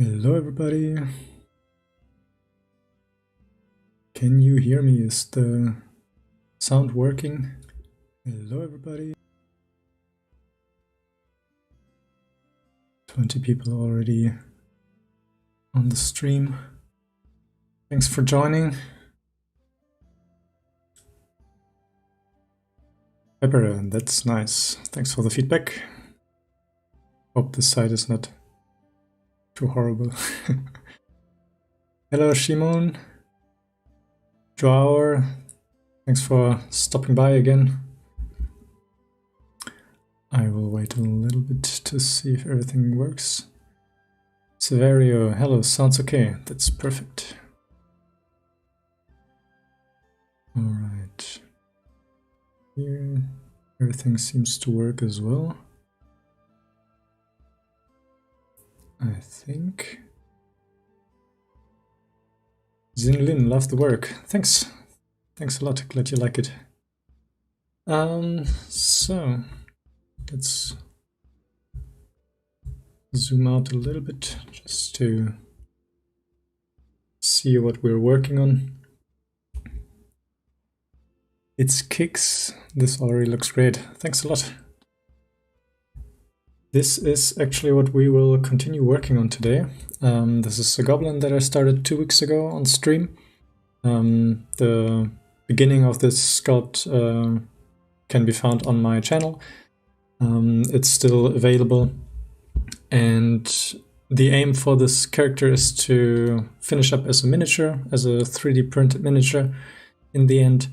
Hello everybody. Can you hear me? Is the sound working? Hello everybody. 20 people already on the stream. Thanks for joining. Pepper, that's nice. Thanks for the feedback. Hope this side is not too horrible. Hello Shimon. Joao, thanks for stopping by again. I will wait a little bit to see if everything works. Severio, hello, sounds okay. That's perfect. Alright. Here, everything seems to work as well. I think. Zinlin, love the work. Thanks. Thanks a lot. Glad you like it. So let's zoom out a little bit just to see what we're working on. It's kicks. This already looks great. Thanks a lot. This is actually what we will continue working on today. This is a Goblin that I started 2 weeks ago on stream. The beginning of this sculpt can be found on my channel. It's still available, and the aim for this character is to finish up as a miniature, as a 3D printed miniature in the end.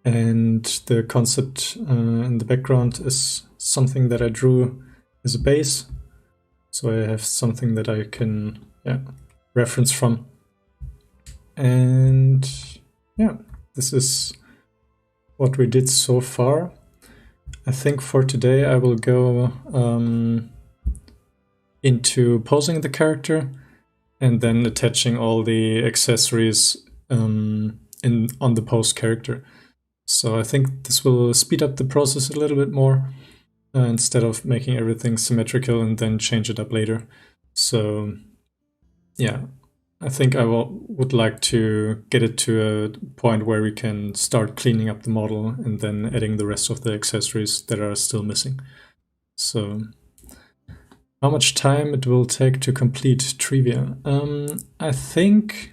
And the concept in the background is something that I drew as a base, so I have something that I can reference from. And yeah, this is what we did so far. I think for today I will go into posing the character and then attaching all the accessories on the pose character. So I think this will speed up the process a little bit more instead of making everything symmetrical and then change it up later. So yeah, I think I would like to get it to a point where we can start cleaning up the model and then adding the rest of the accessories that are still missing. So how much time it will take to complete trivia? I think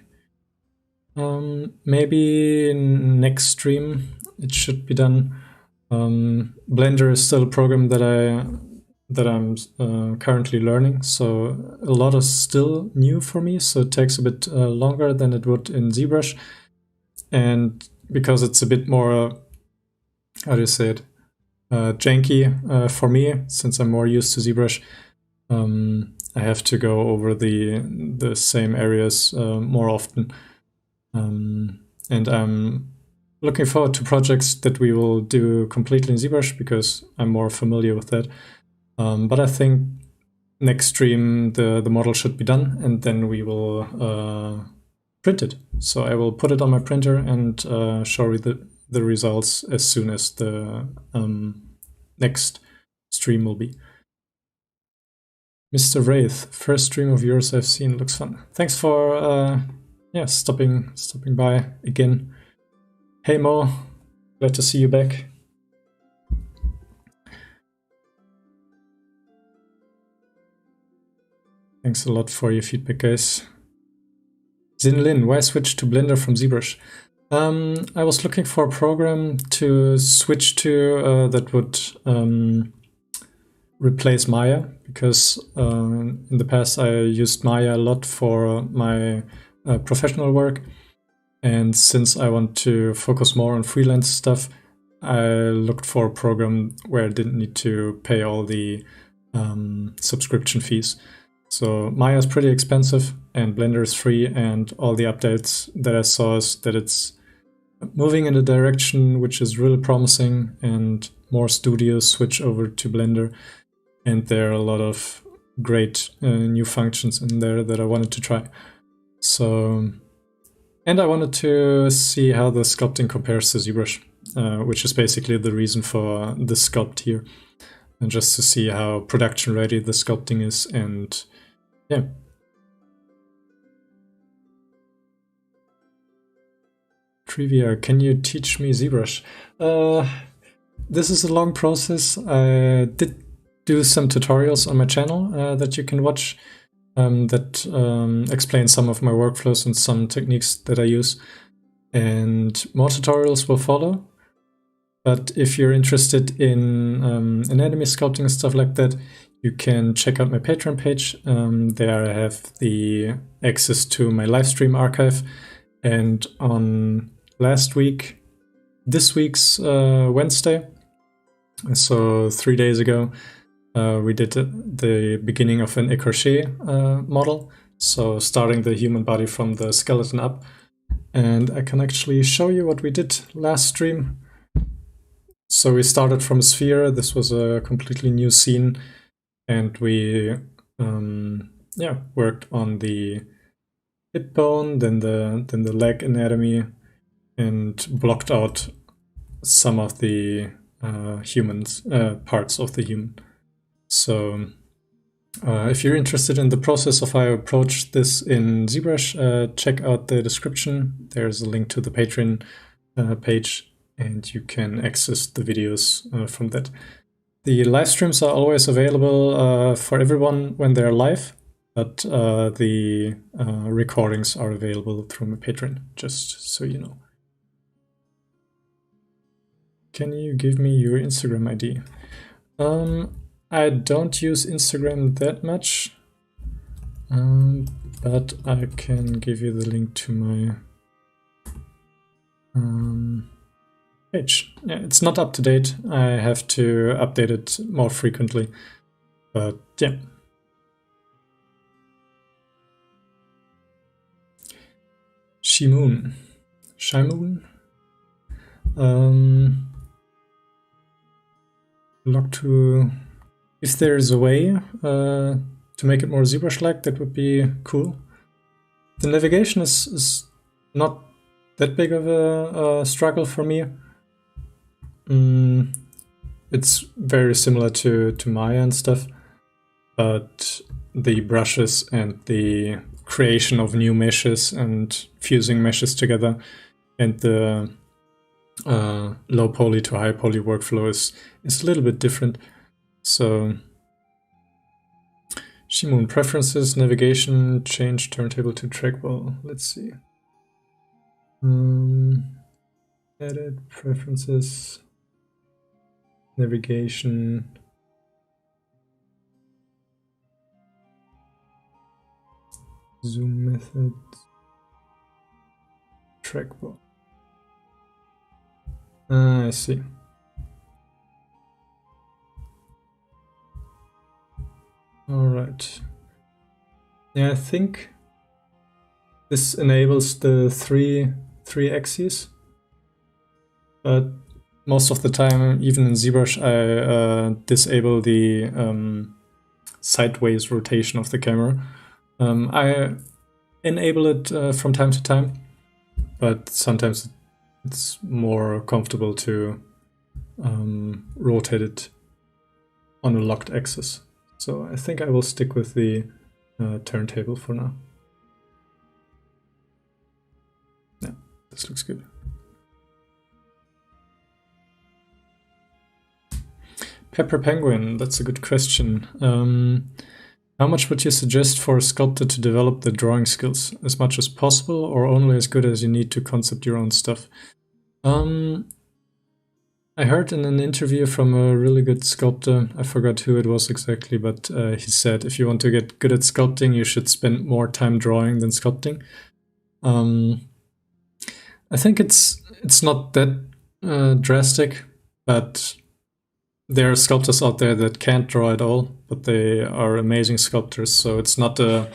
maybe next stream it should be done. Blender is still a program that I'm currently learning, so a lot is still new for me, so it takes a bit longer than it would in Zbrush. And because it's a bit more, how do you say it, janky for me, since I'm more used to Zbrush, I have to go over the same areas more often. And I'm looking forward to projects that we will do completely in ZBrush because I'm more familiar with that. But I think next stream the model should be done, and then we will print it. So I will put it on my printer and show you the results as soon as the next stream will be. Mr. Wraith, first stream of yours I've seen, looks fun. Thanks for stopping by again. Hey Mo, glad to see you back. Thanks a lot for your feedback, guys. Zinlin, why switch to Blender from ZBrush? I was looking for a program to switch to that would replace Maya, because in the past I used Maya a lot for my professional work. And since I want to focus more on freelance stuff, I looked for a program where I didn't need to pay all the subscription fees. So Maya is pretty expensive and Blender is free, and all the updates that I saw is that it's moving in a direction which is really promising, and more studios switch over to Blender, and there are a lot of great new functions in there that I wanted to try. So, and I wanted to see how the sculpting compares to ZBrush, which is basically the reason for the sculpt here, and just to see how production ready the sculpting is. And yeah, Trivia, can you teach me ZBrush? This is a long process. I did do some tutorials on my channel that you can watch that explain some of my workflows and some techniques that I use. And more tutorials will follow. But if you're interested in anatomy sculpting and stuff like that, you can check out my Patreon page. There I have the access to my live stream archive. And on this week's Wednesday, so 3 days ago, we did the beginning of an écorché model. So starting the human body from the skeleton up. And I can actually show you what we did last stream. So we started from a sphere. This was a completely new scene. And we worked on the hip bone, then the leg anatomy, and blocked out some of the parts of the human. So if you're interested in the process of how I approach this in ZBrush, check out the description. There's a link to the Patreon page, and you can access the videos from that. The live streams are always available for everyone when they're live, but the recordings are available through my Patreon, just so you know. Can you give me your Instagram ID? I don't use Instagram that much, but I can give you the link to my page. Yeah, it's not up to date. I have to update it more frequently, but yeah. Shimoon. Log to... If there's a way to make it more ZBrush-like, that would be cool. The navigation is not that big of a struggle for me. It's very similar to Maya and stuff, but the brushes and the creation of new meshes and fusing meshes together and the low poly to high poly workflow is a little bit different. So Shimoon preferences, navigation, change turntable to trackball. Let's see. Edit preferences, navigation. Zoom method, trackball. I see. All right. Yeah, I think this enables the three axes, but most of the time, even in ZBrush, I disable the sideways rotation of the camera. I enable it from time to time, but sometimes it's more comfortable to rotate it on a locked axis. So I think I will stick with the turntable for now. Yeah, this looks good. Pepper Penguin, that's a good question. How much would you suggest for a sculptor to develop the drawing skills? As much as possible, or only as good as you need to concept your own stuff? I heard in an interview from a really good sculptor, I forgot who it was exactly, but he said if you want to get good at sculpting, you should spend more time drawing than sculpting. I think it's not that drastic, but there are sculptors out there that can't draw at all, but they are amazing sculptors. So it's not a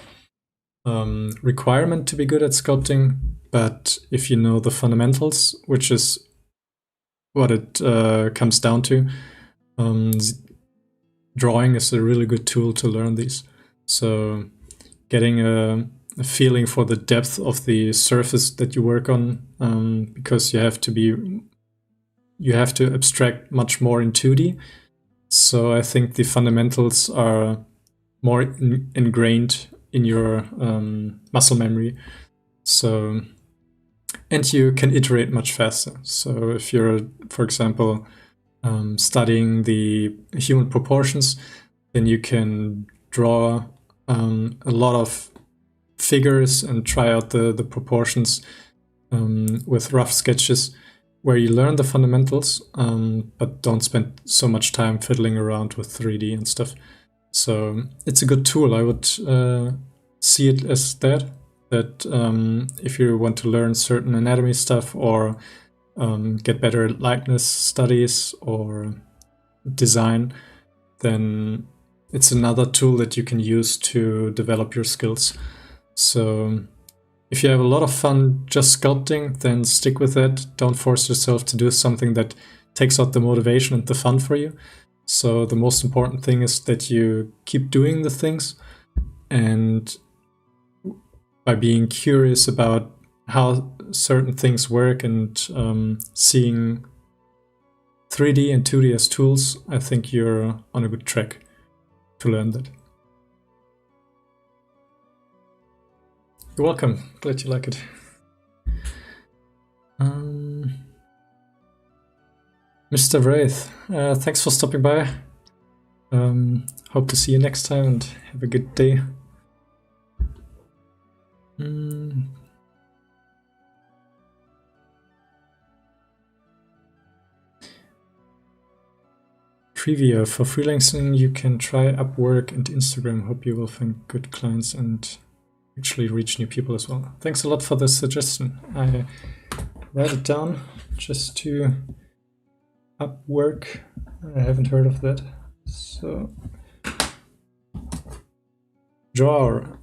requirement to be good at sculpting, but if you know the fundamentals, which is what it comes down to, drawing is a really good tool to learn these. So getting a feeling for the depth of the surface that you work on, because you have to abstract much more in 2D. So I think the fundamentals are more ingrained in your muscle memory. So and you can iterate much faster. So if you're, for example, studying the human proportions, then you can draw a lot of figures and try out the proportions with rough sketches, where you learn the fundamentals, but don't spend so much time fiddling around with 3D and stuff. So it's a good tool. I would see it as that if you want to learn certain anatomy stuff or get better at likeness studies or design, then it's another tool that you can use to develop your skills. So if you have a lot of fun just sculpting, then stick with it. Don't force yourself to do something that takes out the motivation and the fun for you. So the most important thing is that you keep doing the things, and by being curious about how certain things work and seeing 3D and 2D as tools, I think you're on a good track to learn that. You're welcome. Glad you like it. Mr. Wraith, thanks for stopping by. Hope to see you next time and have a good day. Trivia: for freelancing, you can try Upwork and Instagram. Hope you will find good clients and actually reach new people as well. Thanks a lot for the suggestion. I write it down just to Upwork. I haven't heard of that. So, drawer.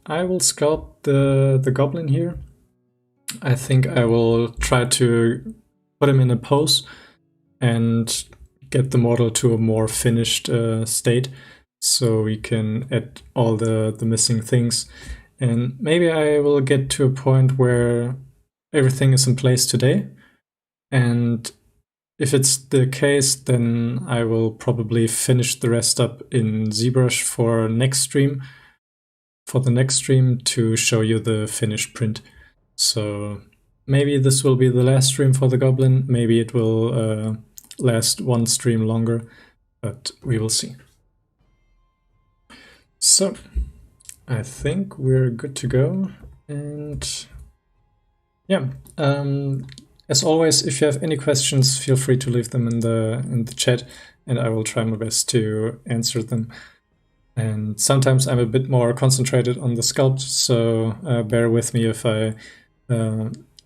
I will sculpt the goblin here. I think I will try to put him in a pose and get the model to a more finished state, so we can add all the missing things. And maybe I will get to a point where everything is in place today. And if it's the case, then I will probably finish the rest up in Zbrush for next stream. For the next stream to show you the finished print. So maybe this will be the last stream for the Goblin. Maybe it will last one stream longer, but we will see. So I think we're good to go. And yeah, as always, if you have any questions, feel free to leave them in the chat, and I will try my best to answer them. And sometimes I'm a bit more concentrated on the sculpt, so bear with me if I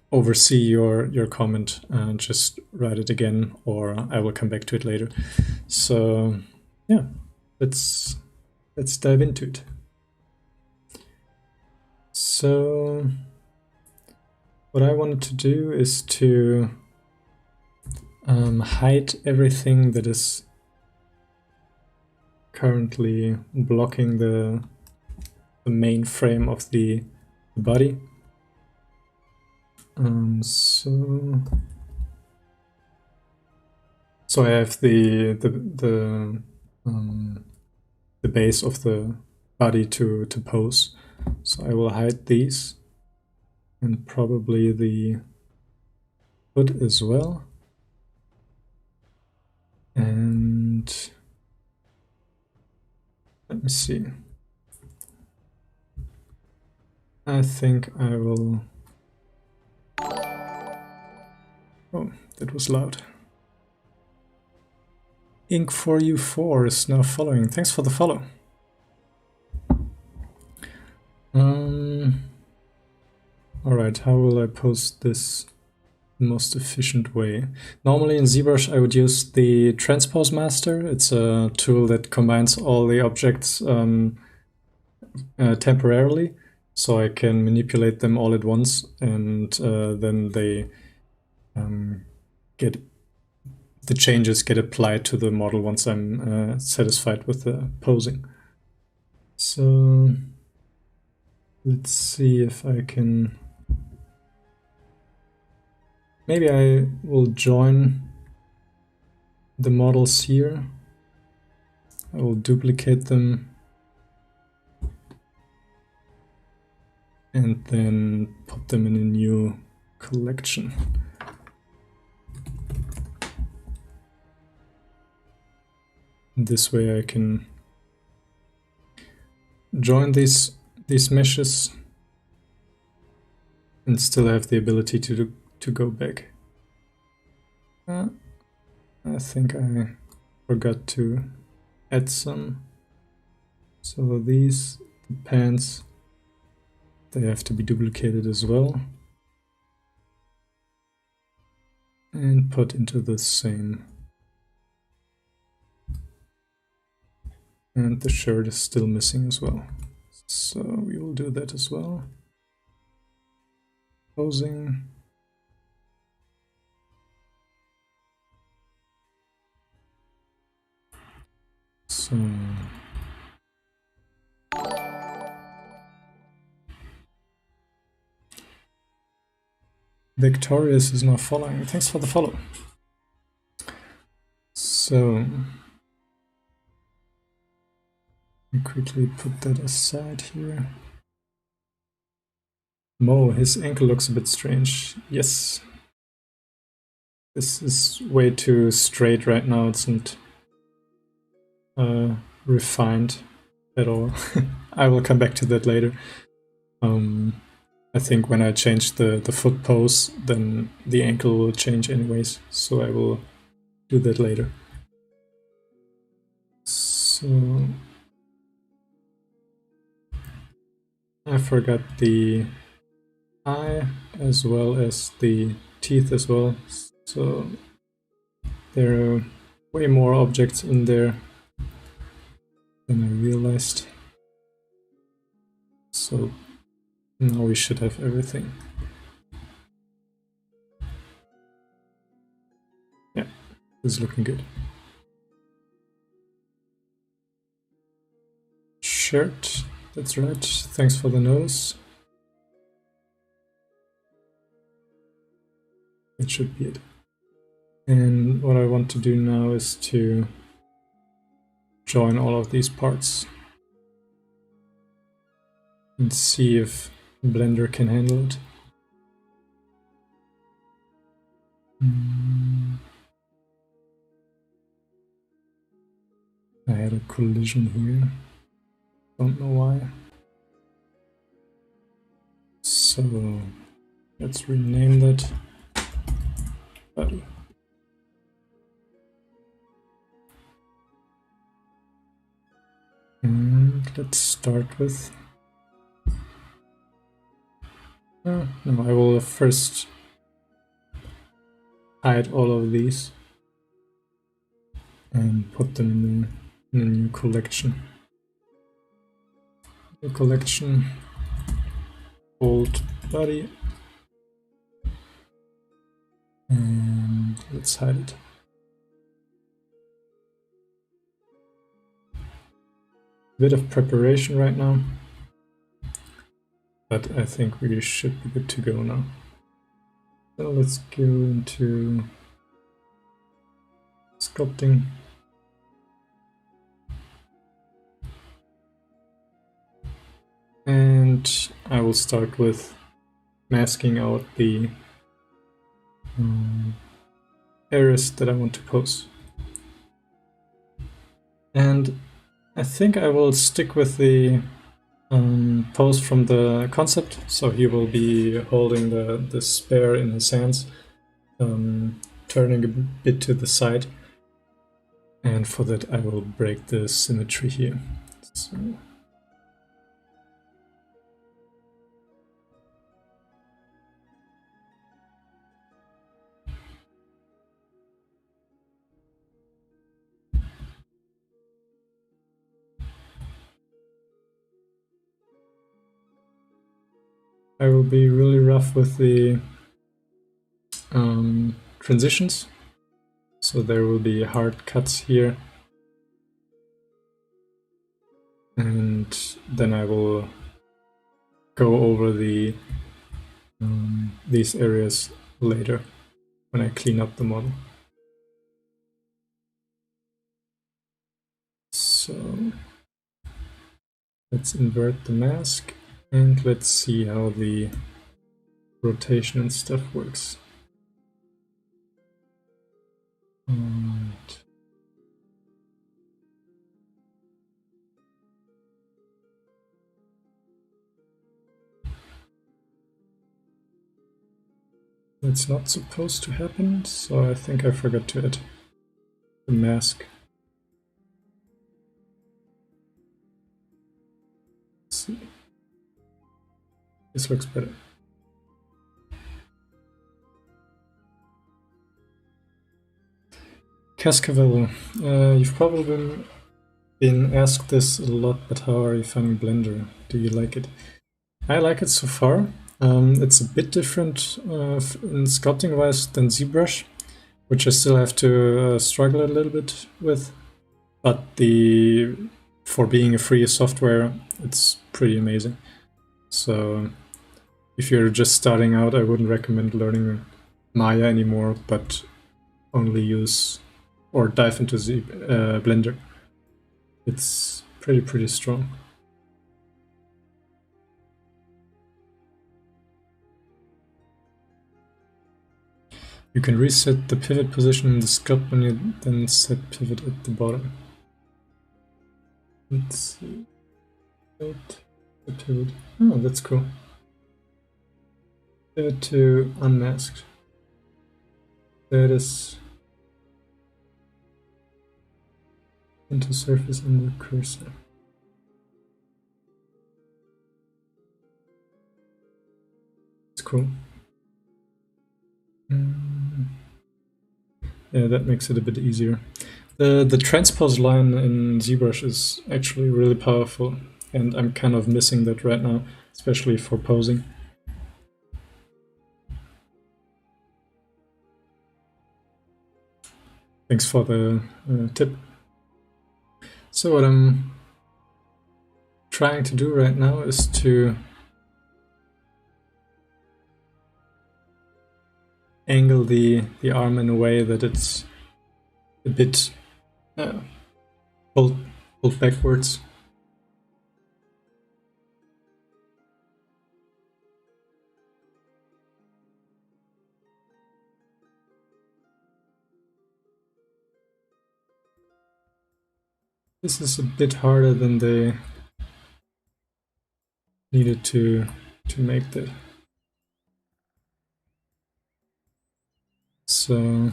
oversee your comment. Just write it again, or I will come back to it later. So yeah, let's dive into it. So what I wanted to do is to hide everything that is currently blocking the main frame of the body. So I have the base of the body to pose. So I will hide these, and probably the foot as well. And let me see. I think I will... Oh, that was loud. Ink4U4 is now following. Thanks for the follow. Alright, how will I post this the most efficient way? Normally in Zbrush I would use the Transpose Master. It's a tool that combines all the objects temporarily, so I can manipulate them all at once, and then they the changes get applied to the model once I'm satisfied with the posing. So let's see if I can... Maybe I will join the models here. I will duplicate them and then put them in a new collection. This way I can join these meshes and still have the ability to go back. I think I forgot to add some. So these pants, they have to be duplicated as well and put into the same. And the shirt is still missing as well. So we will do that as well. Closing. So Victorious is now following. Thanks for the follow. So I quickly put that aside here. Mo, his ankle looks a bit strange. Yes. This is way too straight right now. It's not refined at all. I will come back to that later. I think when I change the foot pose, then the ankle will change anyways, so I will do that later. So I forgot the eye as well as the teeth as well, so there are way more objects in there than I realized. So now we should have everything. Yeah, this is looking good. Shirt, that's right. Thanks for the notice. That should be it. And what I want to do now is to join all of these parts and see if Blender can handle it. I had a collision here. Don't know why. So let's rename that body. And let's start with... no, I will first hide all of these and put them in a new collection. New collection, old body, and let's hide it. Bit of preparation right now, but I think we should be good to go now. So let's go into sculpting. And I will start with masking out the areas that I want to pose. And I think I will stick with the pose from the concept. So he will be holding the spear in his hands, turning a bit to the side. And for that I will break the symmetry here. So I will be really rough with the transitions, so there will be hard cuts here, and then I will go over the these areas later when I clean up the model. So let's invert the mask And let's see how the rotation and stuff works. Alright. That's not supposed to happen, so I think I forgot to add the mask. Let's see. This looks better. Cascavel, you've probably been asked this a lot, but how are you finding Blender? Do you like it? I like it so far. It's a bit different in sculpting wise than Zbrush, which I still have to struggle a little bit with. But for being a free software, it's pretty amazing. So if you're just starting out, I wouldn't recommend learning Maya anymore, but only use or dive into Blender. It's pretty strong. You can reset the pivot position in the sculpt when you then set pivot at the bottom. Let's see. The pivot. Oh, that's cool. Pivot to unmasked. That is into surface and the cursor. It's cool. Yeah, that makes it a bit easier. The transpose line in Zbrush is actually really powerful, and I'm kind of missing that right now, especially for posing. Thanks for the tip. So what I'm trying to do right now is to angle the arm in a way that it's a bit pulled backwards. This is a bit harder than they needed to make that. So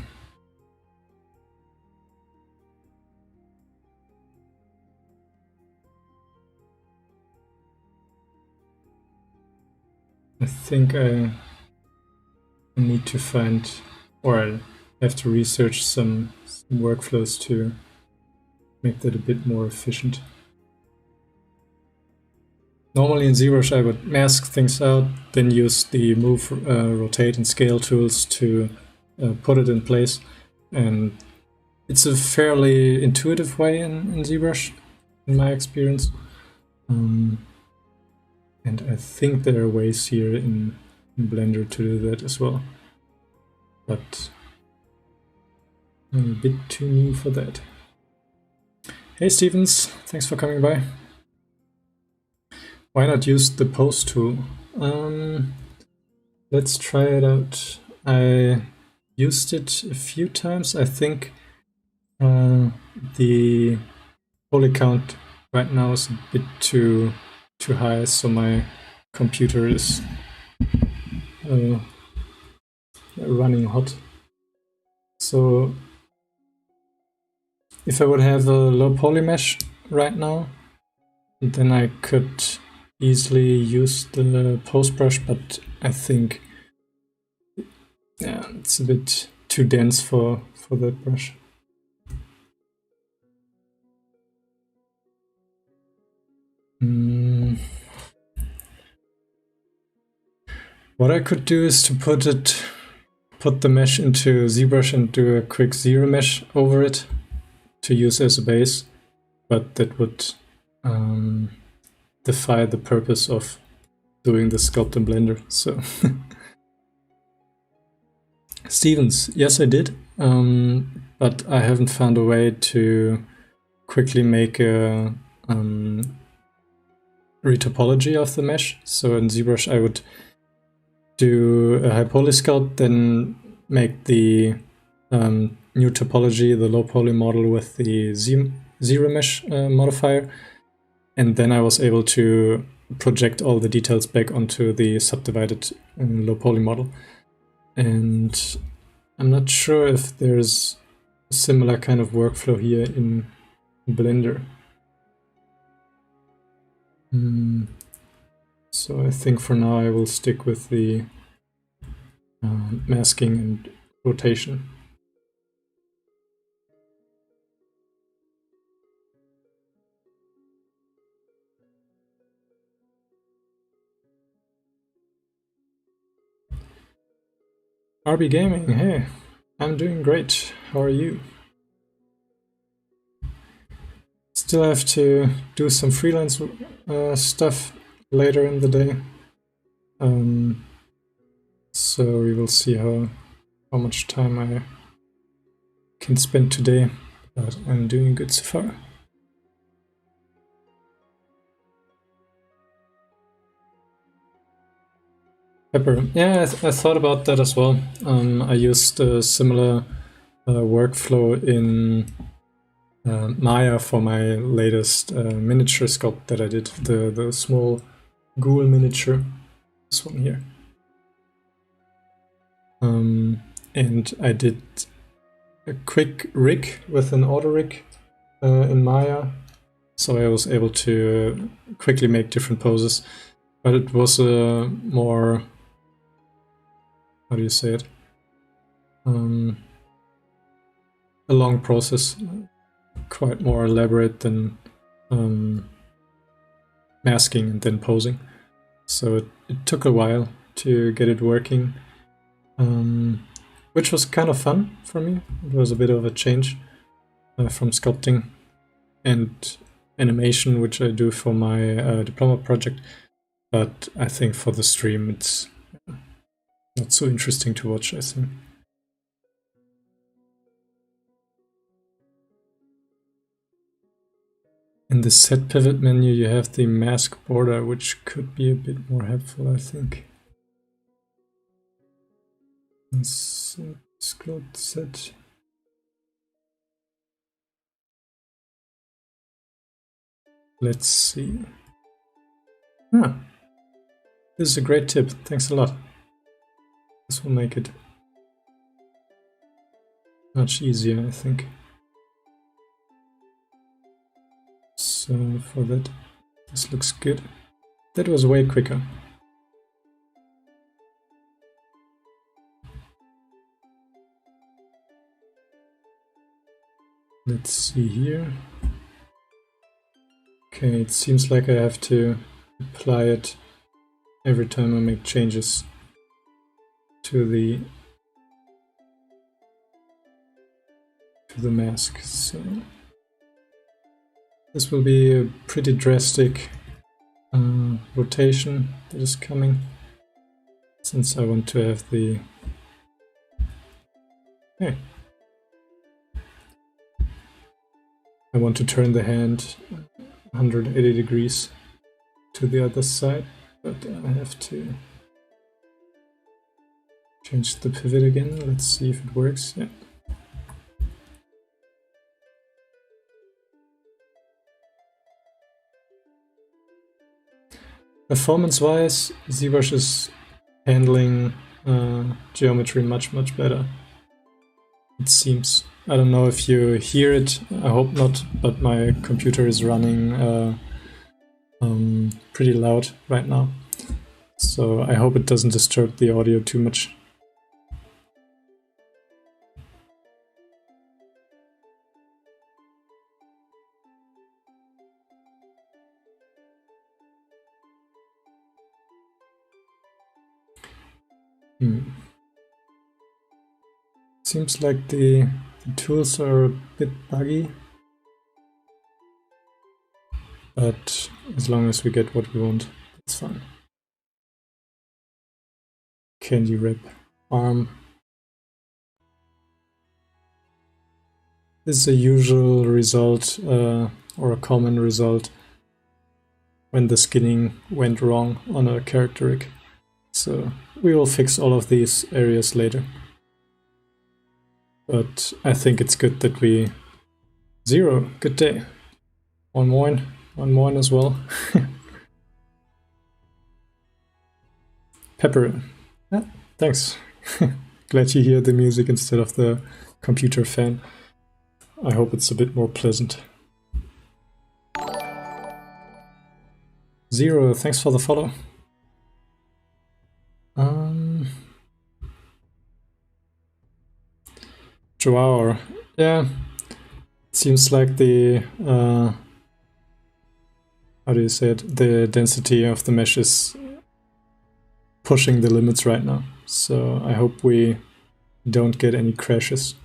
I think I need to find, or I have to research some workflows to make that a bit more efficient. Normally in Zbrush I would mask things out, then use the move, rotate and scale tools to put it in place. And it's a fairly intuitive way in Zbrush, in my experience. And I think there are ways here in Blender to do that as well. But I'm a bit too new for that. Hey Stevens, thanks for coming by. Why not use the pose tool? Let's try it out. I used it a few times. I think the poly count right now is a bit too high, so my computer is running hot. So if I would have a low poly mesh right now, then I could easily use the pose brush, but I think it's a bit too dense for that brush. What I could do is to put the mesh into ZBrush and do a quick zero mesh over it to use as a base, but that would defy the purpose of doing the sculpt in Blender. So Stevens, yes I did, but I haven't found a way to quickly make a retopology of the mesh. So in Zbrush I would do a high poly sculpt, then make the new topology, the low poly model with the zero mesh modifier, and then I was able to project all the details back onto the subdivided low poly model. And I'm not sure if there's a similar kind of workflow here in Blender. So I think for now I will stick with the masking and rotation. RB Gaming, hey, I'm doing great. How are you? Still have to do some freelance stuff later in the day. So we will see how much time I can spend today, but I'm doing good so far. Pepper, yeah, I thought about that as well. I used a similar workflow in Maya for my latest miniature sculpt that I did, the small ghoul miniature, this one here. And I did a quick rig with an auto rig in Maya, so I was able to quickly make different poses, but it was a more, how do you say it, a long process, quite more elaborate than masking and then posing. So it took a while to get it working, which was kind of fun for me. It was a bit of a change from sculpting and animation, which I do for my diploma project. But I think for the stream, it's not so interesting to watch, I think. In the set pivot menu, you have the mask border, which could be a bit more helpful, I think. Sculpt set. Let's see. Ah, this is a great tip. Thanks a lot. This will make it much easier, I think. So for that, this looks good. That was way quicker. Let's see here. Okay, it seems like I have to apply it every time I make changes to the mask. So this will be a pretty drastic rotation that is coming, since I want to have the... Hey. I want to turn the hand 180 degrees to the other side, but I have to change the pivot again. Let's see if it works. Yeah. Performance-wise, Zbrush is handling geometry much better, it seems. I don't know if you hear it, I hope not, but my computer is running pretty loud right now, so I hope it doesn't disturb the audio too much. Seems like the tools are a bit buggy, but as long as we get what we want, that's fine. Candy wrap arm. This is a usual result or a common result when the skinning went wrong on a character rig. So we will fix all of these areas later. But I think it's good that we... Zero, good day. One moin as well. Pepper, yeah, thanks. Glad you hear the music instead of the computer fan. I hope it's a bit more pleasant. Zero, thanks for the follow. Joao, yeah, it seems like the, how do you say it, the density of the mesh is pushing the limits right now. So I hope we don't get any crashes.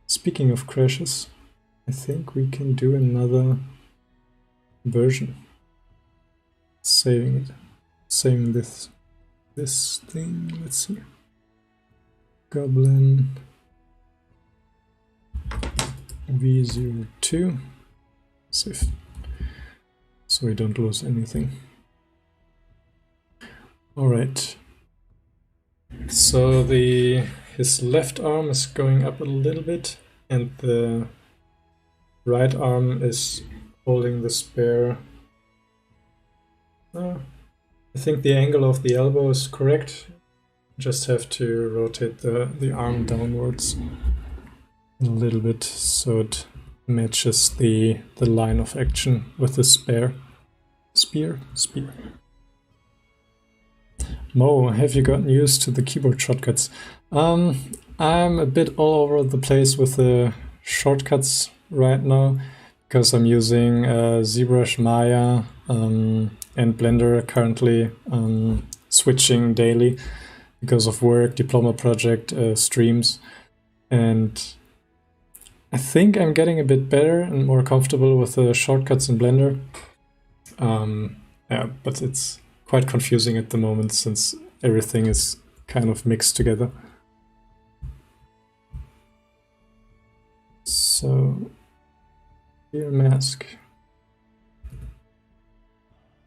Speaking of crashes, I think we can do another version. Saving this thing, let's see. Goblin V02, save, so we don't lose anything. All right, so his left arm is going up a little bit and the right arm is holding the spear. I think the angle of the elbow is correct. Just have to rotate the arm downwards a little bit so it matches the line of action with the spear. Mo, have you gotten used to the keyboard shortcuts? I'm a bit all over the place with the shortcuts right now because I'm using Zbrush, Maya, and Blender currently, switching daily because of work, diploma project, streams, and I think I'm getting a bit better and more comfortable with the shortcuts in Blender. Yeah, but it's quite confusing at the moment since everything is kind of mixed together. So, here, mask.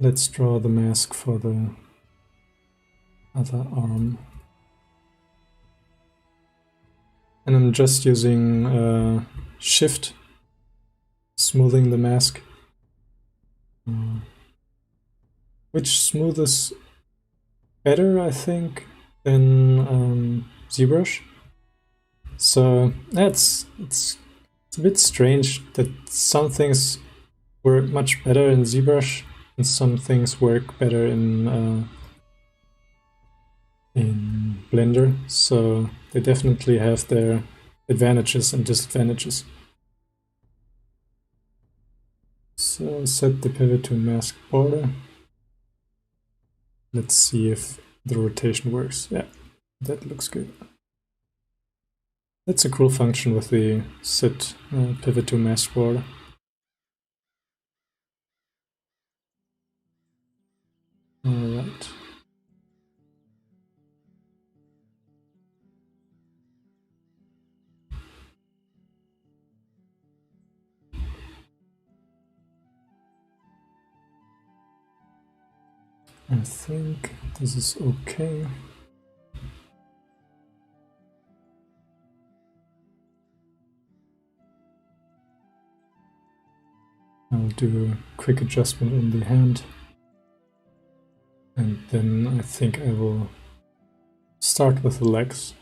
Let's draw the mask for the other arm. And I'm just using Shift, smoothing the mask, which smoothes better, I think, than Zbrush. So it's a bit strange that some things work much better in Zbrush and some things work better in Blender. So they definitely have their advantages and disadvantages. So set the pivot to mask border. Let's see if the rotation works. Yeah, that looks good. That's a cool function with the set pivot to mask border. All right. I think this is okay. I'll do a quick adjustment in the hand. And then I think I will start with the legs.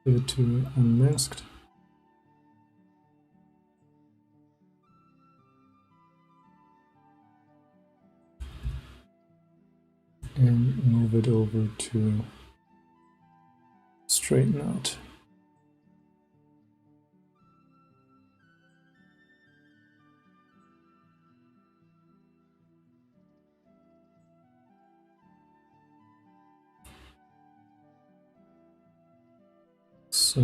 Pivot to unmasked. And move it over to straighten out. So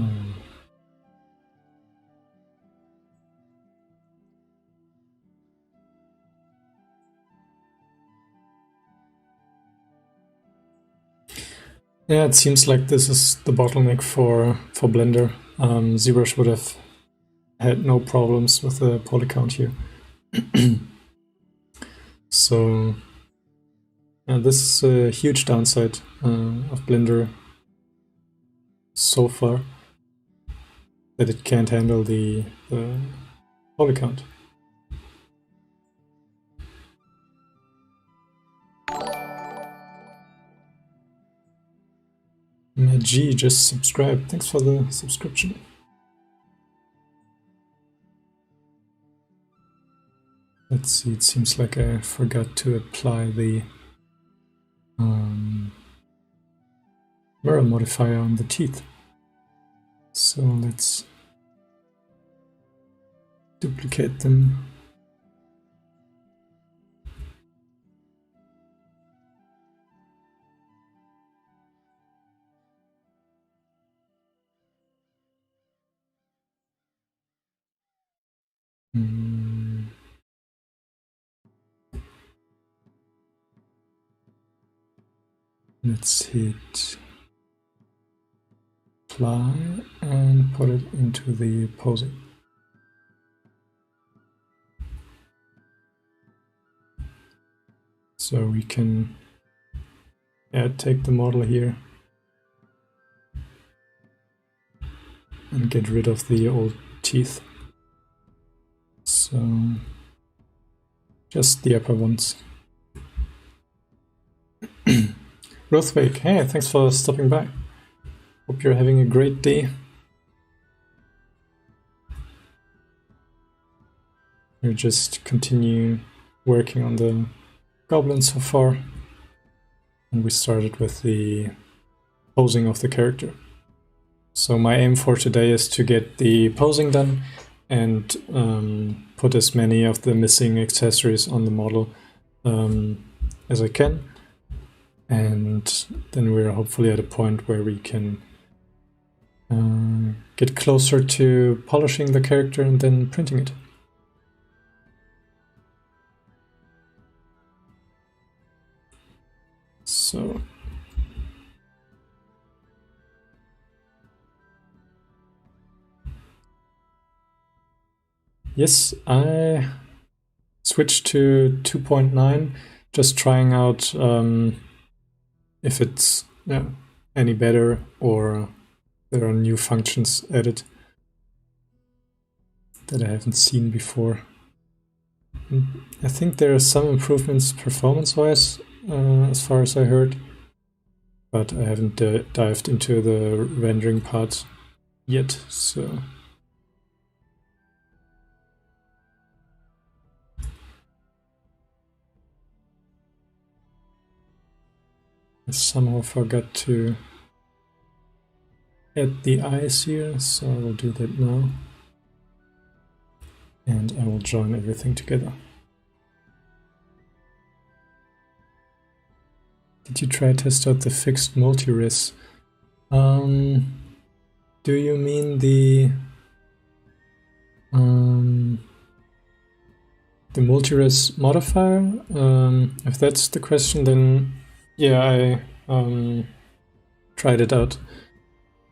yeah, it seems like this is the bottleneck for Blender. Zbrush would have had no problems with the poly count here. So this is a huge downside of Blender so far, that it can't handle the poly count. G just subscribed. Thanks for the subscription. Let's see, it seems like I forgot to apply the mirror modifier on the teeth. So let's duplicate them. Let's hit apply and put it into the posing. So we can take the model here and get rid of the old teeth. So just the upper ones. Rothwake, hey, thanks for stopping by. Hope you're having a great day. We're just continue working on the Goblin so far. And we started with the posing of the character. So my aim for today is to get the posing done and put as many of the missing accessories on the model as I can. And then we're hopefully at a point where we can get closer to polishing the character and then printing it. So yes, I switched to 2.9, just trying out if it's any better or there are new functions added that I haven't seen before. I think there are some improvements performance-wise, as far as I heard, but I haven't dived into the rendering part yet, so... I somehow forgot to add the eyes here, so I will do that now. And I will join everything together. Did you try to test out the fixed multi-res? Do you mean the multi-res modifier? If that's the question, then yeah, I tried it out,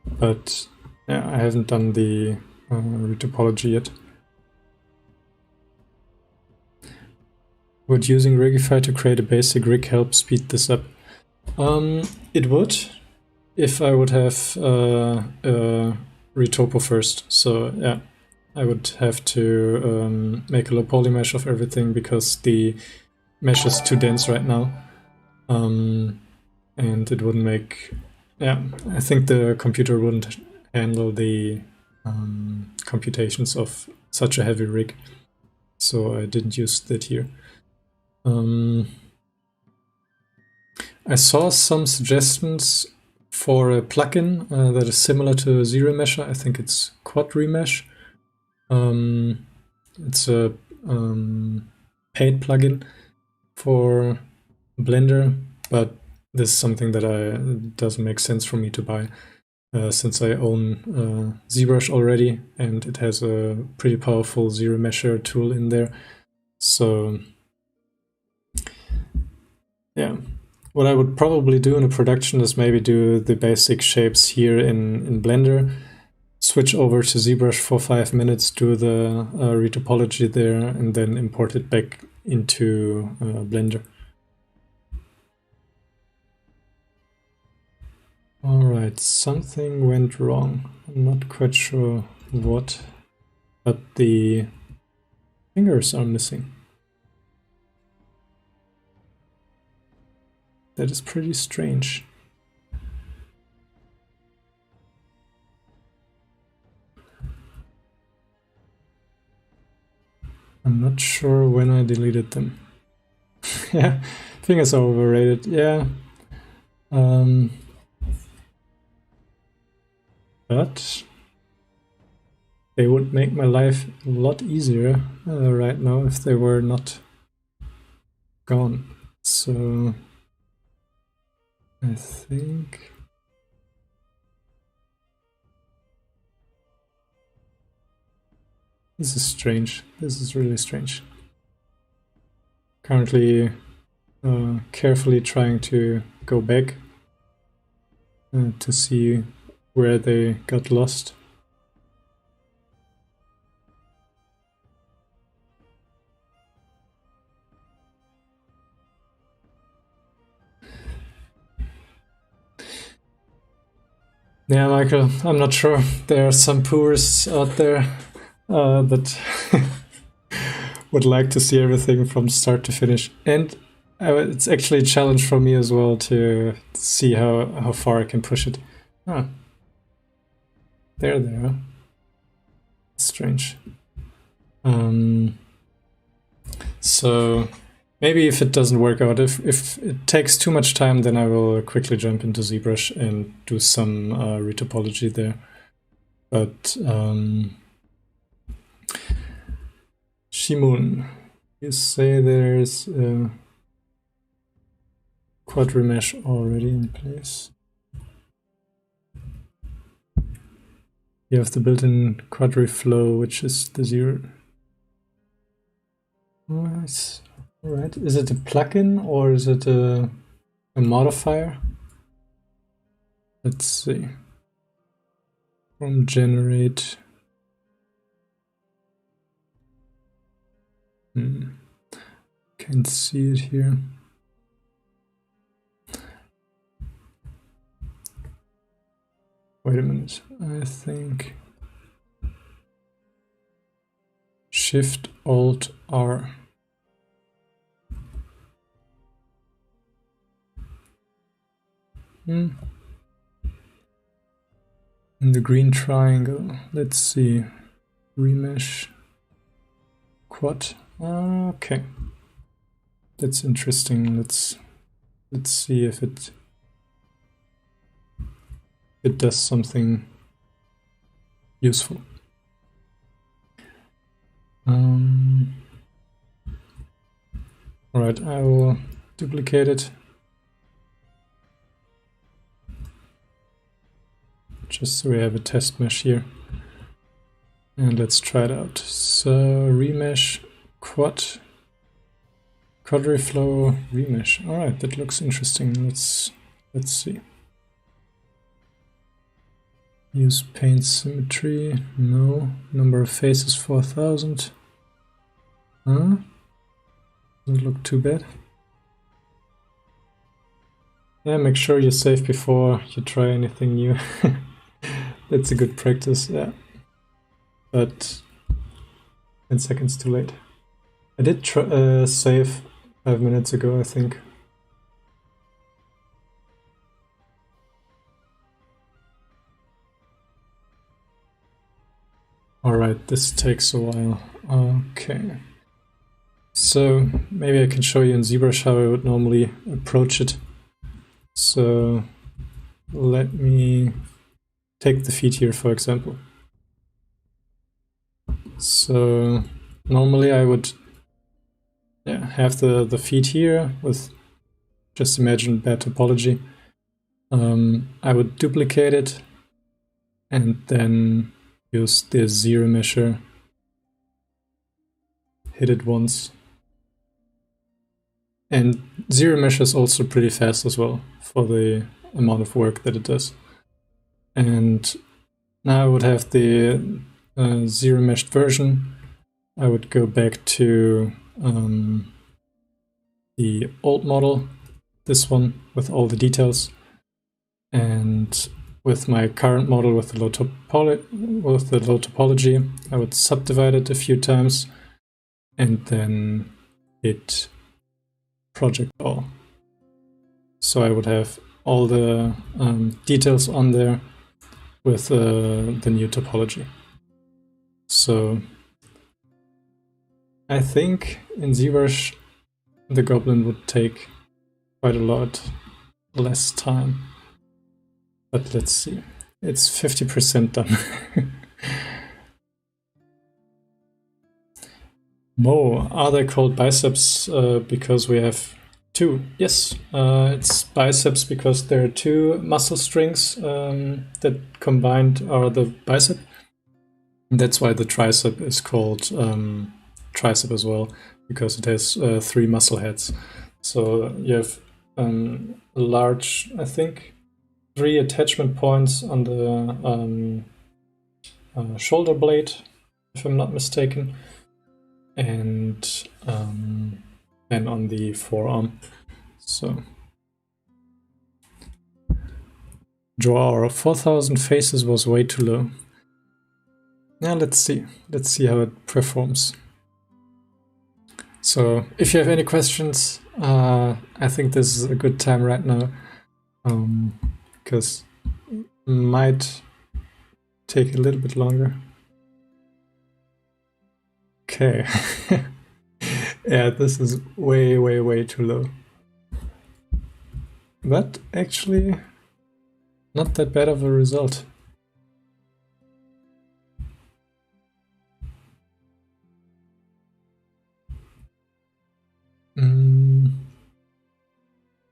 but yeah, I haven't done the retopology yet. Would using Rigify to create a basic rig help speed this up? It would, if I would have retopo first. So yeah, I would have to make a low poly mesh of everything because the mesh is too dense right now. And it wouldn't make... yeah, I think the computer wouldn't handle the computations of such a heavy rig. So I didn't use that here. I saw some suggestions for a plugin that is similar to ZRemesher. I think it's Quad Remesh. It's a paid plugin for Blender, but this is something that doesn't make sense for me to buy since I own Zbrush already, and it has a pretty powerful ZRemesher tool in there. So yeah, what I would probably do in a production is maybe do the basic shapes here in Blender, switch over to ZBrush for 5 minutes, do the retopology there, and then import it back into Blender. Alright, something went wrong. I'm not quite sure what, but the fingers are missing. That is pretty strange. I'm not sure when I deleted them. Yeah, fingers are overrated, yeah. But they would make my life a lot easier right now if they were not gone. So I think this is strange. This is really strange. Currently carefully trying to go back to see where they got lost. Yeah, Michael, I'm not sure. There are some purists out there that would like to see everything from start to finish. And it's actually a challenge for me as well to see how far I can push it. Ah. There they are. Strange. So maybe if it doesn't work out, if it takes too much time, then I will quickly jump into Zbrush and do some retopology there. But Shimun, you say there's a quad remesh already in place. You have the built-in quadri-flow, which is the 0. Nice. All right. Is it a plugin or is it a modifier? Let's see. From generate. Can't see it here. Wait a minute. I think Shift Alt R. In the green triangle, let's see. Remesh quad. Okay, that's interesting. Let's see if it does something useful. All right, I will duplicate it. Just so we have a test mesh here. And let's try it out. So remesh quadri-flow remesh. All right, that looks interesting. Let's see. Use paint symmetry. No. Number of faces 4000. Doesn't look too bad. Yeah, make sure you save before you try anything new. That's a good practice, yeah. But 10 seconds too late. I did save 5 minutes ago, I think. Alright, this takes a while. Okay. So maybe I can show you in Zbrush how I would normally approach it. So let me take the feet here, for example. So normally I would have the feet here with, just imagine bad topology. I would duplicate it and then use the zero mesher, hit it once. And zero mesh is also pretty fast as well for the amount of work that it does. And now I would have the zero meshed version. I would go back to the old model, this one with all the details, and with my current model with the low topology, I would subdivide it a few times and then hit project all. So I would have all the details on there with the new topology. So I think in Zbrush the Goblin would take quite a lot less time. But let's see. It's 50% done. Mo, are they called biceps because we have two? Yes, it's biceps because there are two muscle strings that combined are the bicep. That's why the tricep is called tricep as well, because it has three muscle heads. So you have a large, I think, 3 attachment points on the shoulder blade, if I'm not mistaken, and then on the forearm. So draw 4,000 faces was way too low. Now let's see how it performs. So if you have any questions, I think this is a good time right now, because it might take a little bit longer. Okay. Yeah, this is way too low. But actually, not that bad of a result.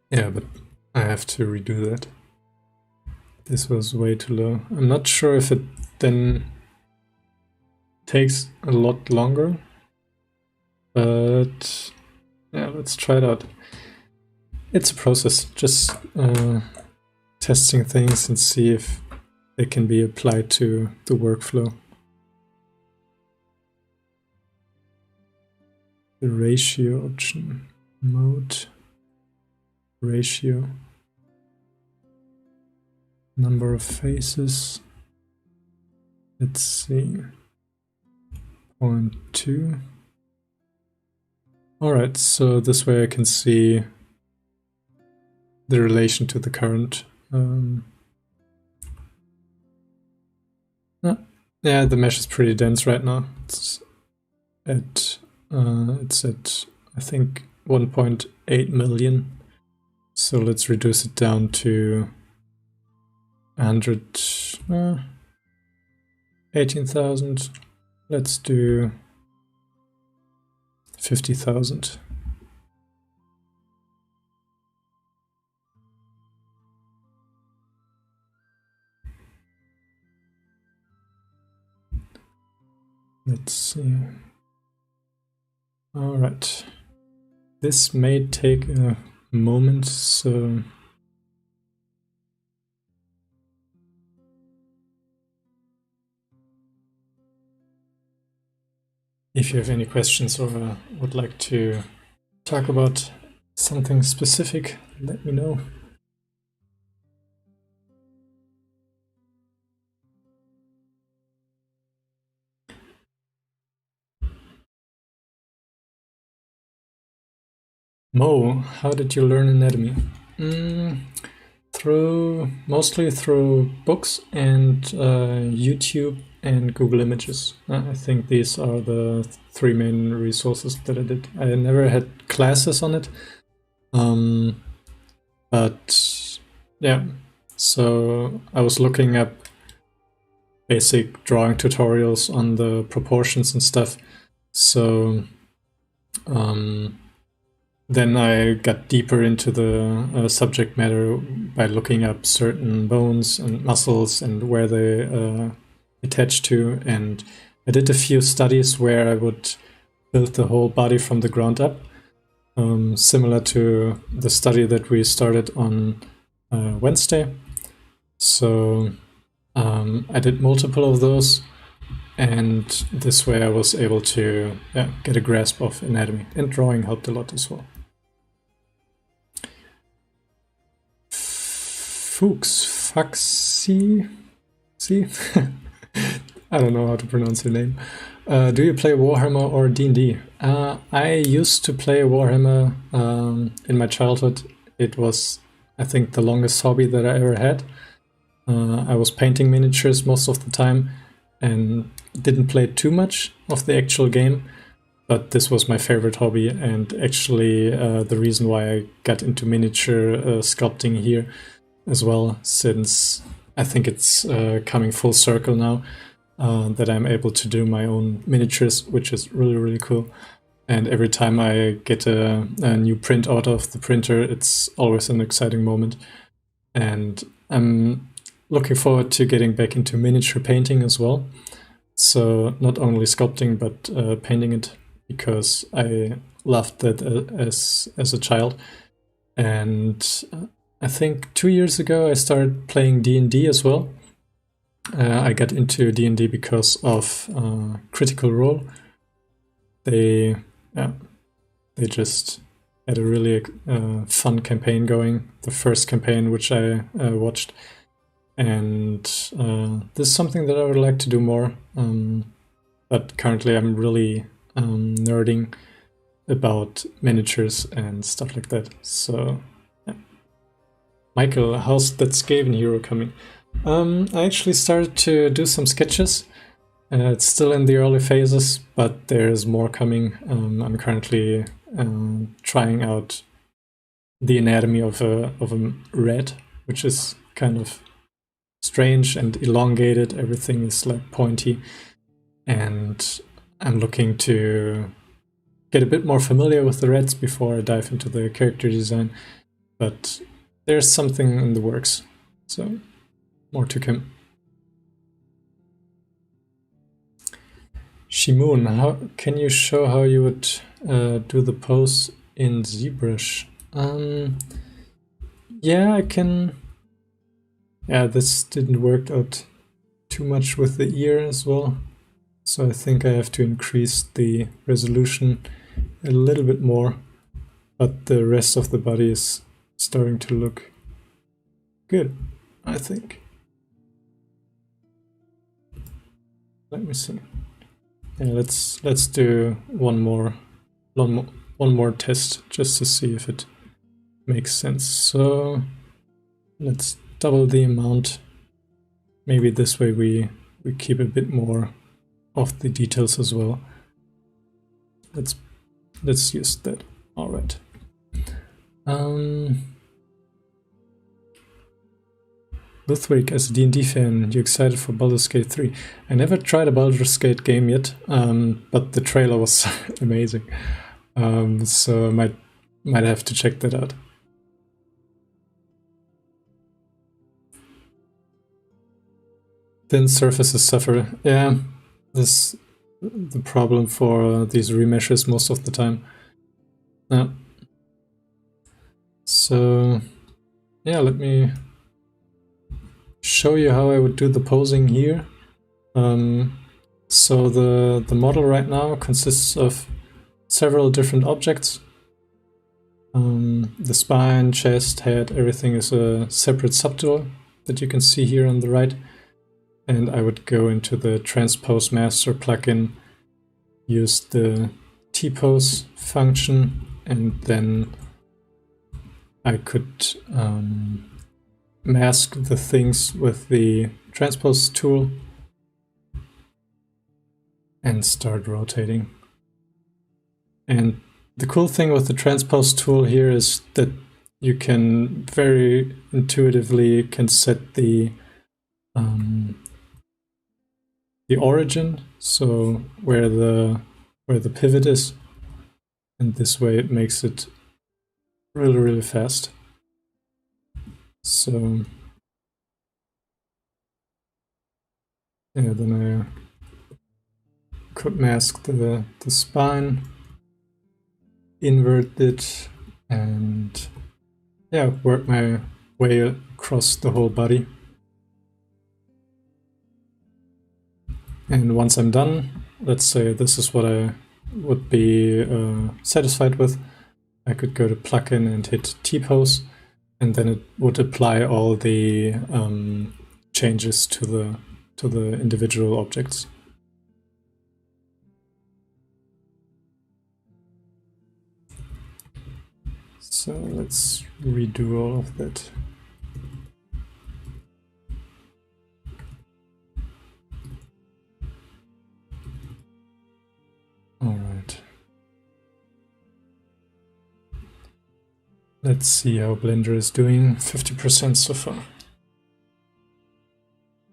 Yeah, but I have to redo that. This was way too low. I'm not sure if it then takes a lot longer, but yeah, let's try it out. It's a process, just testing things and see if they can be applied to the workflow. The ratio option, mode, ratio, number of faces. Let's see, 0.2. All right, so this way I can see the relation to the current. Yeah, the mesh is pretty dense right now. It's at I think 1.8 million. So let's reduce it down to 18,000. Let's do 50,000. Let's see. All right. This may take a moment, so if you have any questions or would like to talk about something specific, let me know. Mo, how did you learn anatomy? Mostly through books and YouTube and Google Images. I think these are the 3 main resources that I did. I never had classes on it, but yeah. So I was looking up basic drawing tutorials on the proportions and stuff. So then I got deeper into the subject matter by looking up certain bones and muscles and where they attach to. And I did a few studies where I would build the whole body from the ground up, similar to the study that we started on Wednesday. So I did multiple of those. And this way I was able to get a grasp of anatomy, and drawing helped a lot as well. Fuxi? See? I don't know how to pronounce your name. Do you play Warhammer or D&D? I used to play Warhammer in my childhood. It was, I think, the longest hobby that I ever had. I was painting miniatures most of the time and didn't play too much of the actual game, but this was my favorite hobby and actually the reason why I got into miniature sculpting here as well, since I think it's coming full circle now that I'm able to do my own miniatures, which is really, really cool. And every time I get a new print out of the printer, it's always an exciting moment. And I'm looking forward to getting back into miniature painting as well. So not only sculpting, but painting it, because I loved that as a child. And I think 2 years ago I started playing D&D as well. I got into D&D because of Critical Role. They just had a really fun campaign going, the first campaign which I watched. And this is something that I would like to do more. But currently I'm really nerding about miniatures and stuff like that. So, yeah. Michael, how's that Skaven hero coming? I actually started to do some sketches. It's still in the early phases, but there's more coming. I'm currently trying out the anatomy of a rat, which is kind of strange and elongated. Everything is like pointy, and I'm looking to get a bit more familiar with the rats before I dive into the character design, but there's something in the works, so more to come. Shimoon, how can you show how you would do the pose in Zbrush? Yeah, I can. Yeah, this didn't work out too much with the ear as well, so I think I have to increase the resolution a little bit more, but the rest of the body is starting to look good, I think. Let me see. Yeah, let's do one more test just to see if it makes sense. So let's double the amount. Maybe this way we keep a bit more of the details as well. Let's use that. All right. Luthwick, as a D&D fan, you excited for Baldur's Gate 3? I never tried a Baldur's Gate game yet, but the trailer was amazing. So I might have to check that out. Thin surfaces suffer. Yeah, this is the problem for these remeshes most of the time. Yeah. So yeah, let me show you how I would do the posing here. So the model right now consists of several different objects. The spine, chest, head, everything is a separate subtool that you can see here on the right. And I would go into the Transpose Master plugin, use the T-pose function, and then I could mask the things with the Transpose tool and start rotating. And the cool thing with the Transpose tool here is that you can very intuitively set the origin, so where the pivot is, and this way it makes it really fast. So yeah, then I could mask the spine, invert it, and yeah, work my way across the whole body. And once I'm done, let's say this is what I would be satisfied with, I could go to plugin and hit T-pose, and then it would apply all the changes to the individual objects. So let's redo all of that. All right. Let's see how Blender is doing. 50% so far.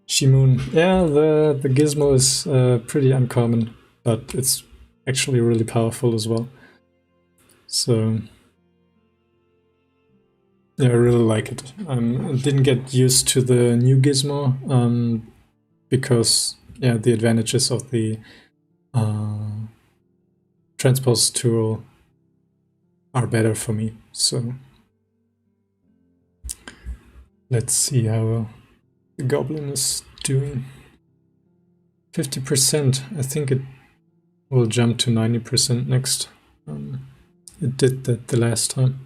Shimoon. Yeah, the gizmo is pretty uncommon, but it's actually really powerful as well. So yeah, I really like it. I didn't get used to the new gizmo because yeah, the advantages of the Transpose tool are better for me. So let's see how the Goblin is doing. 50%. I think it will jump to 90% next. It did that the last time.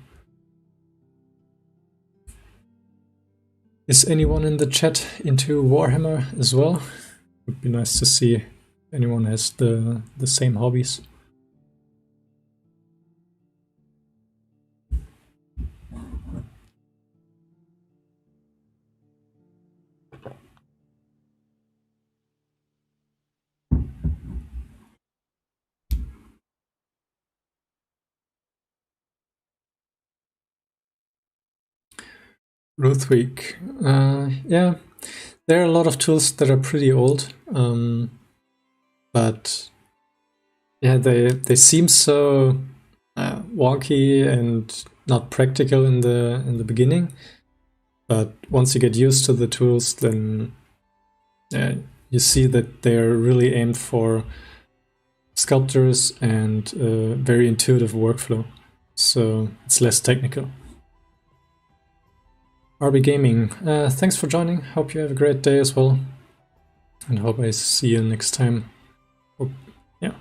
Is anyone in the chat into Warhammer as well? Would be nice to see if anyone has the same hobbies. Ruthwick. Yeah, there are a lot of tools that are pretty old, but yeah, they seem so wonky and not practical in the beginning. But once you get used to the tools, then you see that they're really aimed for sculptors and very intuitive workflow, so it's less technical. RB Gaming, thanks for joining. Hope you have a great day as well, and hope I see you next time. Yeah.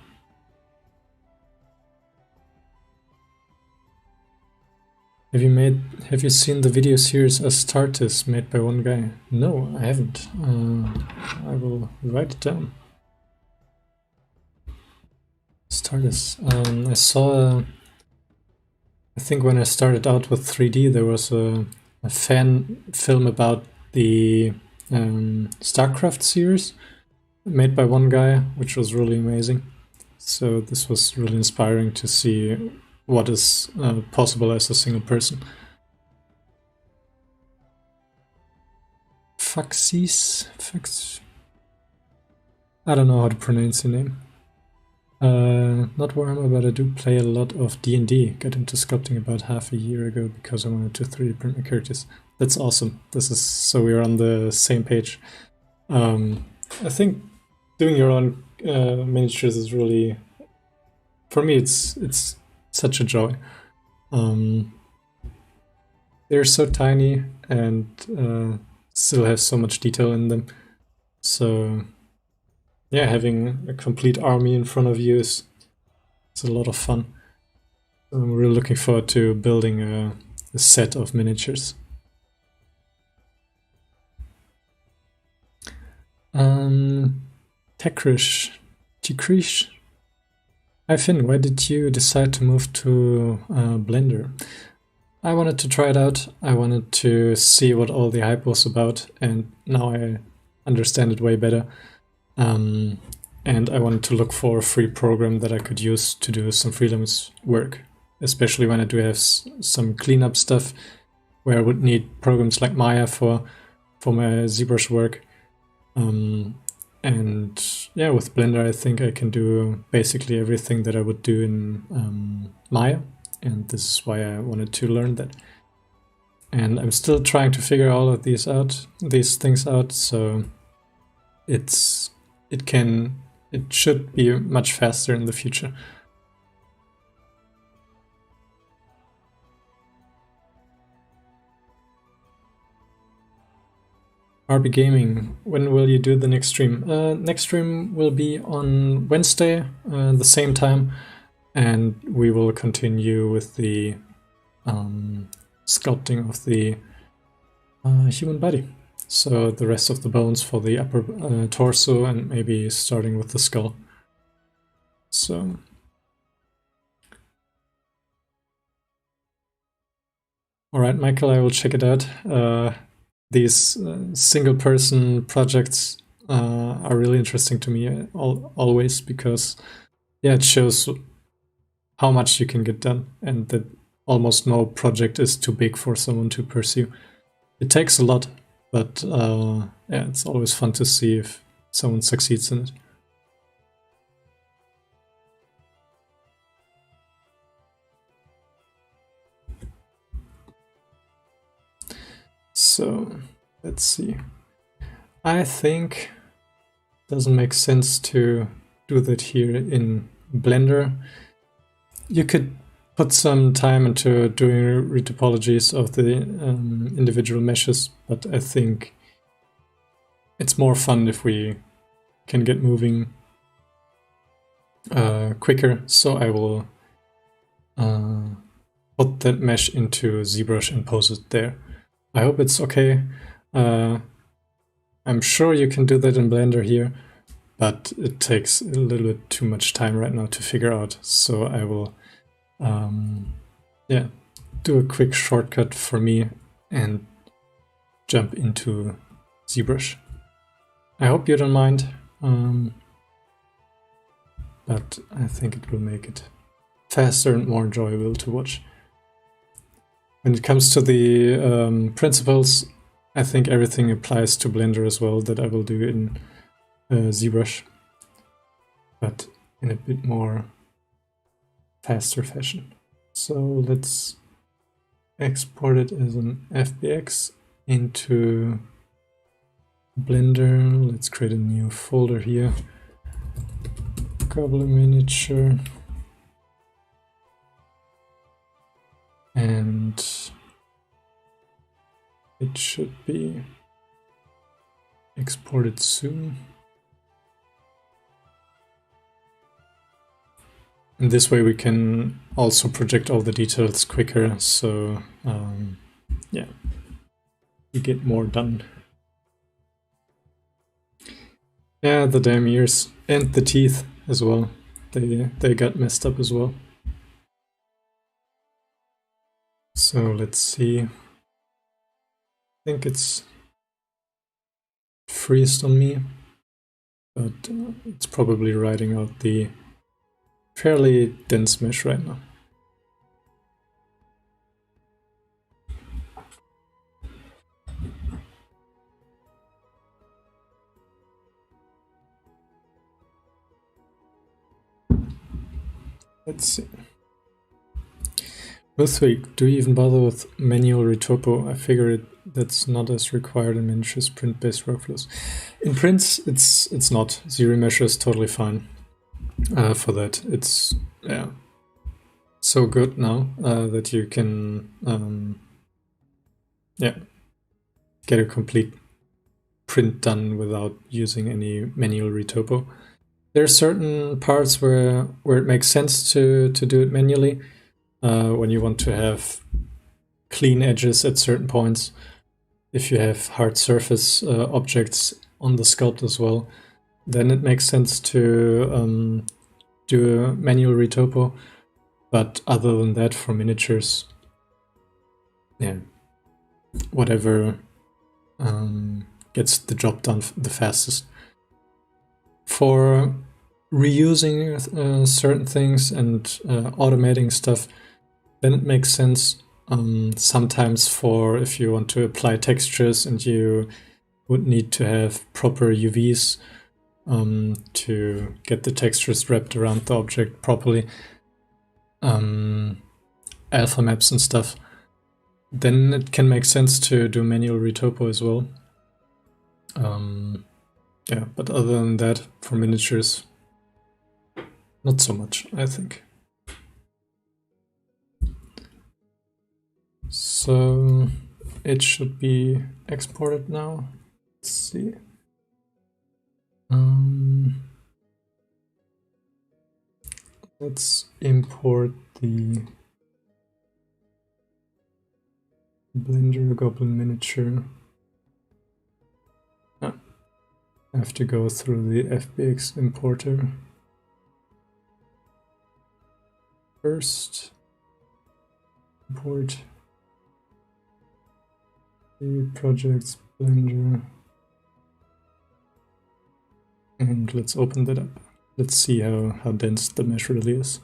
Have you seen the video series Astartes made by one guy? No, I haven't. I will write it down. Astartes. I saw. I think when I started out with 3D, there was a fan film about the StarCraft series made by one guy, which was really amazing. So this was really inspiring to see what is possible as a single person. Faxis? I don't know how to pronounce your name. Not Warhammer, but I do play a lot of D&D. Got into sculpting about half a year ago because I wanted to 3D print my characters. That's awesome. This is so we're on the same page. I think doing your own miniatures is really, for me, it's such a joy. They're so tiny and still have so much detail in them. So yeah, having a complete army in front of you is a lot of fun. I'm really looking forward to building a set of miniatures. Tekrish. Hi Finn, why did you decide to move to Blender? I wanted to try it out. I wanted to see what all the hype was about, and now I understand it way better. And I wanted to look for a free program that I could use to do some freelance work, especially when I do have some cleanup stuff where I would need programs like Maya for my Zbrush work. And yeah, with Blender I think I can do basically everything that I would do in Maya, and this is why I wanted to learn that. And I'm still trying to figure all of these things out, so it should be much faster in the future. RB Gaming, when will you do the next stream? Next stream will be on Wednesday, the same time, and we will continue with the sculpting of the human body. So the rest of the bones for the upper torso, and maybe starting with the skull. So all right, Michael, I will check it out. These single-person projects are really interesting to me always, because yeah, it shows how much you can get done, and that almost no project is too big for someone to pursue. It takes a lot, but yeah, it's always fun to see if someone succeeds in it. So let's see. I think it doesn't make sense to do that here in Blender. You could put some time into doing retopologies of the individual meshes, but I think it's more fun if we can get moving quicker. So I will put that mesh into Zbrush and pose it there. I hope it's okay. I'm sure you can do that in Blender here, but it takes a little bit too much time right now to figure out. So I will yeah, do a quick shortcut for me and jump into Zbrush. I hope you don't mind, but I think it will make it faster and more enjoyable to watch. When it comes to the principles, I think everything applies to Blender as well, that I will do in Zbrush, but in a bit more faster fashion. So let's export it as an FBX into Blender. Let's create a new folder here. Goblin miniature. And it should be exported soon. And this way we can also project all the details quicker, so yeah, you get more done. Yeah, the damn ears and the teeth as well. They got messed up as well. So let's see. I think it's freezed on me, but it's probably writing out the fairly dense mesh right now. Let's see. Luthvik, do you even bother with manual retopo? I figured that's not as required in miniatures print-based workflows. In prints, it's not. ZRemesh is totally fine for that. It's yeah, so good now that you can yeah, get a complete print done without using any manual retopo. There are certain parts where it makes sense to do it manually. When you want to have clean edges at certain points, if you have hard surface objects on the sculpt as well, then it makes sense to do a manual retopo. But other than that, for miniatures, yeah, whatever gets the job done the fastest. For reusing certain things and automating stuff, then it makes sense. Sometimes for if you want to apply textures and you would need to have proper UVs to get the textures wrapped around the object properly, alpha maps and stuff, then it can make sense to do manual retopo as well. Yeah, but other than that, for miniatures, not so much, I think. So it should be exported now. Let's see. Let's import the Blender, Goblin miniature. I have to go through the FBX importer first. Import the projects, Blender, and let's open that up. Let's see how dense the mesh really is.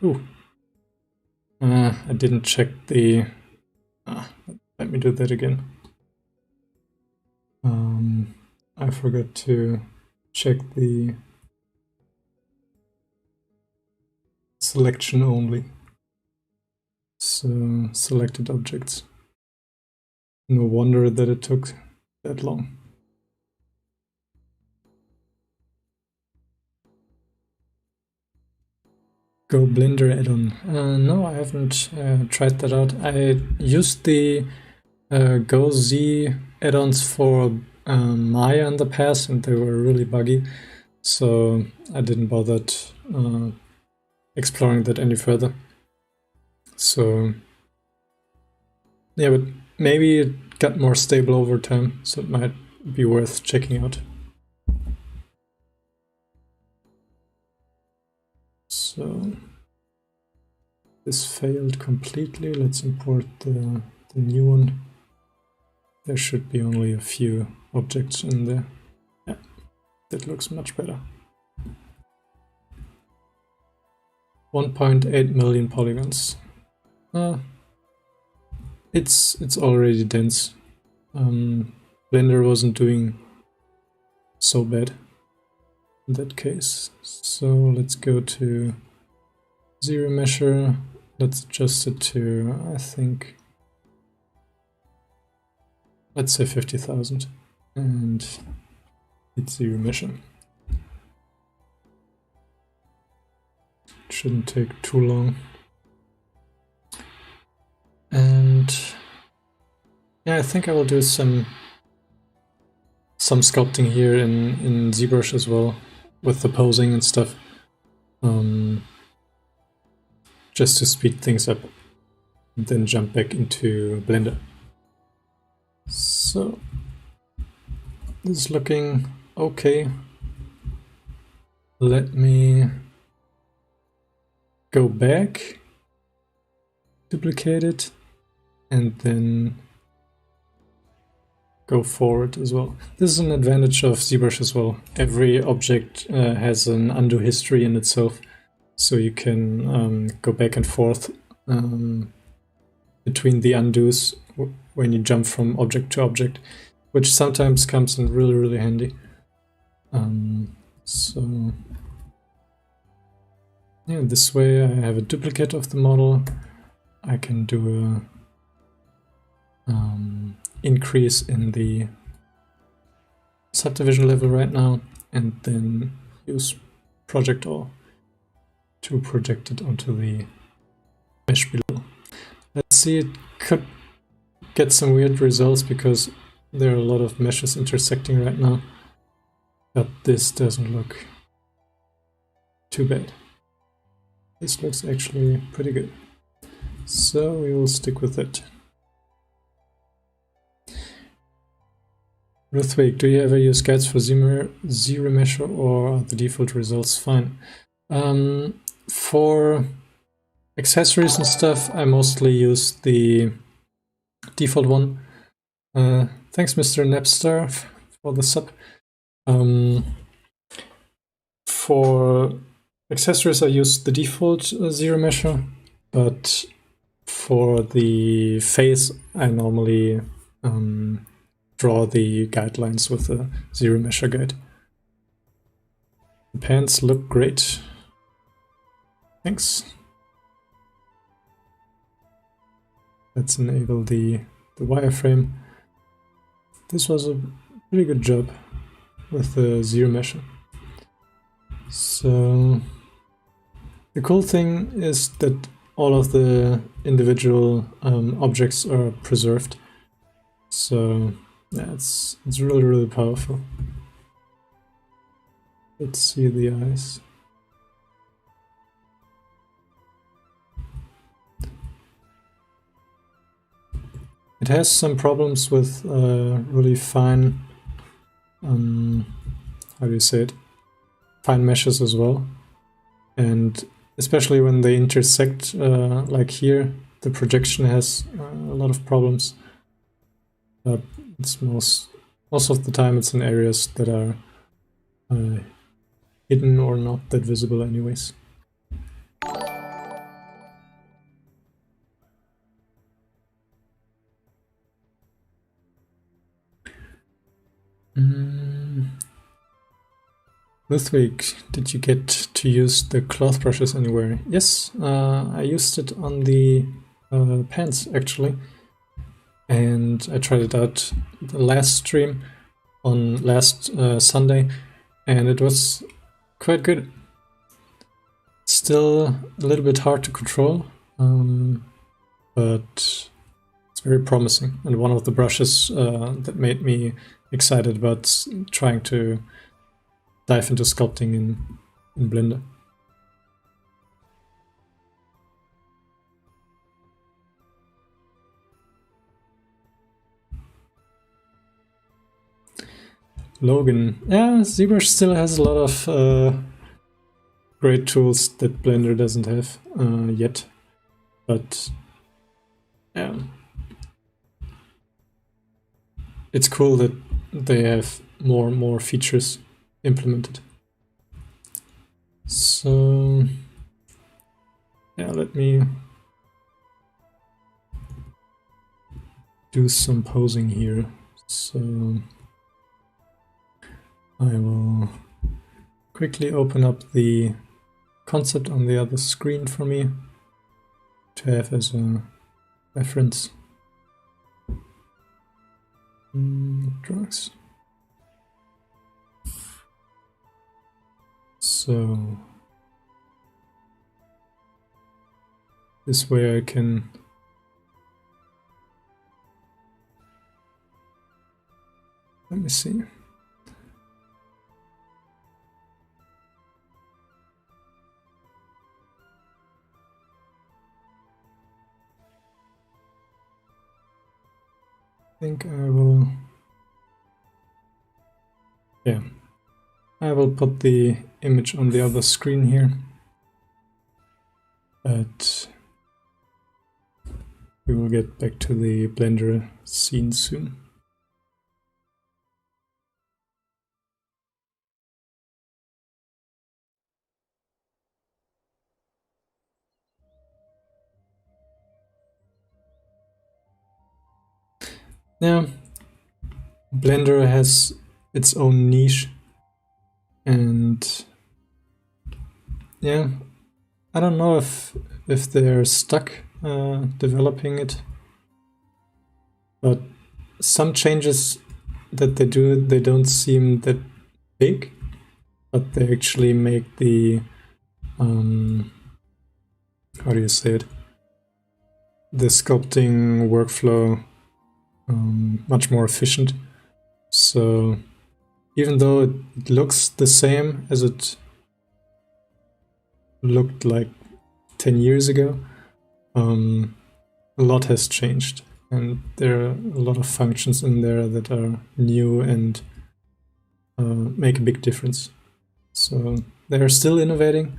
Ooh. I didn't check the... let me do that again. I forgot to check the selection only. So, selected objects. No wonder that it took that long. Go Blender add-on. No, I haven't tried that out. I used the Go Z add-ons for Maya in the past, and they were really buggy, so I didn't bother exploring that any further. So yeah, but maybe it got more stable over time, so it might be worth checking out. So this failed completely. Let's import the new one. There should be only a few objects in there. Yeah, that looks much better. 1.8 million polygons. It's already dense. Blender wasn't doing so bad in that case. So let's go to zero measure. Let's adjust it to, I think, let's say 50,000, and it's zero measure. It shouldn't take too long. And yeah, I think I will do some sculpting here in Zbrush as well, with the posing and stuff, just to speed things up, and then jump back into Blender. So this is looking okay. Let me go back, duplicate it, and then go forward as well. This is an advantage of Zbrush as well. Every object has an undo history in itself, so you can go back and forth between the undos when you jump from object to object, which sometimes comes in really, really handy. So yeah, this way I have a duplicate of the model. I can do a increase in the subdivision level right now, and then use project all to project it onto the mesh below. Let's see, it could get some weird results because there are a lot of meshes intersecting right now, but this doesn't look too bad. This looks actually pretty good, so we will stick with it. Ruthwig, do you ever use guides for zero measure, or are the default results fine? For accessories and stuff, I mostly use the default one. Thanks, Mr. Napstar, for the sub. For accessories, I use the default zero measure, but for the face, I normally draw the guidelines with a zero measure guide. The pants look great. Thanks. Let's enable the wireframe. This was a pretty good job with the zero measure. So the cool thing is that all of the individual objects are preserved. So yeah, it's really, really powerful. Let's see the eyes. It has some problems with really fine, how do you say it, fine meshes as well. And especially when they intersect, like here, the projection has a lot of problems. It's most of the time it's in areas that are hidden or not that visible anyways. Ludwig, did you get to use the cloth brushes anywhere? Yes, I used it on the pants actually, and I tried it out the last stream on last Sunday, and it was quite good. Still a little bit hard to control, but it's very promising, and one of the brushes that made me excited about trying to dive into sculpting in Blender. Logan, yeah, Zbrush still has a lot of great tools that Blender doesn't have yet, but yeah, it's cool that they have more features implemented. So yeah, let me do some posing here. So I will quickly open up the concept on the other screen for me to have as a reference. Drugs. So this way I can let me see. I think I will, yeah, I will put the image on the other screen here, but we will get back to the Blender scene soon. Yeah, Blender has its own niche, and yeah, I don't know if they're stuck developing it, but some changes that they do, they don't seem that big, but they actually make the how do you say it, the sculpting workflow much more efficient. So even though it looks the same as it looked like 10 years ago, a lot has changed, and there are a lot of functions in there that are new and make a big difference. So they're still innovating,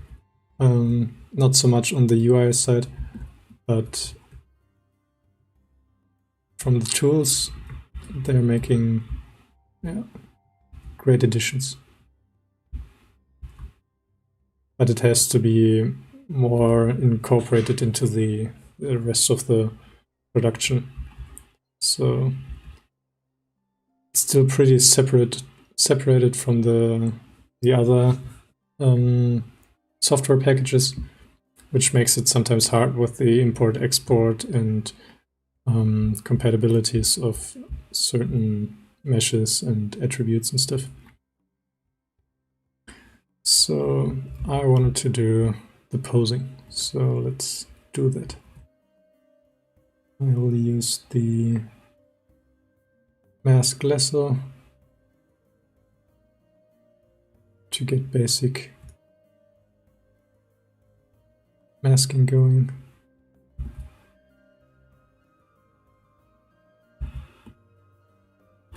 not so much on the UI side, but from the tools, they're making great additions. But it has to be more incorporated into the rest of the production. So it's still pretty separated from the other software packages, which makes it sometimes hard with the import-export and compatibilities of certain meshes and attributes and stuff. So I wanted to do the posing, so let's do that. I will use the mask lasso to get basic masking going.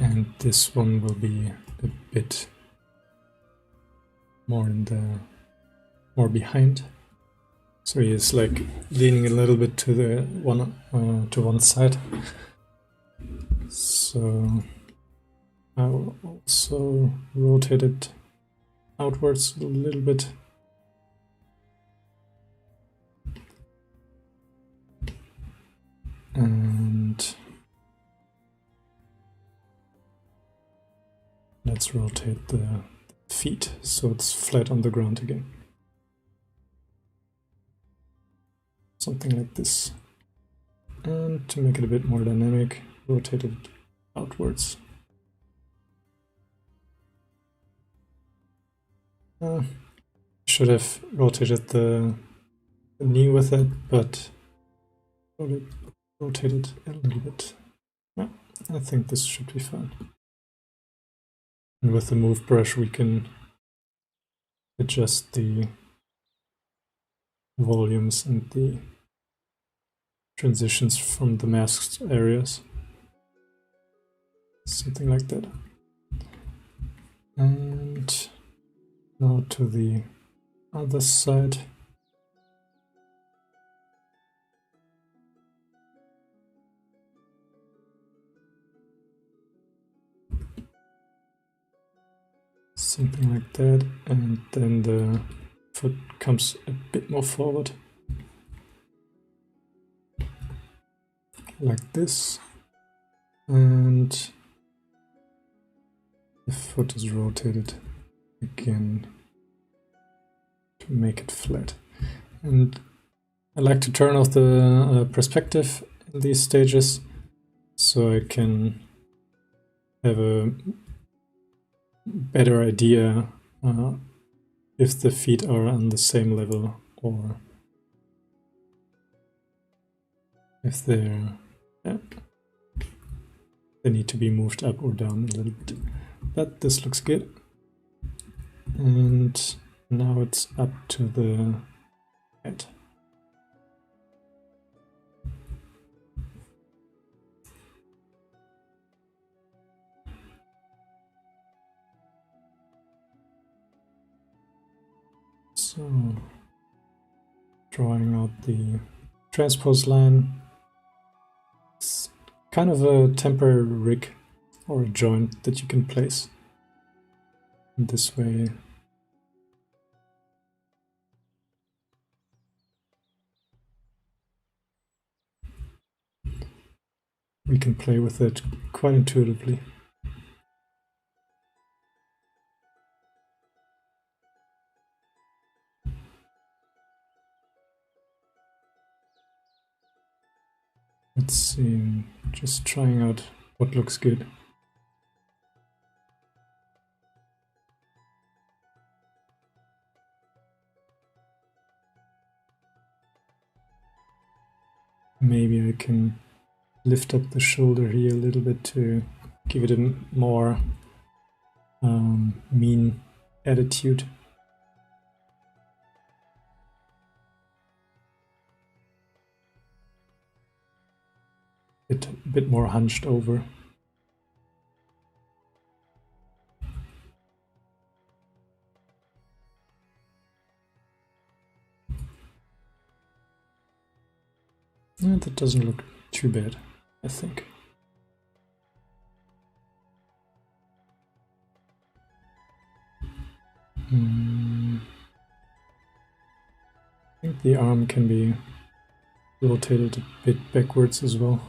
And this one will be a bit more more behind. So he is like leaning a little bit to the one side. So I will also rotate it outwards a little bit. And let's rotate the feet so it's flat on the ground again. Something like this. And to make it a bit more dynamic, rotate it outwards. Should have rotated the knee with it, but rotate it a little bit. Yeah, I think this should be fine. And with the move brush, we can adjust the volumes and the transitions from the masked areas. Something like that. And now to the other side. Something like that, and then the foot comes a bit more forward. Like this. And the foot is rotated again to make it flat. And I like to turn off the perspective in these stages so I can have a better idea if the feet are on the same level or if they need to be moved up or down a little bit. But this looks good. And now it's up to the head. So, drawing out the transpose line. It's kind of a temporary rig or a joint that you can place. And this way we can play with it quite intuitively. Let's see, just trying out what looks good. Maybe I can lift up the shoulder here a little bit to give it a more mean attitude. A bit more hunched over. That doesn't look too bad, I think. I think the arm can be rotated a bit backwards as well.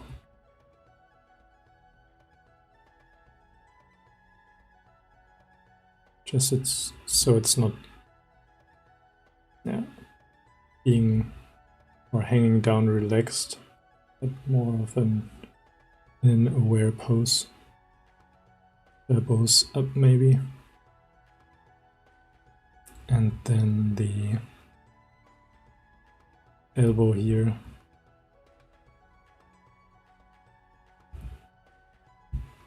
Just so it's not being or hanging down relaxed, but more of an aware pose. Elbows up maybe. And then the elbow here.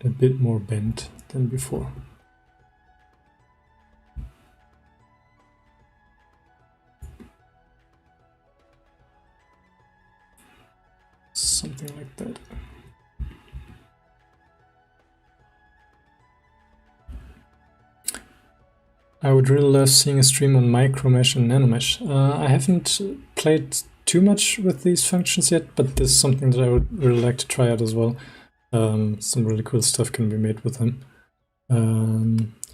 A bit more bent than before. Something like that. I would really love seeing a stream on micromesh and nanomesh. I haven't played too much with these functions yet, but this is something that I would really like to try out as well. Some really cool stuff can be made with them.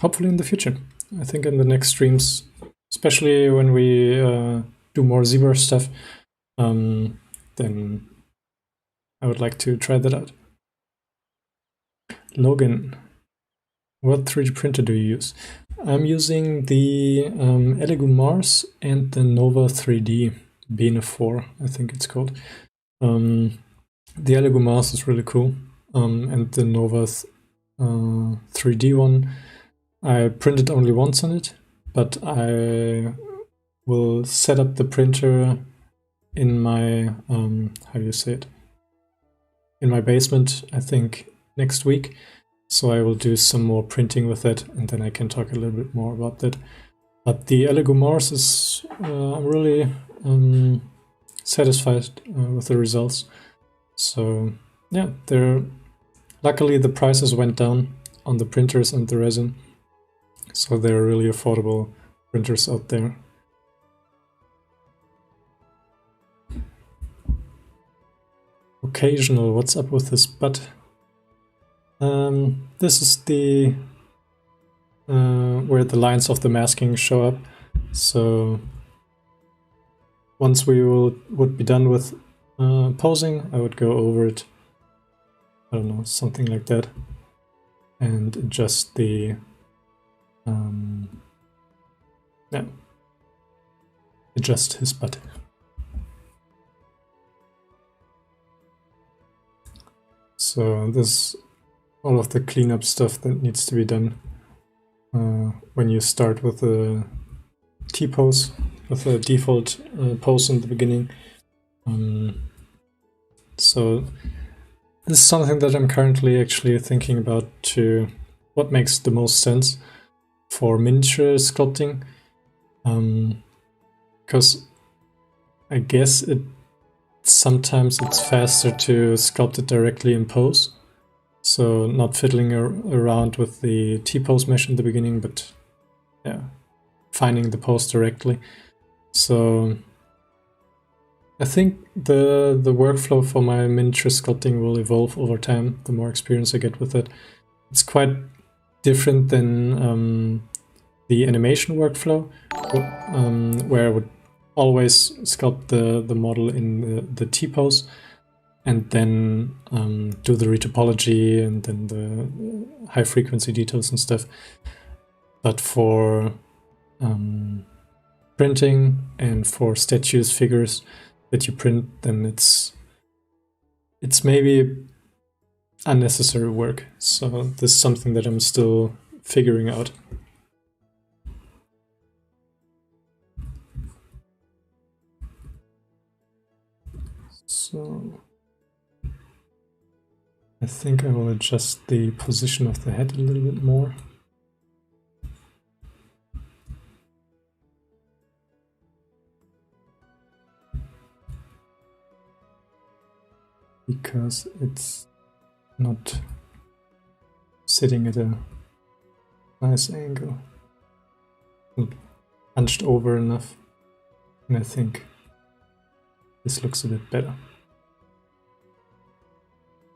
Hopefully in the future. I think in the next streams, especially when we do more Zbrush stuff, then I would like to try that out. Logan, what 3D printer do you use? I'm using the Elegoo Mars and the Nova 3D Bene 4, I think it's called. The Elegoo Mars is really cool, and the Nova 3D one, I printed only once on it, but I will set up the printer in my, how do you say it? In my basement, I think next week. So I will do some more printing with it, and then I can talk a little bit more about that. But the Elegoo Mars is, I'm really satisfied with the results. So yeah, luckily the prices went down on the printers and the resin. So they're really affordable printers out there. Occasional, what's up with this butt? This is the where the lines of the masking show up. So once we would be done with posing, I would go over it, I don't know, something like that, and adjust the yeah, adjust his butt. So this all of the cleanup stuff that needs to be done when you start with a T-pose, with a default pose in the beginning. So this is something that I'm currently actually thinking about, to what makes the most sense for miniature sculpting, because I guess sometimes it's faster to sculpt it directly in pose. So not fiddling around with the T-pose mesh in the beginning, but yeah, finding the pose directly. So I think the workflow for my miniature sculpting will evolve over time, the more experience I get with it. It's quite different than the animation workflow, where I would always sculpt the model in the T-pose, and then do the retopology and then the high frequency details and stuff. But for printing and for statues, figures that you print, then it's maybe unnecessary work. So this is something that I'm still figuring out. So I think I will adjust the position of the head a little bit more. Because it's not sitting at a nice angle. Not hunched over enough. And I think this looks a bit better.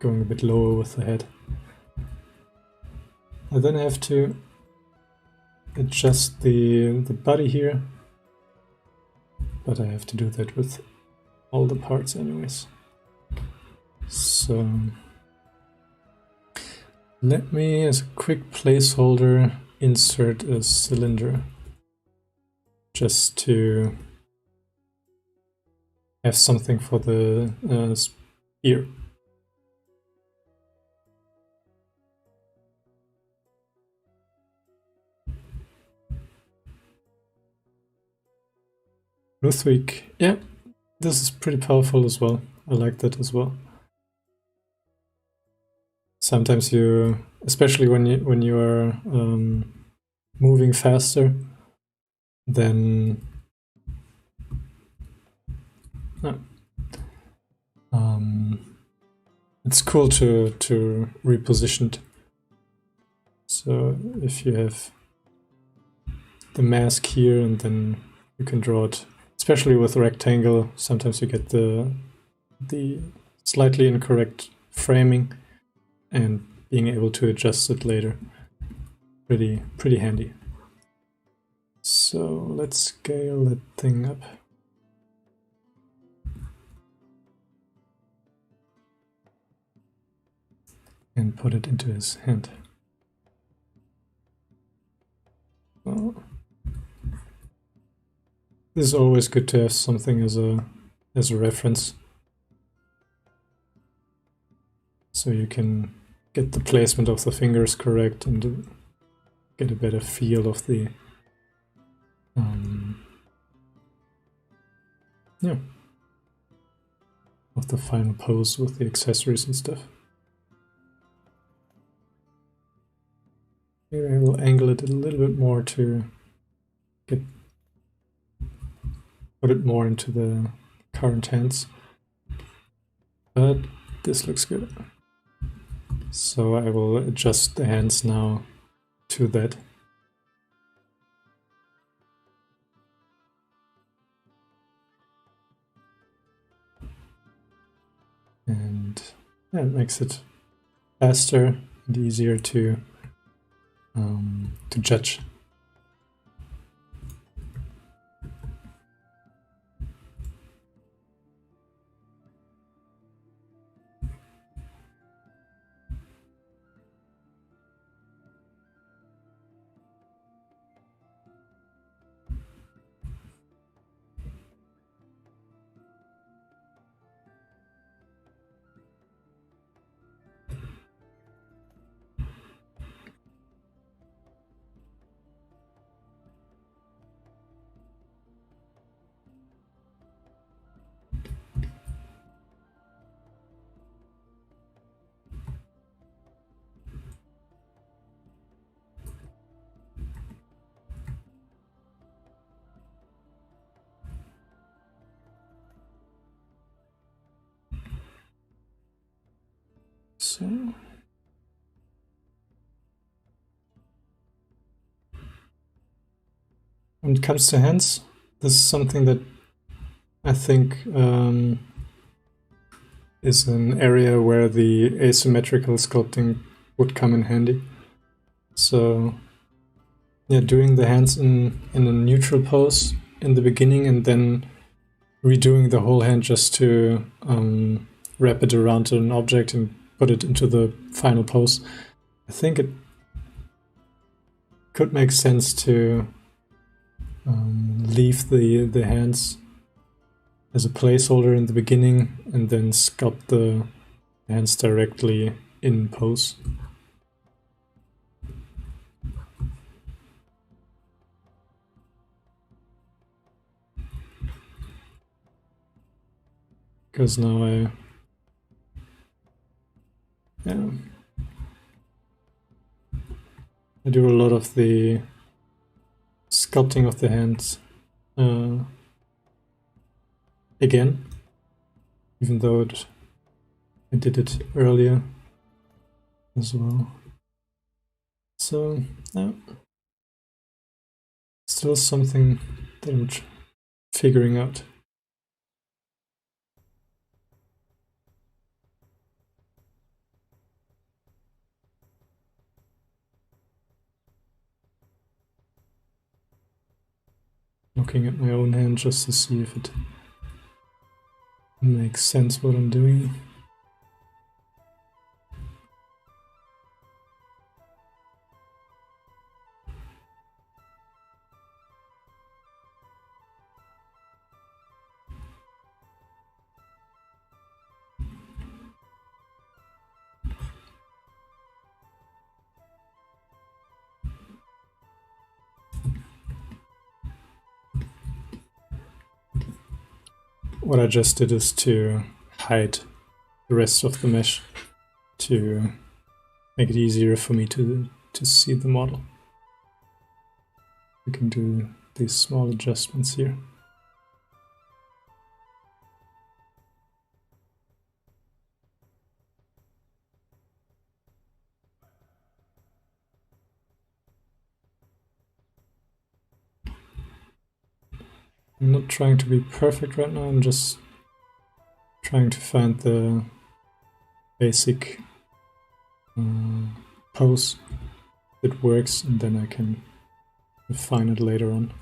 Going a bit lower with the head. I then have to adjust the body here, but I have to do that with all the parts anyways. So let me, as a quick placeholder, insert a cylinder just to have something for the spear. Luthvik, yeah, this is pretty powerful as well. I like that as well. Sometimes you, especially when you are moving faster, then it's cool to reposition it. So if you have the mask here, and then you can draw it. Especially with rectangle, sometimes you get the slightly incorrect framing, and being able to adjust it later. Pretty handy. So let's scale that thing up. And put it into his hand. Well, this is always good to have something as a reference, so you can get the placement of the fingers correct and get a better feel of the of the final pose with the accessories and stuff. Maybe I will angle it a little bit more to put it more into the current hands. But this looks good. So I will adjust the hands now to that. And yeah, it makes it faster and easier to judge. So when it comes to hands, this is something that I think is an area where the asymmetrical sculpting would come in handy. So yeah, doing the hands in a neutral pose in the beginning and then redoing the whole hand just to wrap it around an object and put it into the final pose. I think it could make sense to leave the hands as a placeholder in the beginning and then sculpt the hands directly in pose. Because now I do a lot of the sculpting of the hands again, even though I did it earlier as well. So still something that I'm figuring out. Looking at my own hand just to see if it makes sense what I'm doing. What I just did is to hide the rest of the mesh to make it easier for me to see the model. We can do these small adjustments here. I'm not trying to be perfect right now, I'm just trying to find the basic pose that works, and then I can refine it later on.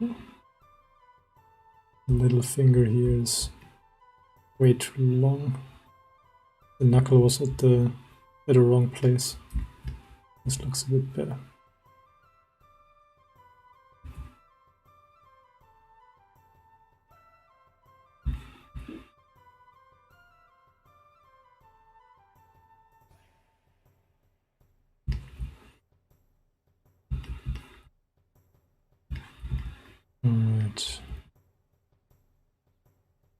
The little finger here is way too long. The knuckle was at the wrong place. This looks a bit better. Alright.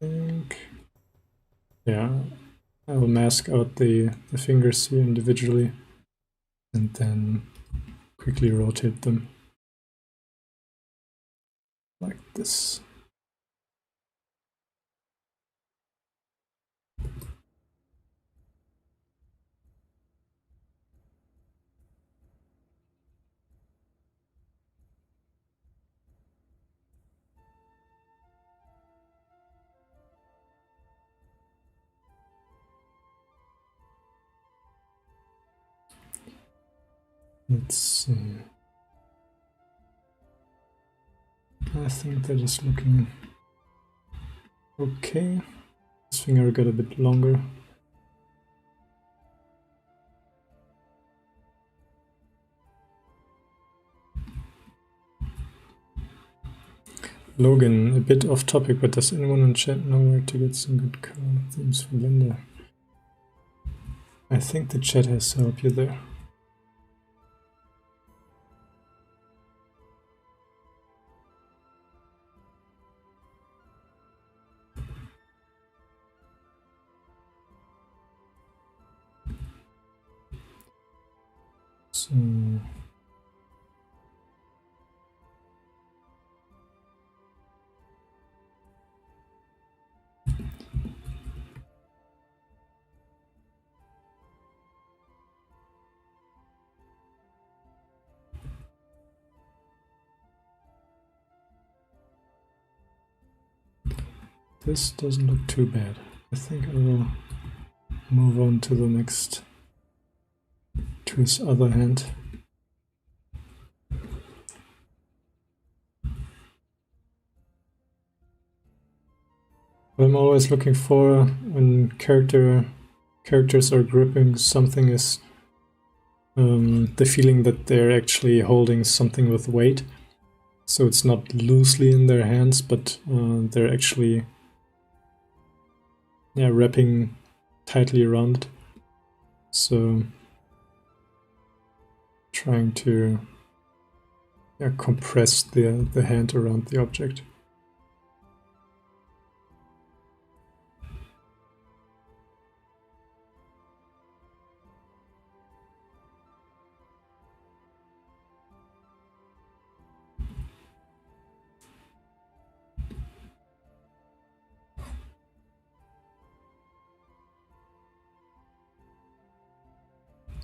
I think, yeah, I will mask out the fingers here individually and then quickly rotate them like this. Let's see. I think that is looking okay. This finger got a bit longer. Logan, a bit off topic, but does anyone in chat know where to get some good color themes for Blender? I think the chat has helped you there. So this doesn't look too bad. I think I will move on to the next, to his other hand. What I'm always looking for when characters are gripping something is the feeling that they're actually holding something with weight. So it's not loosely in their hands, but they're actually wrapping tightly around it. So trying to compress the hand around the object.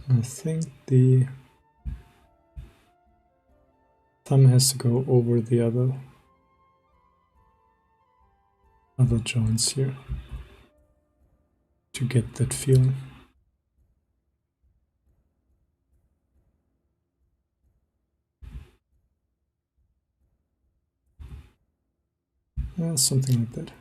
I think the thumb has to go over the other joints here to get that feeling. Something like that.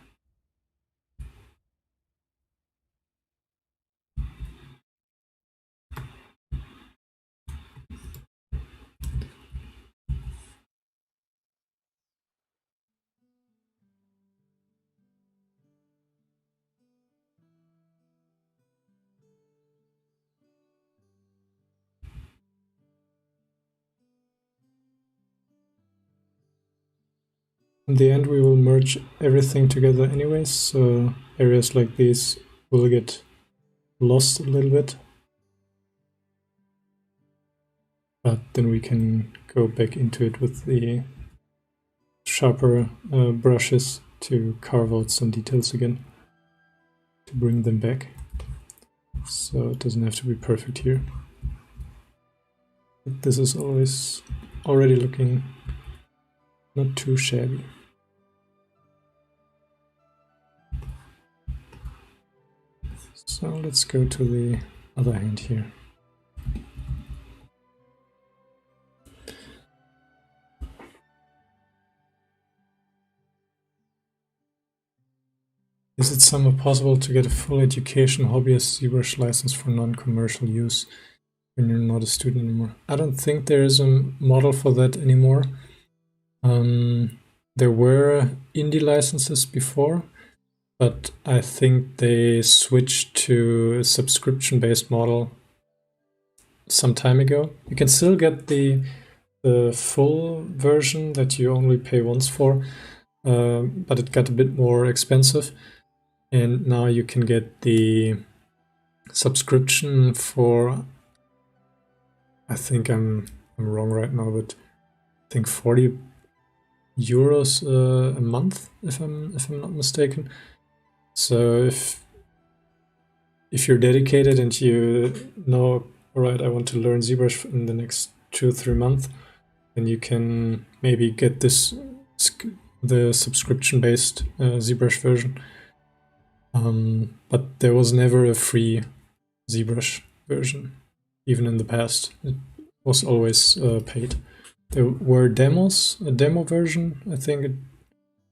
In the end, we will merge everything together anyways, so areas like these will get lost a little bit. But then we can go back into it with the sharper brushes to carve out some details again. to bring them back. So it doesn't have to be perfect here. But this is always already looking not too shabby. So let's go to the other hand here. Is it somehow possible to get a full education hobbyist ZBrush license for non-commercial use when you're not a student anymore? I don't think there is a model for that anymore. There were indie licenses before, but I think they switched to a subscription-based model some time ago. You can still get the full version that you only pay once for, but it got a bit more expensive. And now you can get the subscription for, I think I'm wrong right now, but I think 40 euros a month, if I'm not mistaken. So if you're dedicated and you know, all right, I want to learn ZBrush in the next 2-3 months, then you can maybe get this the subscription-based ZBrush version. But there was never a free ZBrush version, even in the past. It was always paid. There were demos, a demo version. I think it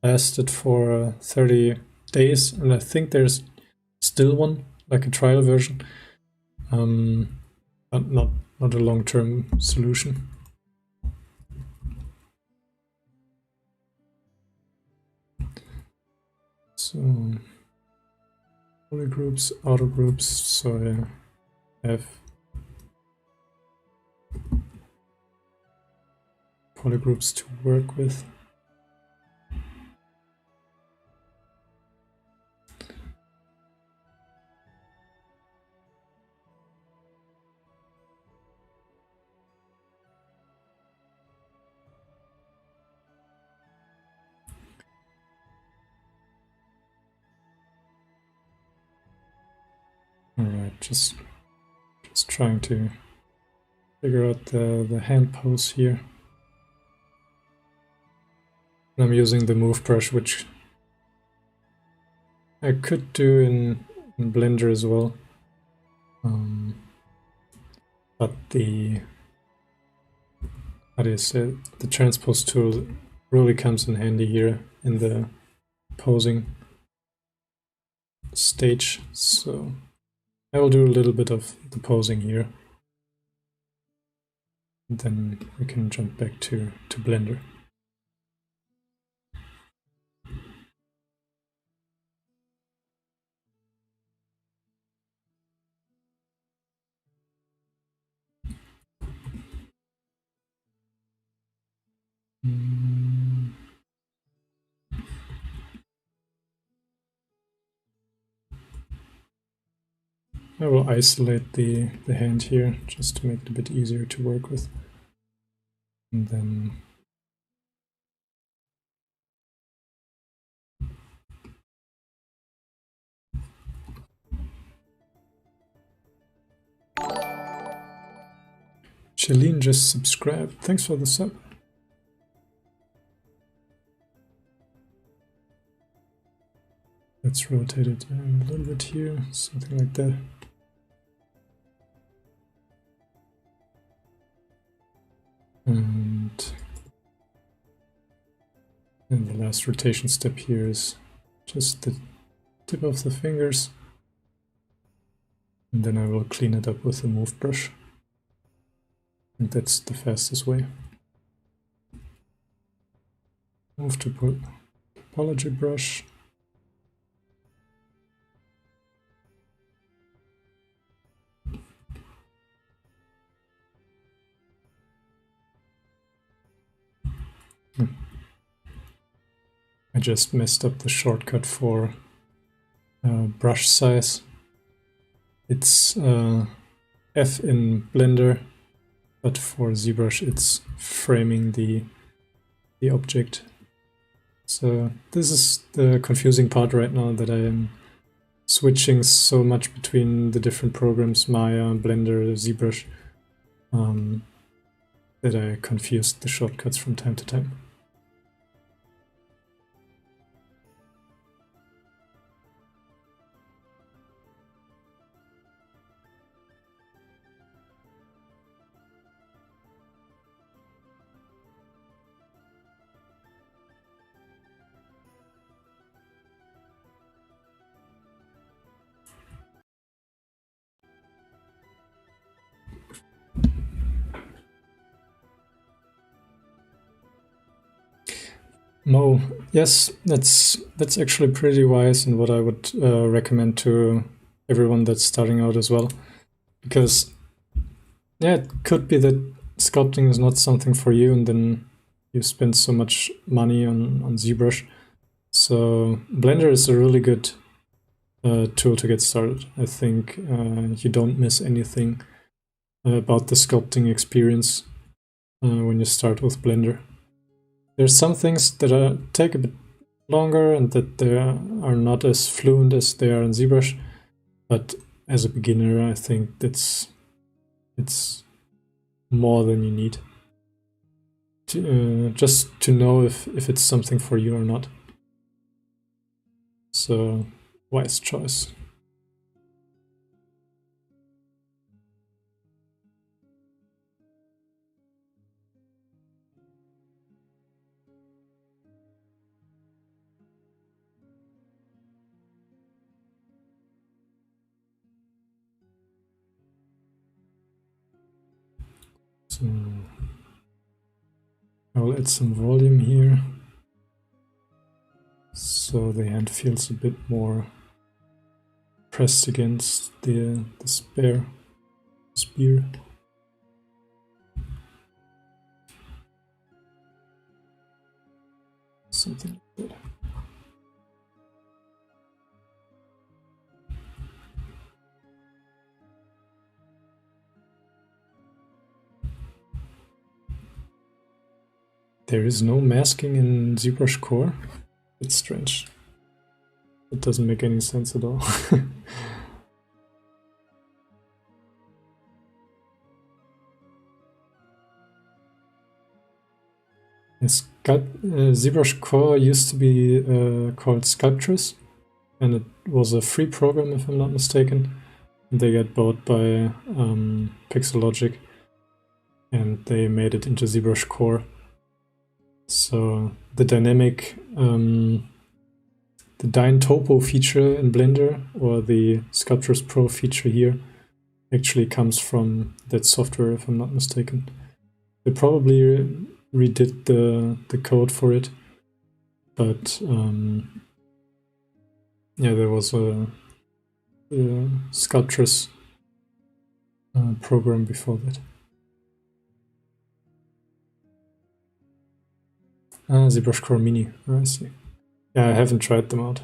lasted for 30 days, and I think there's still one, like a trial version, but not a long-term solution. So poly groups, auto groups, so I have poly groups to work with. Alright, just trying to figure out the hand pose here. And I'm using the move brush, which I could do in Blender as well. But the, how do you say it? The transpose tool really comes in handy here in the posing stage. So I will do a little bit of the posing here. And then we can jump back to Blender. I will isolate the hand here just to make it a bit easier to work with. And then Shalene just subscribed. Thanks for the sub. Let's rotate it a little bit here, something like that. And the last rotation step here is just the tip of the fingers. And then I will clean it up with the move brush. I think that's the fastest way. Move to topology brush. I just messed up the shortcut for brush size. It's F in Blender, but for ZBrush it's framing the object. So this is the confusing part right now, that I am switching so much between the different programs, Maya, Blender, Zbrush, that I confused the shortcuts from time to time. No, yes, that's actually pretty wise, and what I would recommend to everyone that's starting out as well. Because, yeah, it could be that sculpting is not something for you, and then you spend so much money on ZBrush. So Blender is a really good tool to get started. I think you don't miss anything about the sculpting experience when you start with Blender. There's some things that take a bit longer and that they are not as fluent as they are in ZBrush, but as a beginner, I think it's more than you need to just to know if it's something for you or not. So, wise choice. So I'll add some volume here, so the hand feels a bit more pressed against the spear. Something like that. There is no masking in ZBrush Core. It's strange. It doesn't make any sense at all. ZBrush Core used to be called Sculptress, and it was a free program, if I'm not mistaken. They got bought by Pixelogic, and they made it into ZBrush Core. So the dynamic, the Dyne Topo feature in Blender, or the Sculptris Pro feature here, actually comes from that software, if I'm not mistaken. They probably redid the code for it, but yeah, there was a Sculptris program before that. ZBrush Core Mini, I see. Yeah, I haven't tried them out,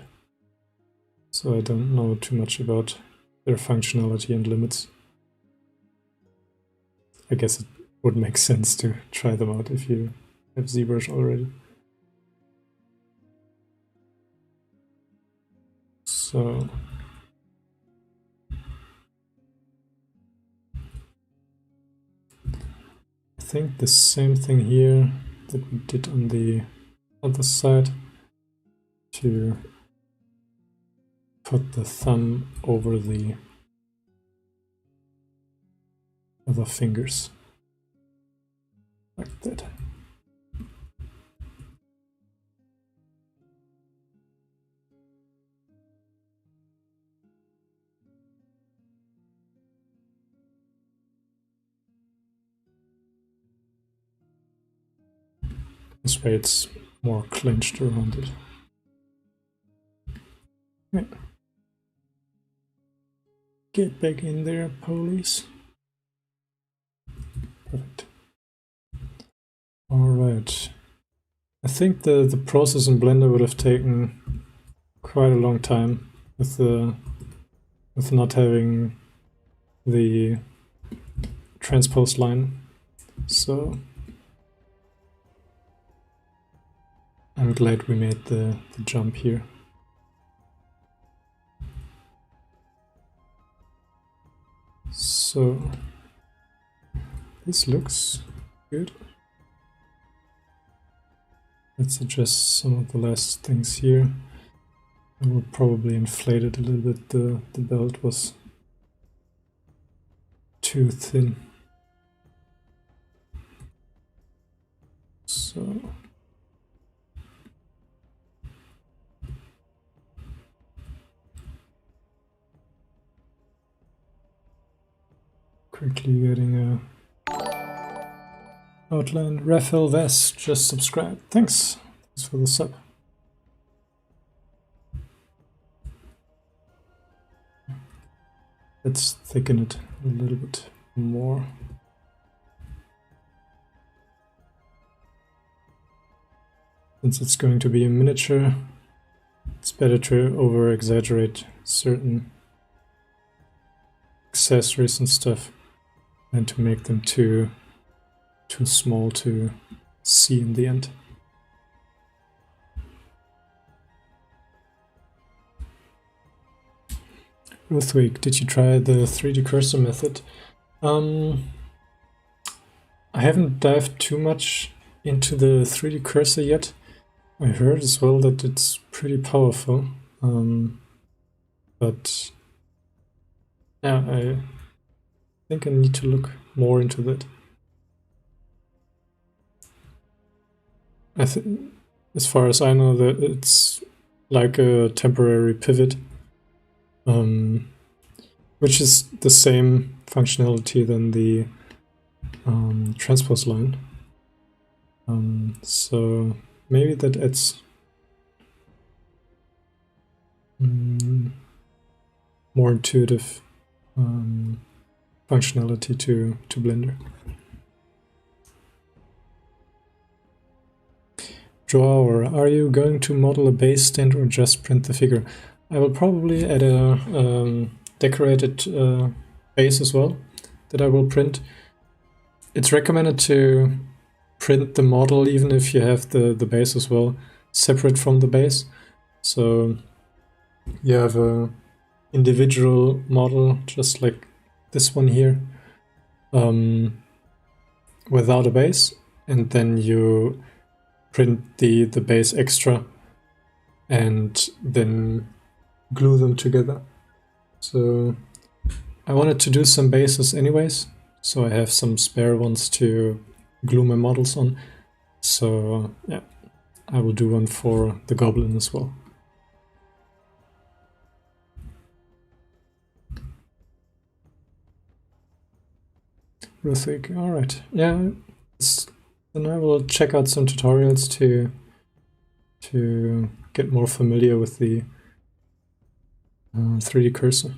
so I don't know too much about their functionality and limits. I guess it would make sense to try them out if you have ZBrush already. So I think the same thing here that we did on the other side, to put the thumb over the other fingers, like that. This way it's more clenched around it. Right. Get back in there, police. Perfect. Alright. I think the process in Blender would have taken quite a long time with not having the transpose line. So I'm glad we made the jump here. So this looks good. Let's adjust some of the last things here. I will probably inflate it a little bit. The belt was too thin. So quickly getting a outline. Raphael Vest just subscribed. Thanks. Thanks for the sub. Let's thicken it a little bit more. Since it's going to be a miniature, it's better to over-exaggerate certain accessories and stuff than to make them too small to see in the end. Ruthwig, did you try the 3D cursor method? I haven't dived too much into the 3D cursor yet. I heard as well that it's pretty powerful, but yeah, I think I need to look more into that. I think, as far as I know, that it's like a temporary pivot, which is the same functionality than the transpose line. So maybe that adds more intuitive functionality to Blender. Drawer, are you going to model a base stand or just print the figure? I will probably add a decorated base as well that I will print. It's recommended to print the model even if you have the base as well separate from the base. So you have a individual model just like this one here without a base, and then you print the base extra and then glue them together. So I wanted to do some bases anyways, so I have some spare ones to glue my models on. So yeah, I will do one for the Goblin as well. Ruthig, alright. Yeah, then I will check out some tutorials to get more familiar with the 3D cursor.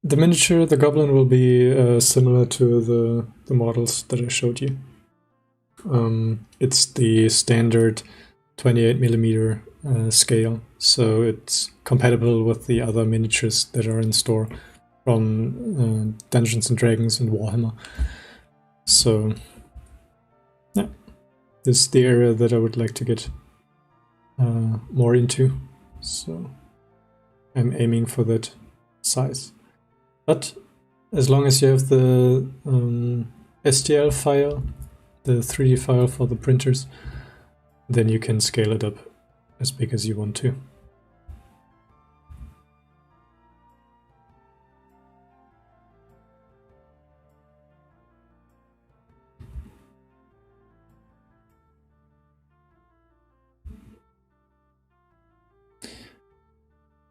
The miniature, the Goblin, will be similar to the models that I showed you. It's the standard 28mm scale, so it's compatible with the other miniatures that are in store from Dungeons and Dragons and Warhammer. So yeah, this is the area that I would like to get more into, so I'm aiming for that size. But as long as you have the STL file, the 3D file for the printers, then you can scale it up as big as you want to.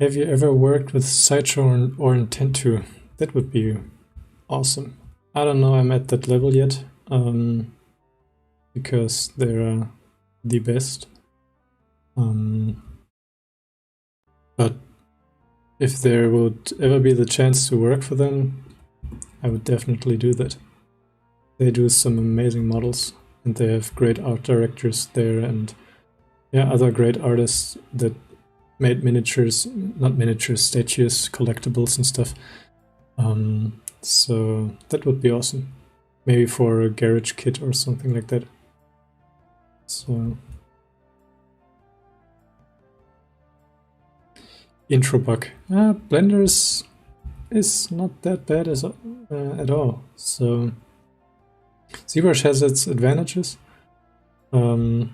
Have you ever worked with Sideshow or intend to? That would be awesome. I don't know I'm at that level yet, because they're the best. But if there would ever be the chance to work for them, I would definitely do that. They do some amazing models, and they have great art directors there, and yeah, other great artists that made miniatures, not miniatures, statues, collectibles and stuff. So that would be awesome. Maybe for a garage kit or something like that. So intro bug. Blender is not that bad as at all. So Zbrush has its advantages. That's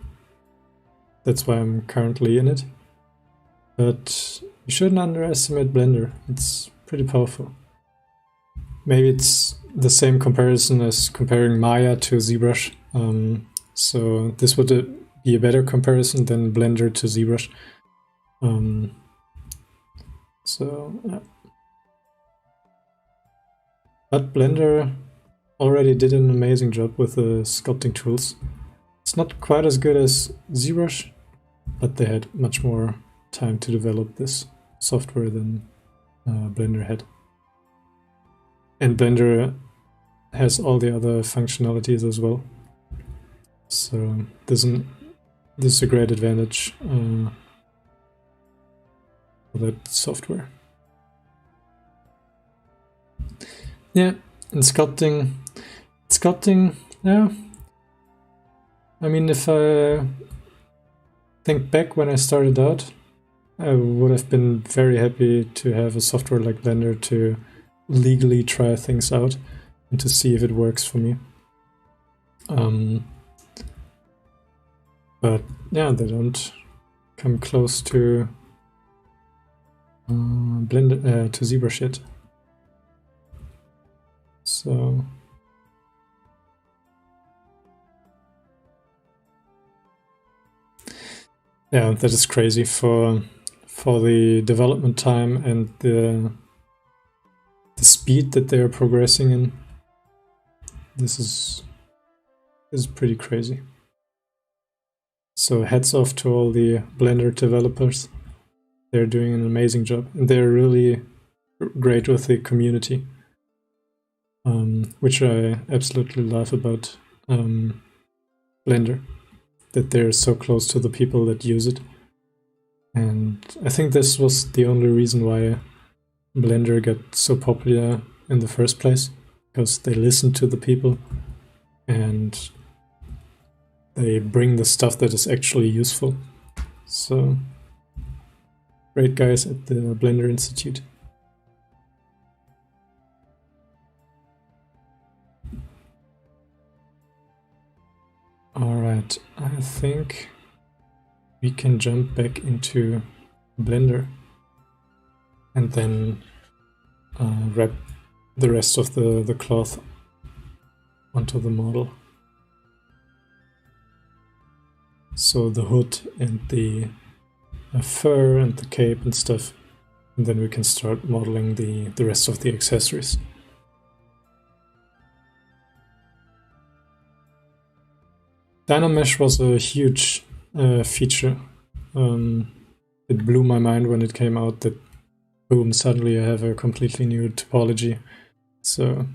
why I'm currently in it. But you shouldn't underestimate Blender. It's pretty powerful. Maybe it's the same comparison as comparing Maya to Zbrush. So this would be a better comparison than Blender to Zbrush. Yeah. But Blender already did an amazing job with the sculpting tools. It's not quite as good as Zbrush, but they had much more time to develop this software than Blender had. And Blender has all the other functionalities as well. So this is a great advantage for that software. Yeah, and sculpting, yeah. I mean, if I think back when I started out, I would have been very happy to have a software like Blender to legally try things out and to see if it works for me. But yeah, they don't come close to Blender to Zbrush yet. So yeah, that is crazy for the development time and the speed that they are progressing in. This is pretty crazy. So hats off to all the Blender developers. They're doing an amazing job, and they're really great with the community, which I absolutely love about Blender, that they're so close to the people that use it. And I think this was the only reason why Blender got so popular in the first place, because they listen to the people and they bring the stuff that is actually useful. So great guys at the Blender Institute. Alright, I think we can jump back into Blender and then wrap the rest of the cloth onto the model. So the hood and the fur and the cape and stuff, and then we can start modeling the rest of the accessories. Dynamesh was a huge feature. It blew my mind when it came out that, boom, suddenly I have a completely new topology. So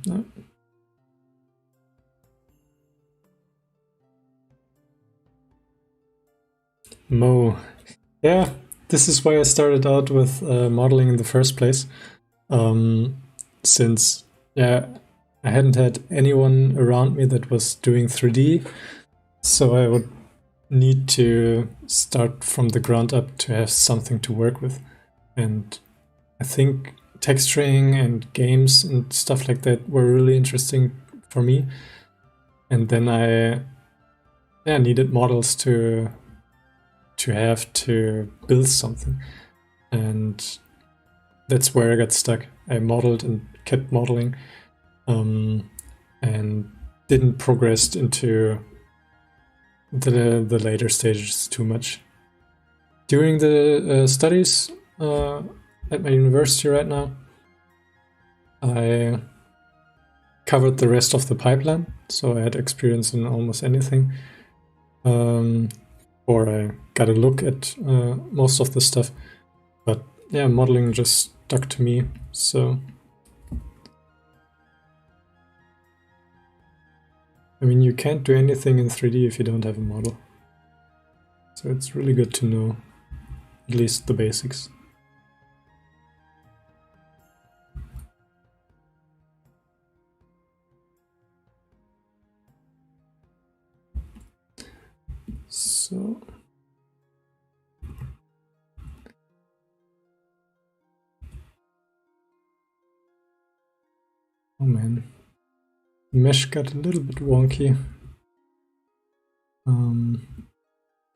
Mo. Yeah, this is why I started out with modeling in the first place. Since, yeah, I hadn't had anyone around me that was doing 3D, so I would need to start from the ground up to have something to work with. And I think texturing and games and stuff like that were really interesting for me. And then I needed models to have to build something. And that's where I got stuck. I modeled and kept modeling and didn't progress into the later stages too much. During the studies at my university right now, I covered the rest of the pipeline, so I had experience in almost anything. Or I got a look at most of the stuff. But yeah, modeling just stuck to me, so... I mean, you can't do anything in 3D if you don't have a model. So it's really good to know at least the basics. So Oh man, the mesh got a little bit wonky.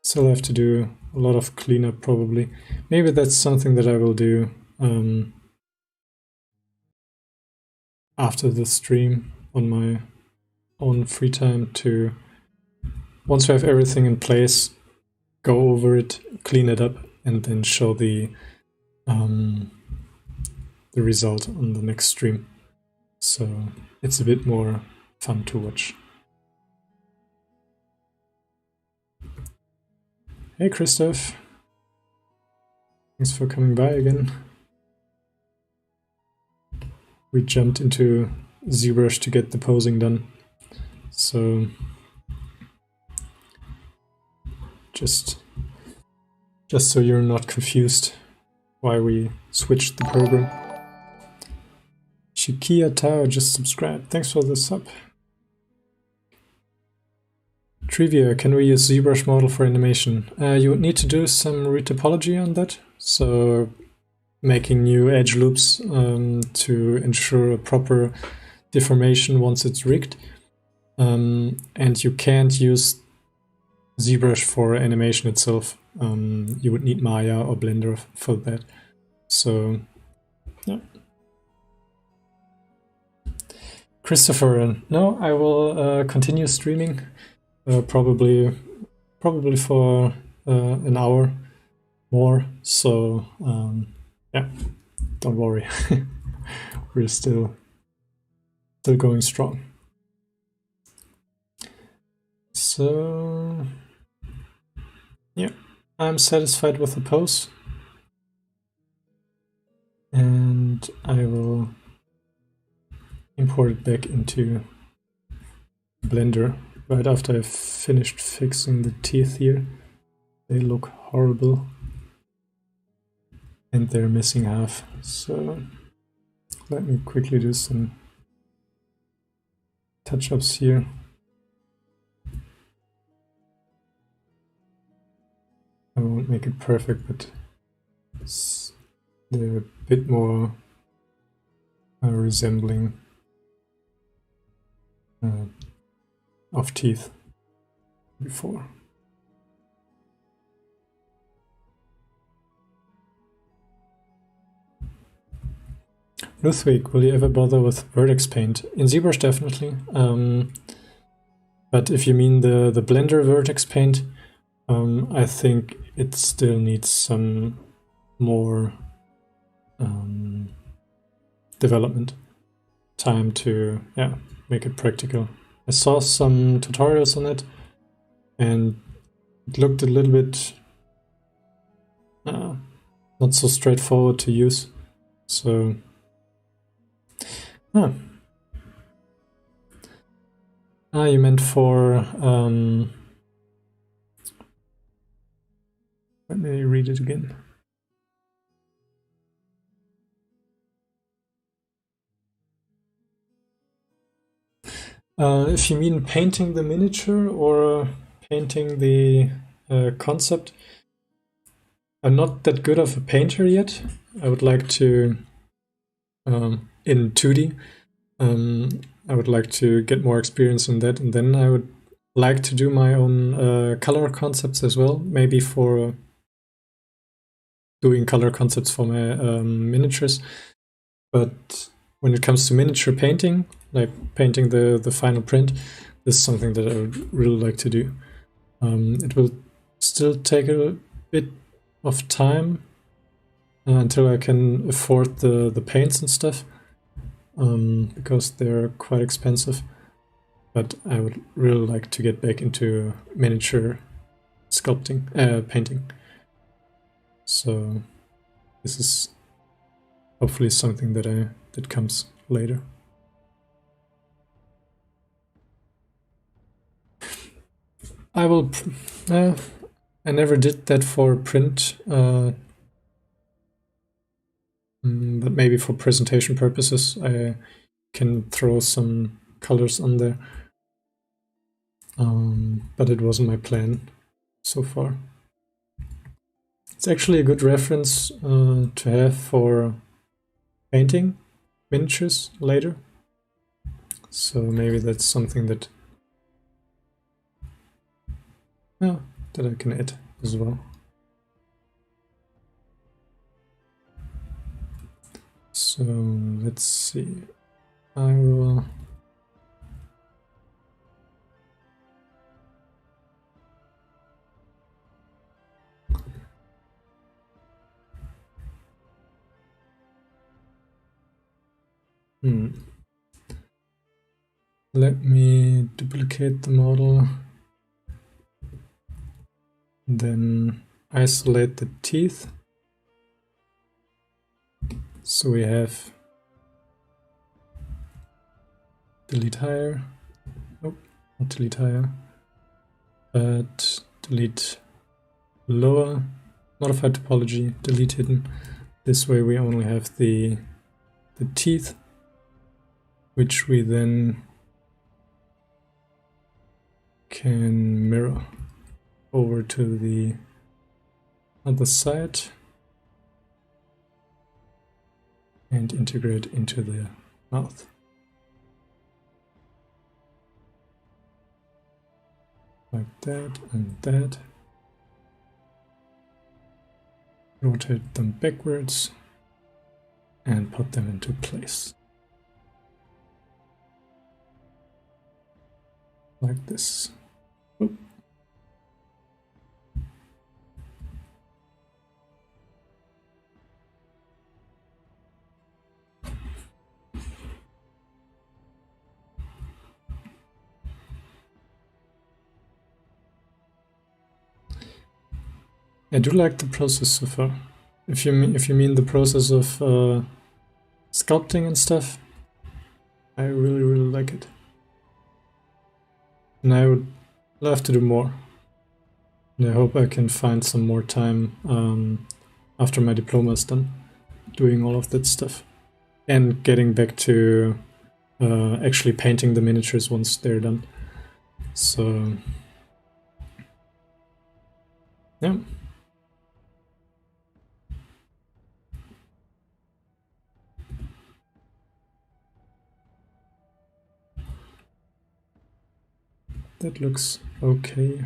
Still have to do a lot of cleanup probably. Maybe that's something that I will do after the stream on my own free time, to, once we have everything in place, go over it, clean it up, and then show the result on the next stream. So it's a bit more fun to watch. Hey Christoph, thanks for coming by again. We jumped into Zbrush to get the posing done. So just so you're not confused why we switched the program. Shikia Tao just subscribed. Thanks for the sub. Trivia, can we use ZBrush model for animation? You would need to do some retopology on that. So making new edge loops to ensure a proper deformation once it's rigged. And you can't use ZBrush for animation itself. You would need Maya or Blender for that. So, yeah. Christopher, no, I will continue streaming, probably for an hour more. So, yeah, don't worry, we're still going strong. So, yeah, I'm satisfied with the pose, and I will import it back into Blender right after I've finished fixing the teeth here. They look horrible, and they're missing half. So let me quickly do some touch-ups here. I won't make it perfect, but they're a bit more resembling of teeth before. Ruthwig, will you ever bother with vertex paint? In ZBrush, definitely. But if you mean the Blender vertex paint, I think it still needs some more development time to make it practical. I saw some tutorials on it, and it looked a little bit not so straightforward to use. So, you meant for let me read it again. If you mean painting the miniature or painting the concept, I'm not that good of a painter yet. I would like to, in 2D, I would like to get more experience in that, and then I would like to do my own color concepts as well, maybe for doing color concepts for my miniatures. But when it comes to miniature painting, like painting the final print, this is something that I would really like to do. It will still take a bit of time until I can afford the paints and stuff, because they're quite expensive. But I would really like to get back into miniature sculpting, painting. So this is hopefully something that comes later. I will. I never did that for print, but maybe for presentation purposes, I can throw some colors on there. But it wasn't my plan so far. It's actually a good reference to have for painting miniatures later. So maybe that's something that, that I can add as well. So let's see. I will let me duplicate the model, then isolate the teeth. So we have delete higher, nope, not delete higher, but delete lower, modify topology, delete hidden. This way we only have the teeth, which we then can mirror over to the other side and integrate into the mouth. Like that and that. Rotate them backwards and put them into place. Like this. Oop. I do like the process so far. If you mean the process of sculpting and stuff, I really like it. And I would love to do more. And I hope I can find some more time after my diploma is done, doing all of that stuff. And getting back to actually painting the miniatures once they're done. So, yeah. That looks okay.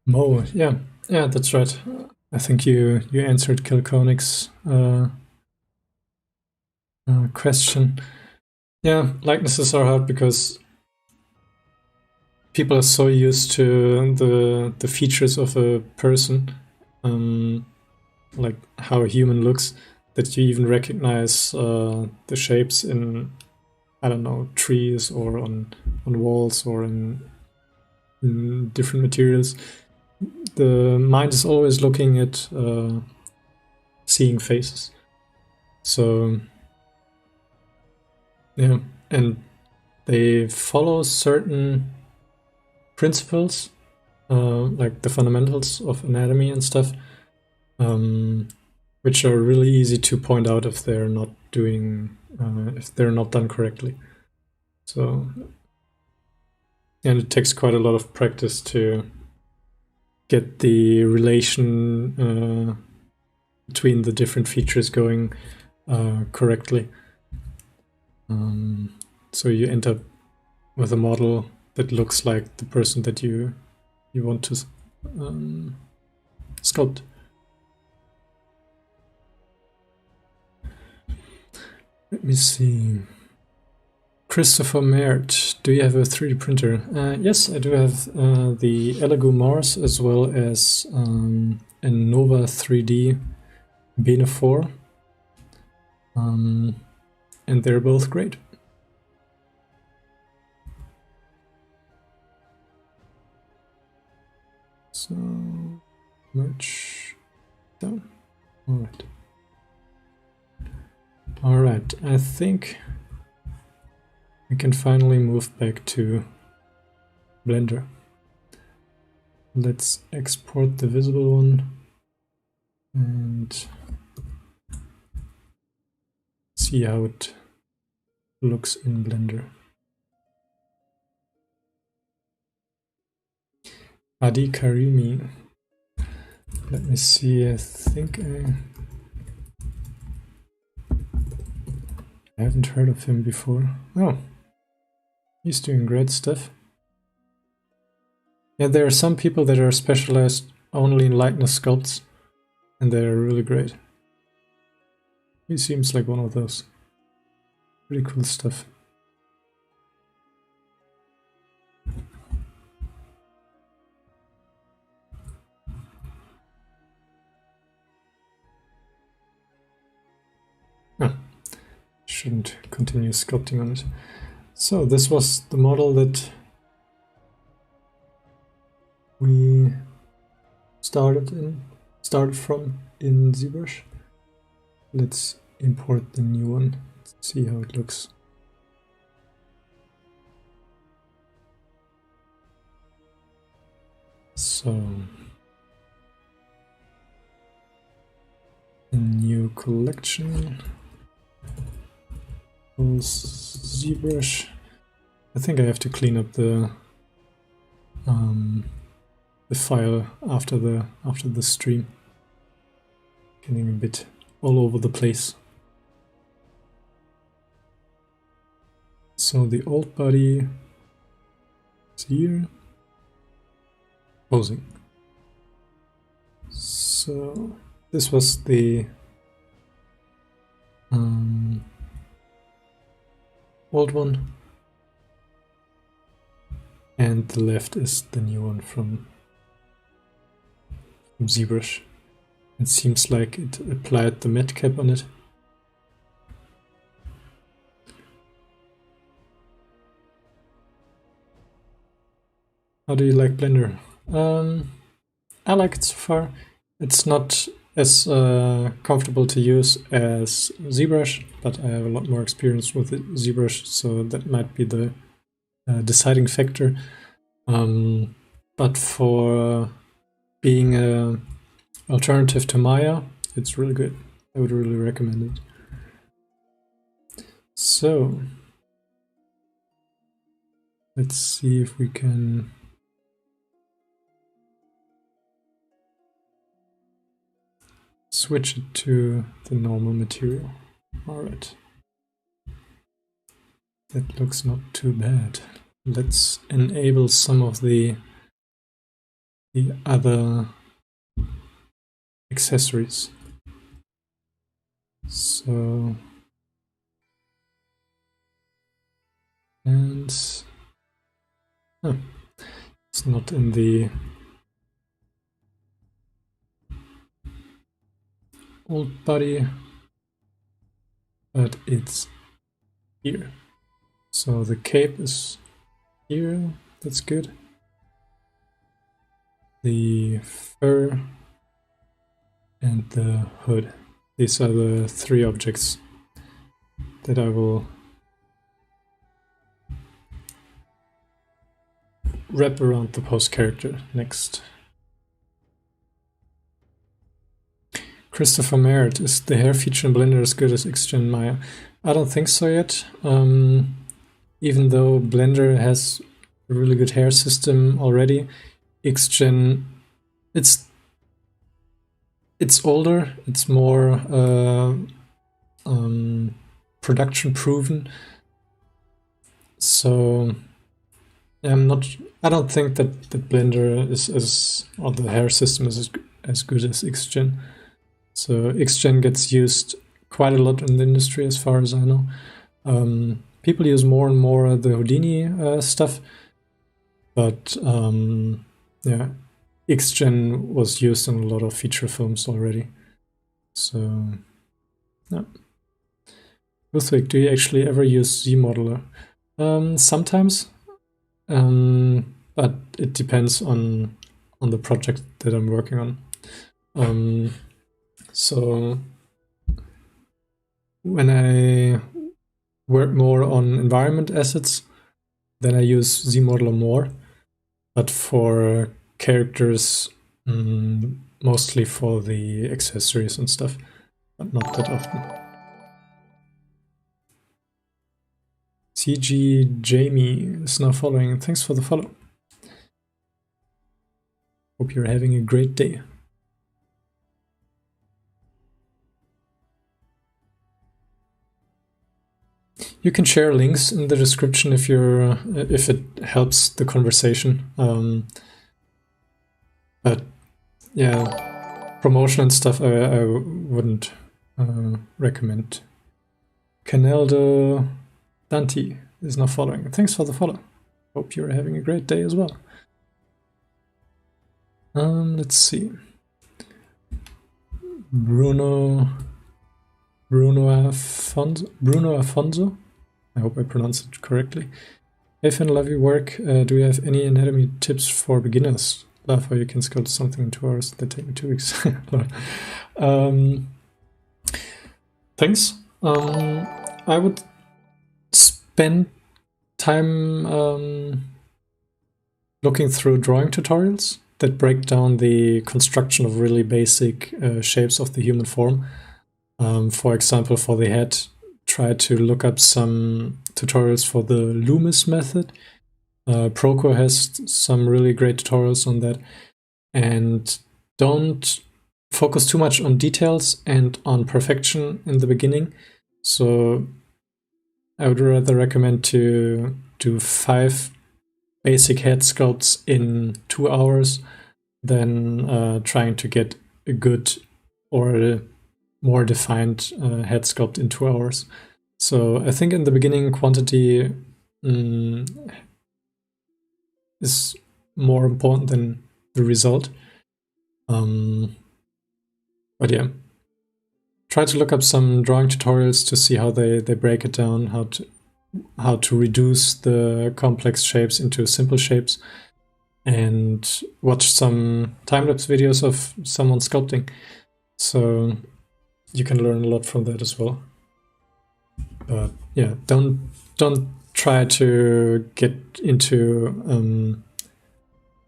Mo, yeah, that's right. I think you answered Kilconic's question. Yeah, likenesses are hard because people are so used to the features of a person, like how a human looks, that you even recognize the shapes in, I don't know, trees or on walls or in different materials. The mind is always looking at seeing faces. So yeah, and they follow certain principles, like the fundamentals of anatomy and stuff, which are really easy to point out if they're not doing, if they're not done correctly. So, and it takes quite a lot of practice to get the relation between the different features going correctly. So you end up with a model that looks like the person that you want to sculpt. Let me see. Christopher Mert, do you have a 3D printer? Yes, I do have the Elegoo Mars as well as a Nova 3D Bene 4. And they're both great. So, merge down. All right, I think we can finally move back to Blender. Let's export the visible one and see how it looks in Blender. Adi Karimi. Let me see, I think I haven't heard of him before. Oh, he's doing great stuff. Yeah, there are some people that are specialized only in likeness sculpts, and they're really great. He seems like one of those. Pretty cool stuff. Oh, shouldn't continue sculpting on it. So this was the model that we started from in Zbrush. Let's import the new one. Let's see how it looks. So a new collection. Zbrush. I think I have to clean up the file after the stream. Getting a bit all over the place. So the old body is here. Posing. So this was the old one, and the left is the new one from Zbrush. It seems like it applied the matte cap on it. How do you like Blender? I like it so far. It's not as comfortable to use as Zbrush, but I have a lot more experience with Zbrush, so that might be the deciding factor. But for being an alternative to Maya, it's really good. I would really recommend it. So let's see if we can switch it to the normal material. All right. That looks not too bad. Let's enable some of the other accessories. So, and it's not in the old body, but it's here. So the cape is here, that's good. The fur and the hood. These are the three objects that I will wrap around the post character next. Christopher Merritt, is the hair feature in Blender as good as XGen Maya? I don't think so yet. Even though Blender has a really good hair system already, XGen, it's older, it's more production proven. So I don't think that Blender is or the hair system is as good as XGen. So XGen gets used quite a lot in the industry, as far as I know. People use more and more the Houdini stuff, but yeah, XGen was used in a lot of feature films already. So, yeah. Ruthwick, do you actually ever use ZModeler? Sometimes, but it depends on the project that I'm working on. So when I work more on environment assets, then I use ZModeler more. But for characters, mostly for the accessories and stuff, but not that often. CG Jamie is now following. Thanks for the follow. Hope you're having a great day. You can share links in the description if it helps the conversation. But yeah, promotion and stuff I wouldn't recommend. Caneldo Dante is now following. Thanks for the follow. Hope you're having a great day as well. Let's see. Bruno Afonso. I hope I pronounced it correctly. Hey Finn, love your work. Do you have any anatomy tips for beginners? Love how you can sculpt something in 2 hours that take me 2 weeks. Thanks. I would spend time looking through drawing tutorials that break down the construction of really basic shapes of the human form. For example, for the head, try to look up some tutorials for the Loomis method. Proco has some really great tutorials on that. And don't focus too much on details and on perfection in the beginning. So I would rather recommend to do 5 basic head sculpts in 2 hours than trying to get a good or a more defined head sculpt in 2 hours. So I think in the beginning, quantity is more important than the result. But yeah, try to look up some drawing tutorials to see how they break it down, how to reduce the complex shapes into simple shapes, and watch some time-lapse videos of someone sculpting. So you can learn a lot from that as well. But yeah, don't try to get into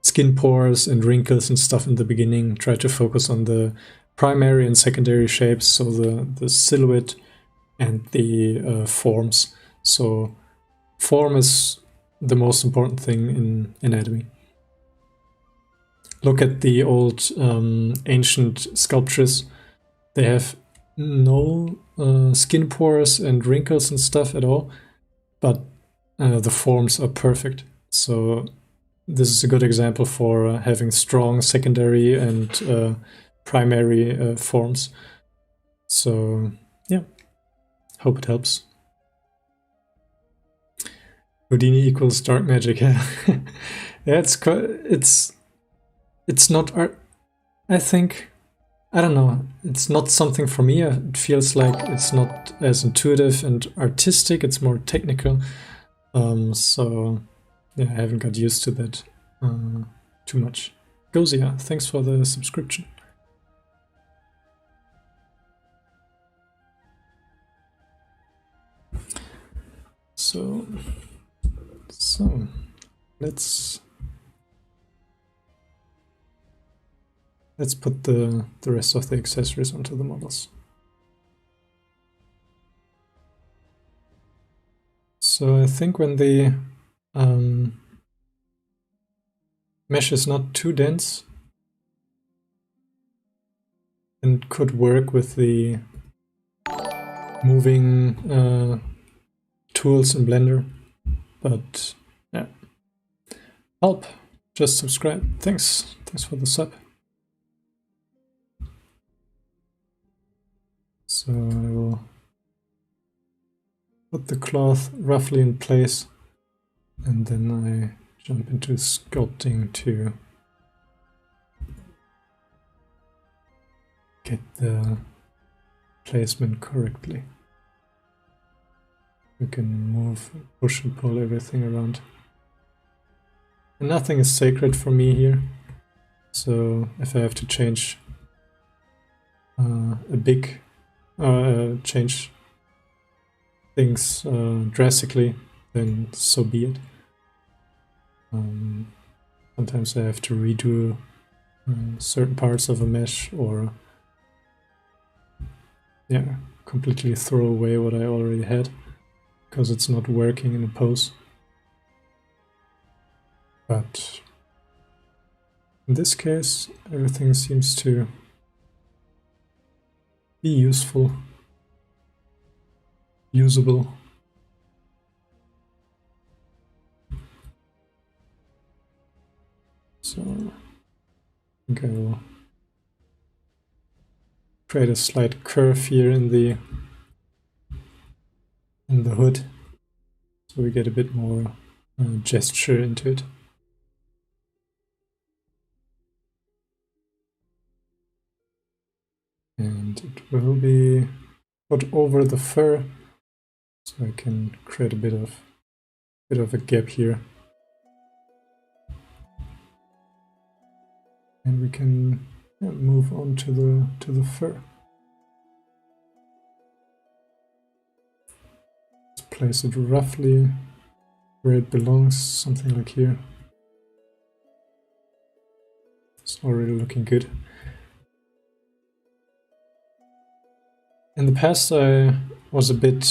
skin pores and wrinkles and stuff in the beginning. Try to focus on the primary and secondary shapes, so the silhouette and the forms. So form is the most important thing in anatomy. Look at the old ancient sculptures. They have no skin pores and wrinkles and stuff at all, but the forms are perfect. So this is a good example for having strong secondary and primary forms. So yeah, hope it helps. Houdini equals dark magic. Yeah, it's not art. I think, I don't know, it's not something for me. It feels like it's not as intuitive and artistic, it's more technical. So yeah, I haven't got used to that too much. Gozia, thanks for the subscription. So let's put the rest of the accessories onto the models. So I think when the mesh is not too dense, and could work with the moving tools in Blender. But yeah, help, just subscribe. Thanks for the sub. So I will put the cloth roughly in place, and then I jump into sculpting to get the placement correctly. You can move, push and pull everything around. And nothing is sacred for me here. So if I have to change change things drastically, then so be it. Sometimes I have to redo certain parts of a mesh, or yeah, completely throw away what I already had. because it's not working in a pose. But in this case, everything seems to be useful, usable. So I think I will create a slight curve here in the hood, so we get a bit more gesture into it. And it will be put over the fur, so I can create a bit of a gap here. And we can move on to the fur. Let's place it roughly where it belongs, something like here. It's already looking good. In the past I was a bit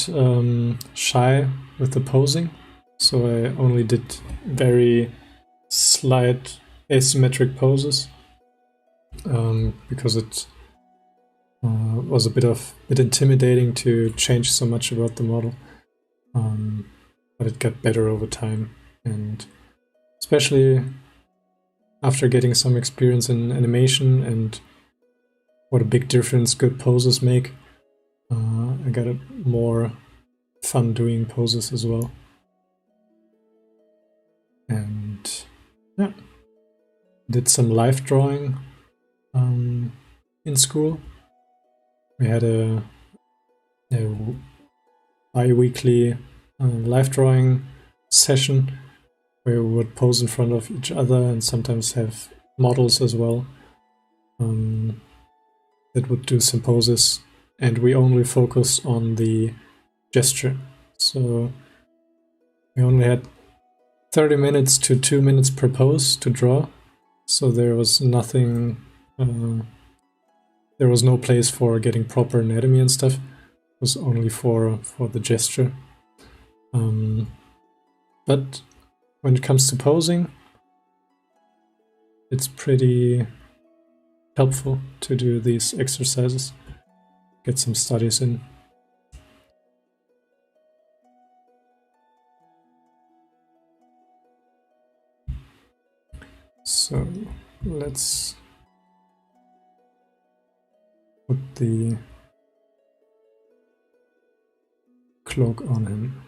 shy with the posing, so I only did very slight asymmetric poses because it was a bit intimidating to change so much about the model, but it got better over time, and especially after getting some experience in animation and what a big difference good poses make, I got a more fun doing poses as well. And yeah, did some live drawing in school. We had a bi-weekly live drawing session where we would pose in front of each other and sometimes have models as well that would do some poses, and we only focus on the gesture. So we only had 30 minutes to 2 minutes per pose to draw, so there was nothing, there was no place for getting proper anatomy and stuff. It was only for the gesture. But when it comes to posing, it's pretty helpful to do these exercises, get some studies in. So let's put the cloak on him.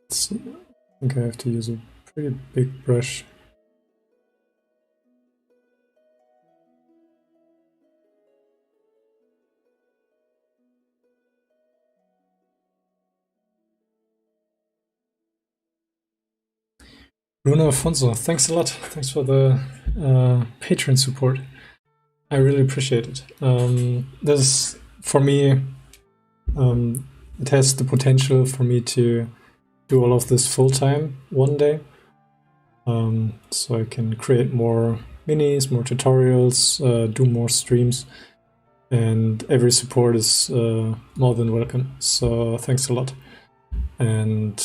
Let's see. I think I have to use a pretty big brush. Bruno Afonso, thanks a lot. Thanks for the Patreon support. I really appreciate it. This, for me, it has the potential for me to do all of this full-time one day. So I can create more minis, more tutorials, do more streams, and every support is more than welcome. So thanks a lot. And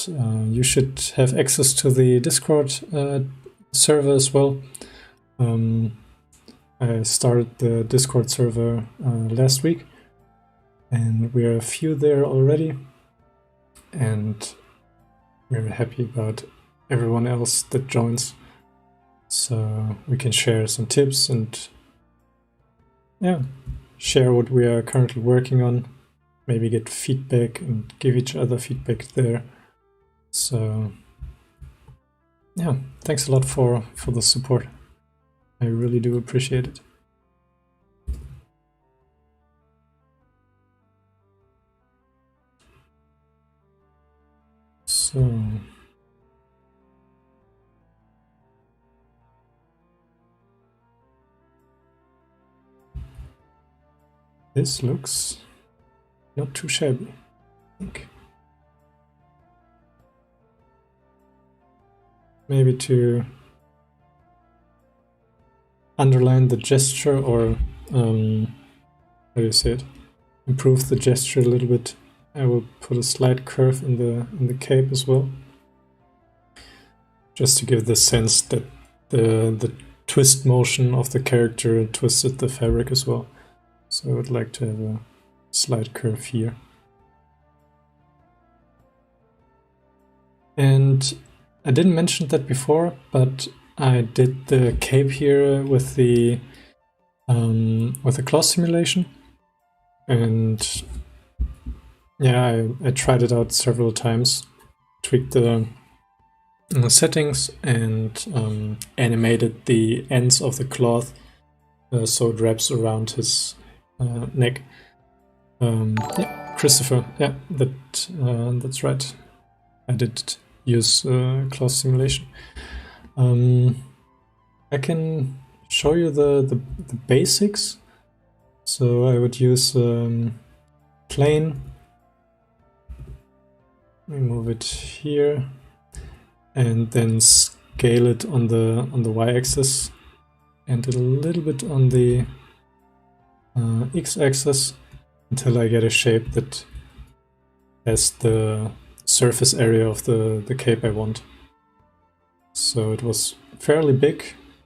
you should have access to the Discord server as well. I started the Discord server last week, and we are a few there already, and we're happy about everyone else that joins, so we can share some tips and share what we are currently working on, maybe get feedback and give each other feedback there. So yeah, thanks a lot for the support. I really do appreciate it. So this looks not too shabby, I think. Maybe to underline the gesture, or how do you say it? Improve the gesture a little bit. I will put a slight curve in the cape as well, just to give the sense that the twist motion of the character twisted the fabric as well. So I would like to have a slight curve here. And I didn't mention that before, but I did the cape here with the cloth simulation, and yeah, I tried it out several times, tweaked the settings, and animated the ends of the cloth so it wraps around his neck. Yeah, Christopher, yeah, that's right. I did use cloth simulation. I can show you the basics. So I would use plane. Remove it here, and then scale it on the y-axis, and a little bit on the x-axis until I get a shape that has the surface area of the cape I want. So it was fairly big,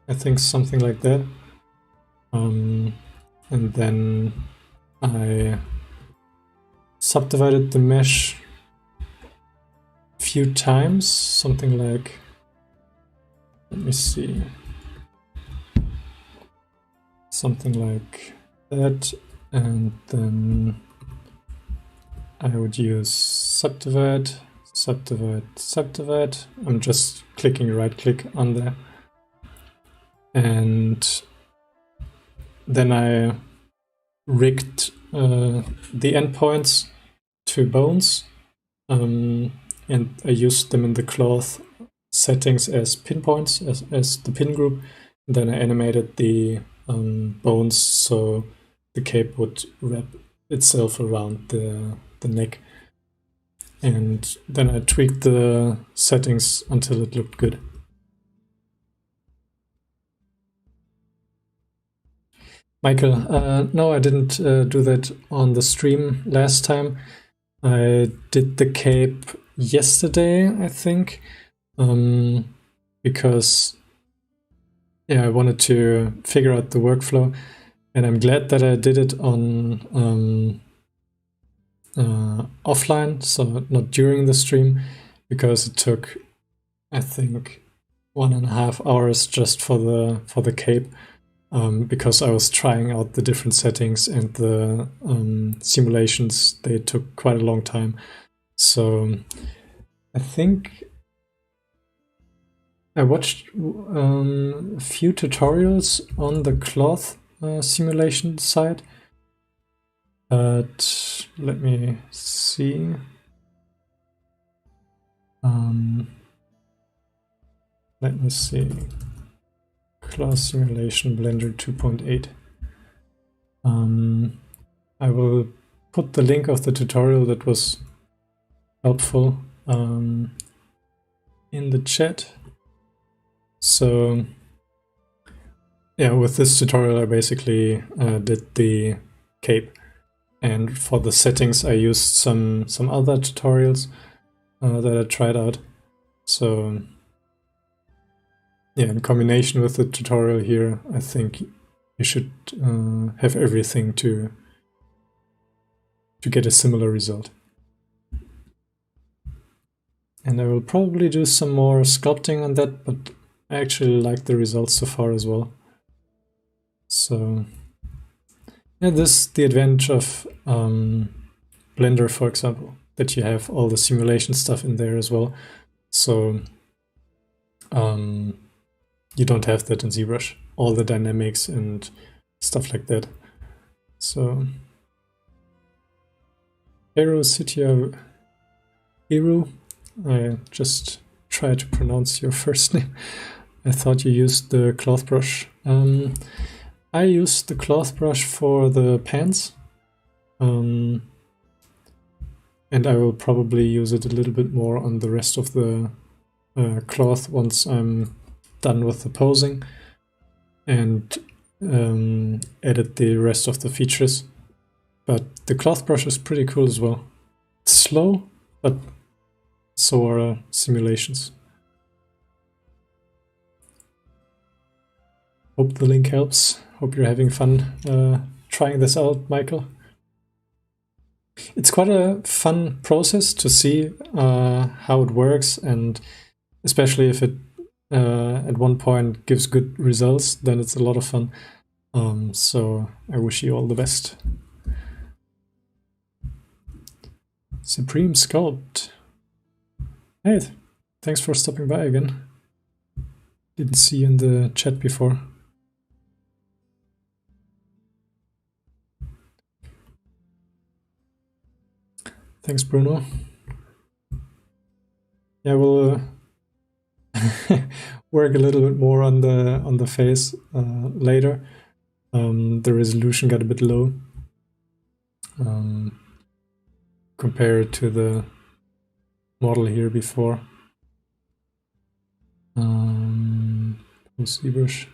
I think something like that. And then I subdivided the mesh a few times, something like, let me see, something like that, and then I would use subdivide, subdivide, subdivide. I'm just clicking right click on there. And then I rigged the endpoints to bones, and I used them in the cloth settings as pinpoints, as the pin group. And then I animated the bones so the cape would wrap itself around the neck. And then I tweaked the settings until it looked good. Michael, no, I didn't do that on the stream last time. I did the cape yesterday, I think, because yeah, I wanted to figure out the workflow, and I'm glad that I did it on offline, so not during the stream, because it took, I think, 1.5 hours just for the cape. Because I was trying out the different settings and the simulations, they took quite a long time. So I think I watched a few tutorials on the cloth simulation side. But let me see. Let me see. Cloth simulation Blender 2.8. I will put the link of the tutorial that was helpful in the chat. So yeah, with this tutorial I basically did the cape, and for the settings I used some other tutorials that I tried out. So yeah, in combination with the tutorial here, I think you should have everything to get a similar result. And I will probably do some more sculpting on that, but I actually like the results so far as well. So yeah, this is the advantage of Blender, for example, that you have all the simulation stuff in there as well. So you don't have that in Zbrush, all the dynamics and stuff like that. So Hero City Hero, I just try to pronounce your first name. I thought you used the cloth brush. I used the cloth brush for the pants, and I will probably use it a little bit more on the rest of the cloth once I'm done with the posing and edit the rest of the features. But the cloth brush is pretty cool as well. It's slow, but so are simulations. Hope the link helps. Hope you're having fun trying this out, Michael. It's quite a fun process to see how it works, and especially if it at one point gives good results, then it's a lot of fun. So I wish you all the best. Supreme Sculpt. Hey, thanks for stopping by again. Didn't see you in the chat before. Thanks, Bruno. Yeah, we'll work a little bit more on the face later. The resolution got a bit low compared to the model here before. Zbrush.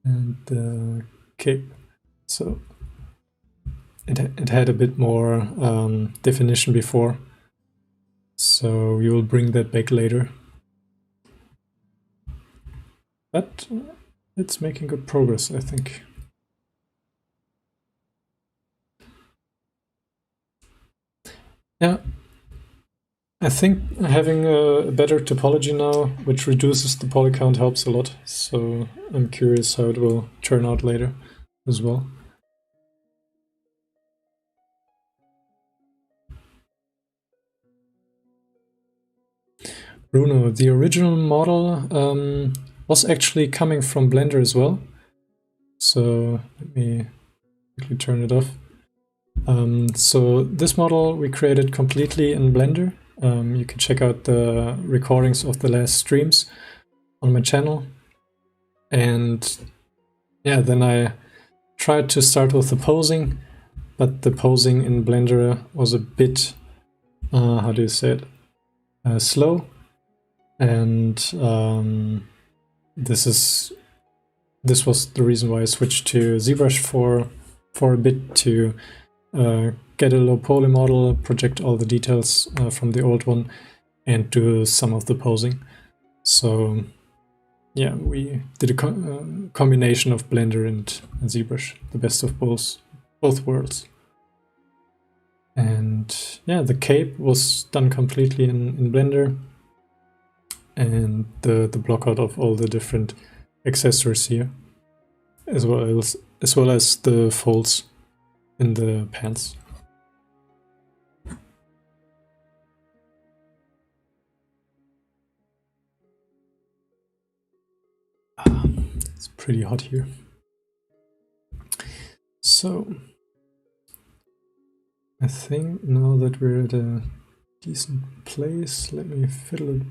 And the cape. So it had a bit more definition before. So we will bring that back later. But it's making good progress, I think. Yeah, I think having a better topology now, which reduces the poly count, helps a lot. So I'm curious how it will turn out later as well. Bruno, the original model was actually coming from Blender as well. So let me quickly turn it off. So this model we created completely in Blender. You can check out the recordings of the last streams on my channel. And yeah, then I tried to start with the posing, but the posing in Blender was a bit, how do you say it, slow. And this was the reason why I switched to Zbrush for a bit to get a low poly model, project all the details from the old one, and do some of the posing. So yeah, we did a combination of Blender and Zbrush, the best of both worlds. And yeah, the cape was done completely in Blender, and the blockout of all the different accessories here, as well as the folds in the pants. It's pretty hot here. So I think now that we're at a decent place, let me fiddle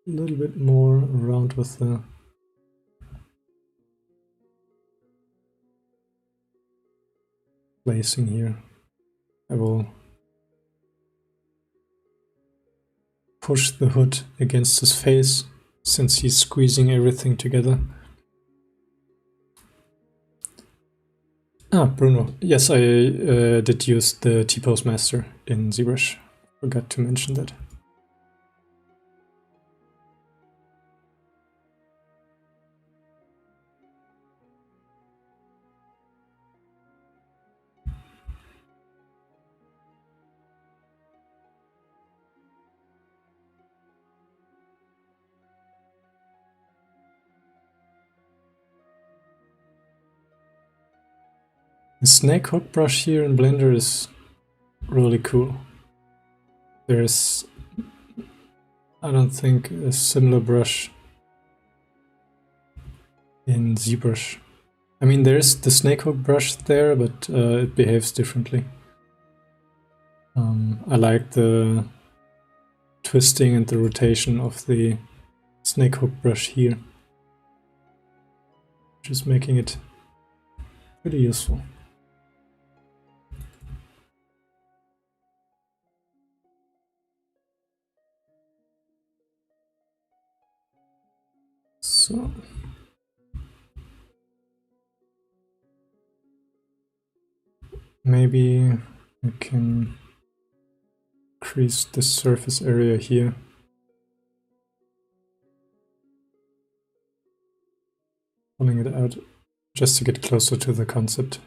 a little bit more around with the placing here. I will push the hood against his face since he's squeezing everything together. Ah, Bruno. Yes, I did use the Transpose Master in Zbrush. Forgot to mention that. The snake hook brush here in Blender is really cool. There's, I don't think, a similar brush in ZBrush. I mean, there's the snake hook brush there, but it behaves differently. I like the twisting and the rotation of the snake hook brush here, which is making it pretty useful. So maybe I can increase the surface area here. Pulling it out just to get closer to the concept.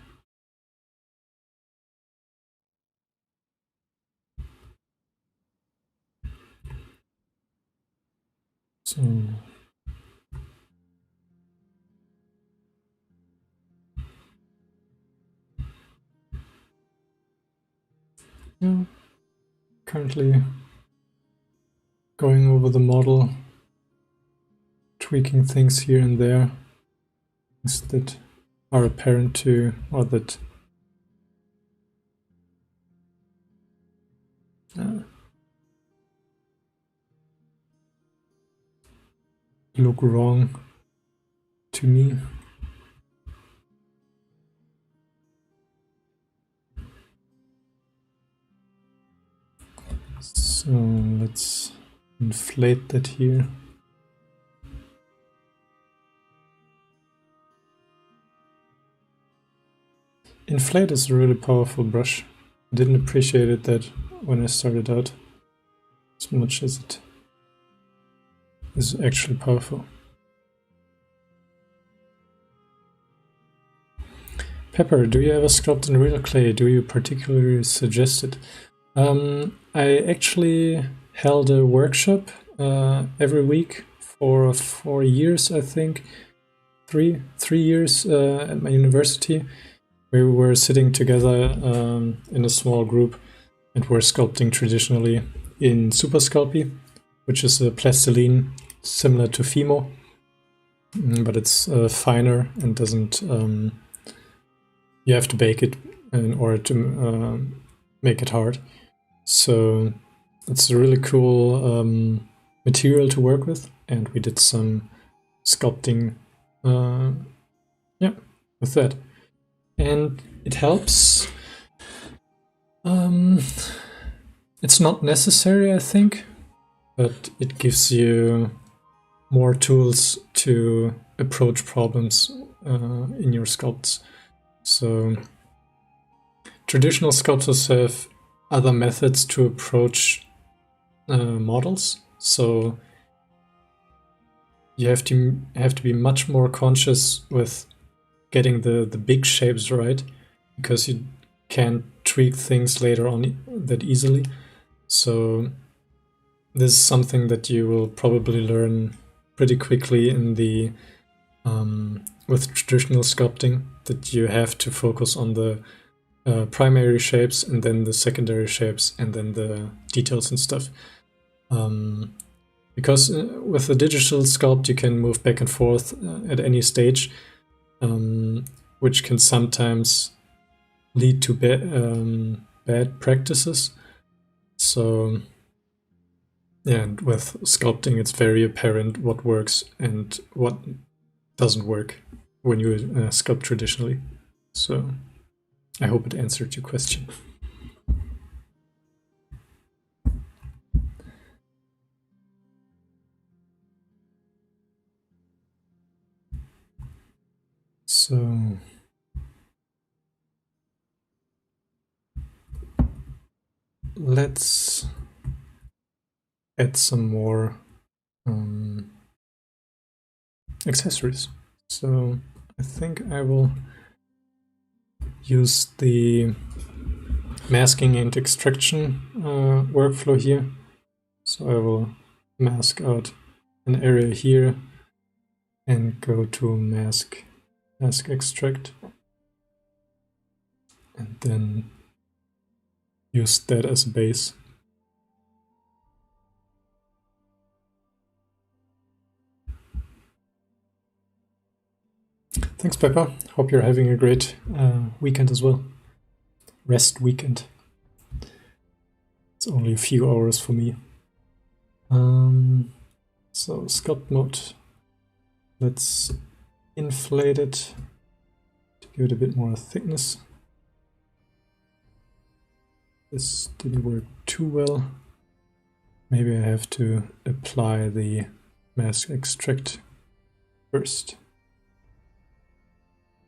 So yeah, currently going over the model, tweaking things here and there, things that are apparent to, or that look wrong to me. So let's inflate that here. Inflate is a really powerful brush. I didn't appreciate it that when I started out as much as it is actually powerful. Pepper, do you ever sculpt in real clay? Do you particularly suggest it? I actually held a workshop every week for 4 years, I think. Three years at my university. We were sitting together in a small group and were sculpting traditionally in Super Sculpey, which is a plastiline similar to Fimo, but it's finer and doesn't... you have to bake it in order to make it hard. So it's a really cool material to work with, and we did some sculpting with that. And it helps. It's not necessary, I think, but it gives you more tools to approach problems in your sculpts. So traditional sculptors have other methods to approach models. So you have to be much more conscious with getting the big shapes right, because you can't tweak things later on that easily. So this is something that you will probably learn pretty quickly in the with traditional sculpting, that you have to focus on the primary shapes and then the secondary shapes and then the details and stuff. Because with the digital sculpt you can move back and forth at any stage, which can sometimes lead to bad practices. So yeah, and with sculpting it's very apparent what works and what doesn't work when you sculpt traditionally. So I hope it answered your question. So let's add some more accessories. So I think I will use the masking and extraction workflow here. So I will mask out an area here and go to mask extract, and then use that as a base. Thanks, Pepper. Hope you're having a great weekend as well. Rest weekend. It's only a few hours for me. So Sculpt Mode. Let's inflate it to give it a bit more thickness. This didn't work too well. Maybe I have to apply the mask extract first.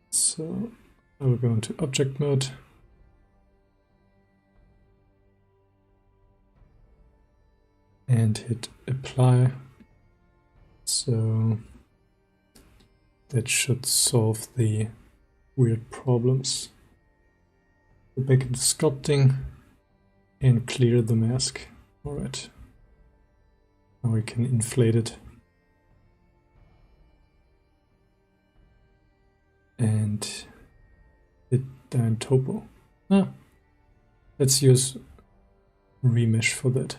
So I will go into object mode, and hit apply. So that should solve the weird problems. Go back into sculpting and clear the mask. Alright. Now we can inflate it. And hit down topo. Let's use remesh for that.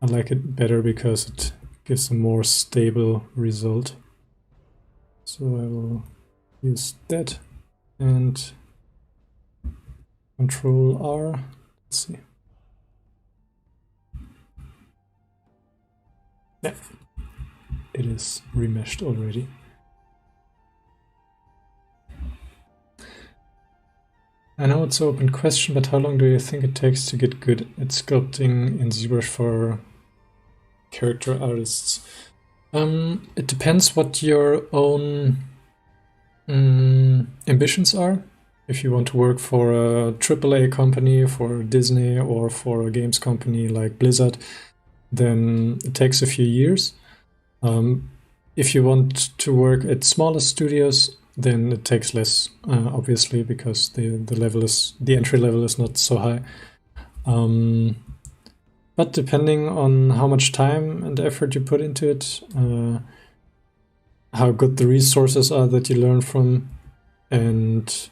I like it better because it gives a more stable result. So I will use that and Control R. Let's see. Yeah, it is remeshed already. I know it's an open question, but how long do you think it takes to get good at sculpting in Zbrush for character artists? It depends what your own ambitions are. If you want to work for a AAA company, for Disney, or for a games company like Blizzard, then it takes a few years. If you want to work at smaller studios, then it takes less, obviously, because the entry level is not so high. But depending on how much time and effort you put into it, how good the resources are that you learn from, and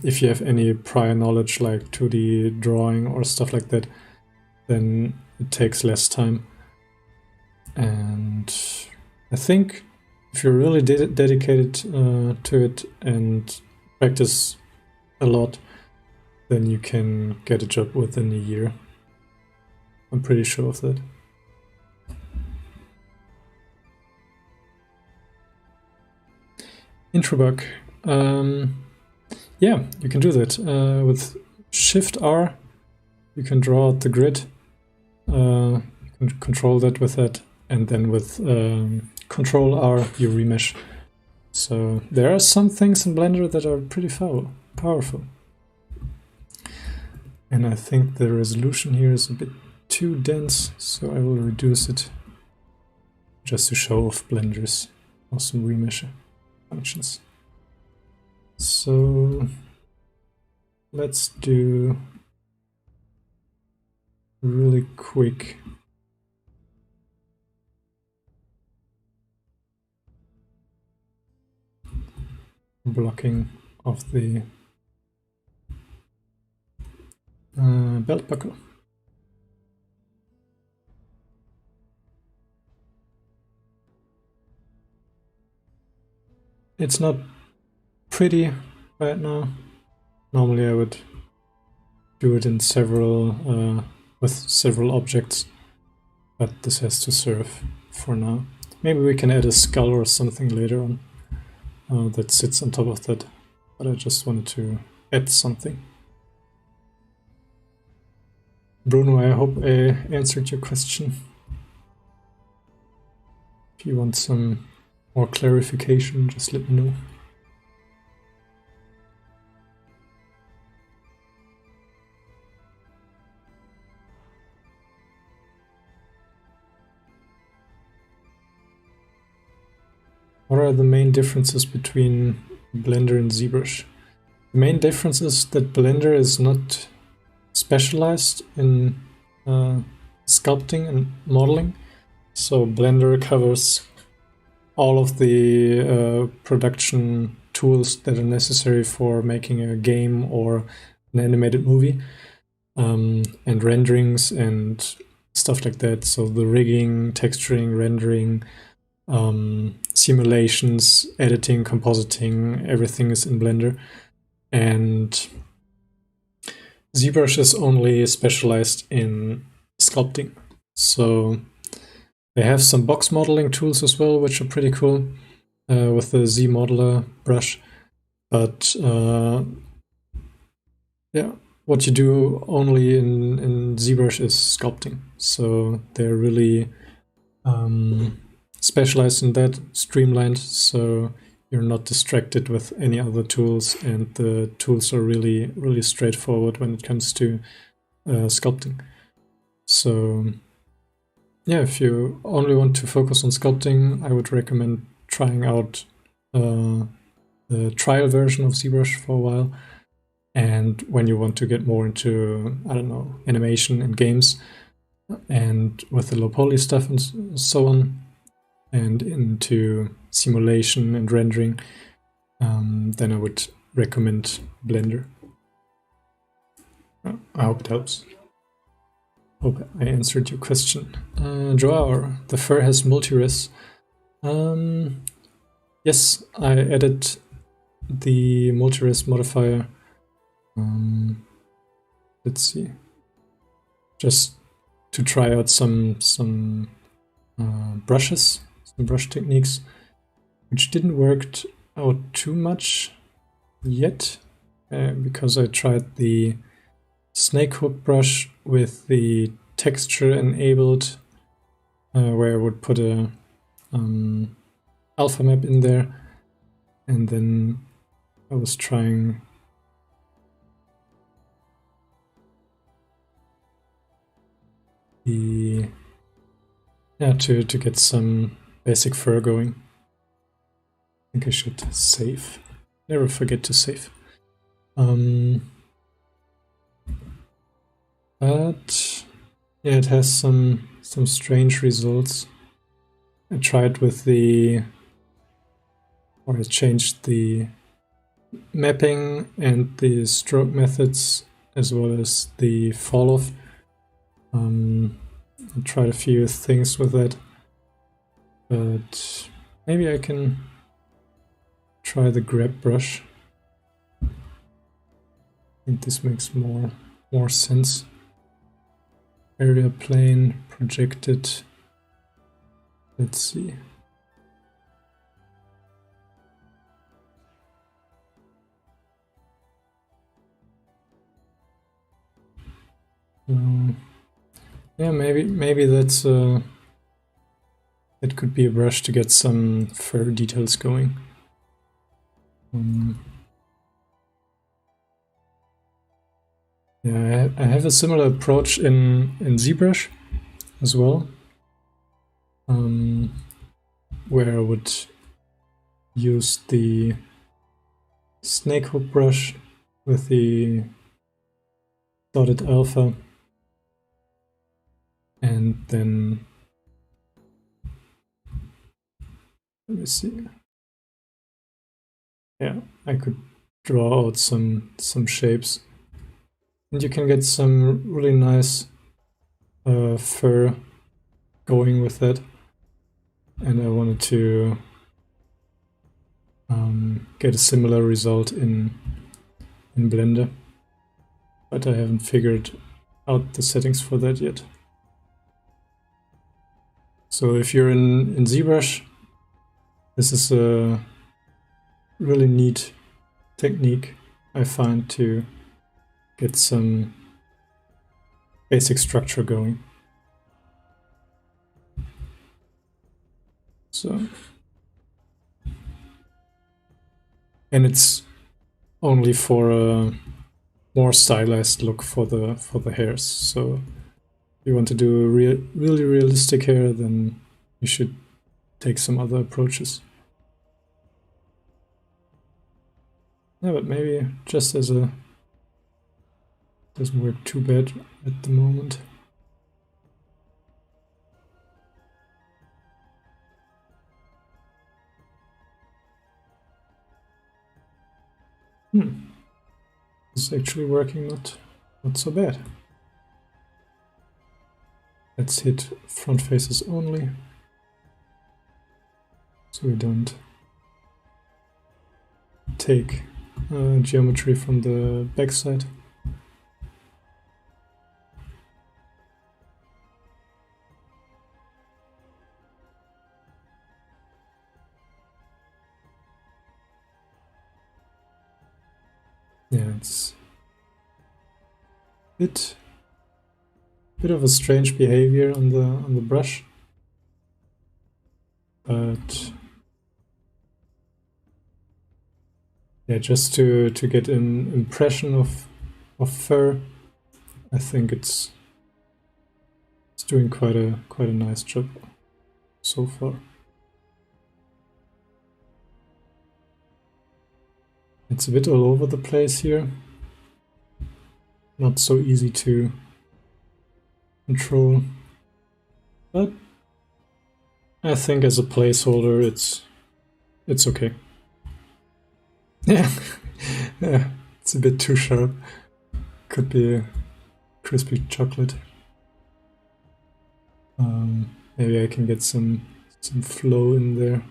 if you have any prior knowledge like 2D drawing or stuff like that, then it takes less time. And I think if you're really dedicated to it and practice a lot, then you can get a job within a year. I'm pretty sure of that. Intro bug. Yeah, you can do that. With Shift R, you can draw out the grid. You can control that with that. And then with Control R, you remesh. So there are some things in Blender that are pretty powerful. And I think the resolution here is a bit too dense, so I will reduce it just to show off Blender's awesome remesh functions. So let's do really quick blocking of the belt buckle. It's not pretty right now. Normally I would do it in with several objects, but this has to serve for now. Maybe we can add a skull or something later on that sits on top of that, but I just wanted to add something. Bruno, I hope I answered your question. If you want some more clarification, just let me know. What are the main differences between Blender and Zbrush? The main difference is that Blender is not specialized in sculpting and modeling. So Blender covers all of the production tools that are necessary for making a game or an animated movie, and renderings and stuff like that. So the rigging, texturing, rendering, simulations, editing, compositing, everything is in Blender. And Zbrush is only specialized in sculpting. So they have some box modeling tools as well, which are pretty cool with the Z modeler brush. But yeah, what you do only in Zbrush is sculpting. So they're really specialized in that, streamlined, so you're not distracted with any other tools, and the tools are really straightforward when it comes to sculpting. So yeah, if you only want to focus on sculpting, I would recommend trying out the trial version of Zbrush for a while. And when you want to get more into, I don't know, animation and games, and with the low poly stuff and so on, and into simulation and rendering, then I would recommend Blender. I hope it helps. Hope I answered your question. Joao, the fur has multi-res. Yes, I added the multi-res modifier. Let's see. Just to try out some brushes, some brush techniques, which didn't work out too much yet, because I tried the snake hook brush with the texture enabled, where I would put a alpha map in there, and then I was trying to get some basic fur going. I think I should save. Never forget to save. But yeah, it has some strange results. I tried with I changed the mapping and the stroke methods as well as the fall off. I tried a few things with that, but maybe I can try the grab brush. I think this makes more sense. Area plane projected. Let's see. Yeah, maybe that's that could be a brush to get some fur details going. Yeah, I have a similar approach in Zbrush as well, where I would use the snake hook brush with the dotted alpha, and then let me see. Yeah, I could draw out some shapes, and you can get some really nice fur going with that. And I wanted to get a similar result in Blender, but I haven't figured out the settings for that yet. So if you're in Zbrush, this is a really neat technique, I find, to get some basic structure going. So, and it's only for a more stylized look for the hairs. So if you want to do really realistic hair, then you should take some other approaches. Yeah, but maybe just as a doesn't work too bad at the moment. It's actually working not so bad. Let's hit front faces only, so we don't take geometry from the backside. Yeah, it's a bit of a strange behavior on the brush, but yeah, just to get an impression of fur, I think it's doing quite a nice job so far. It's a bit all over the place here. Not so easy to control, but I think as a placeholder it's okay. Yeah, yeah, it's a bit too sharp. Could be a crispy chocolate. Maybe I can get some flow in there.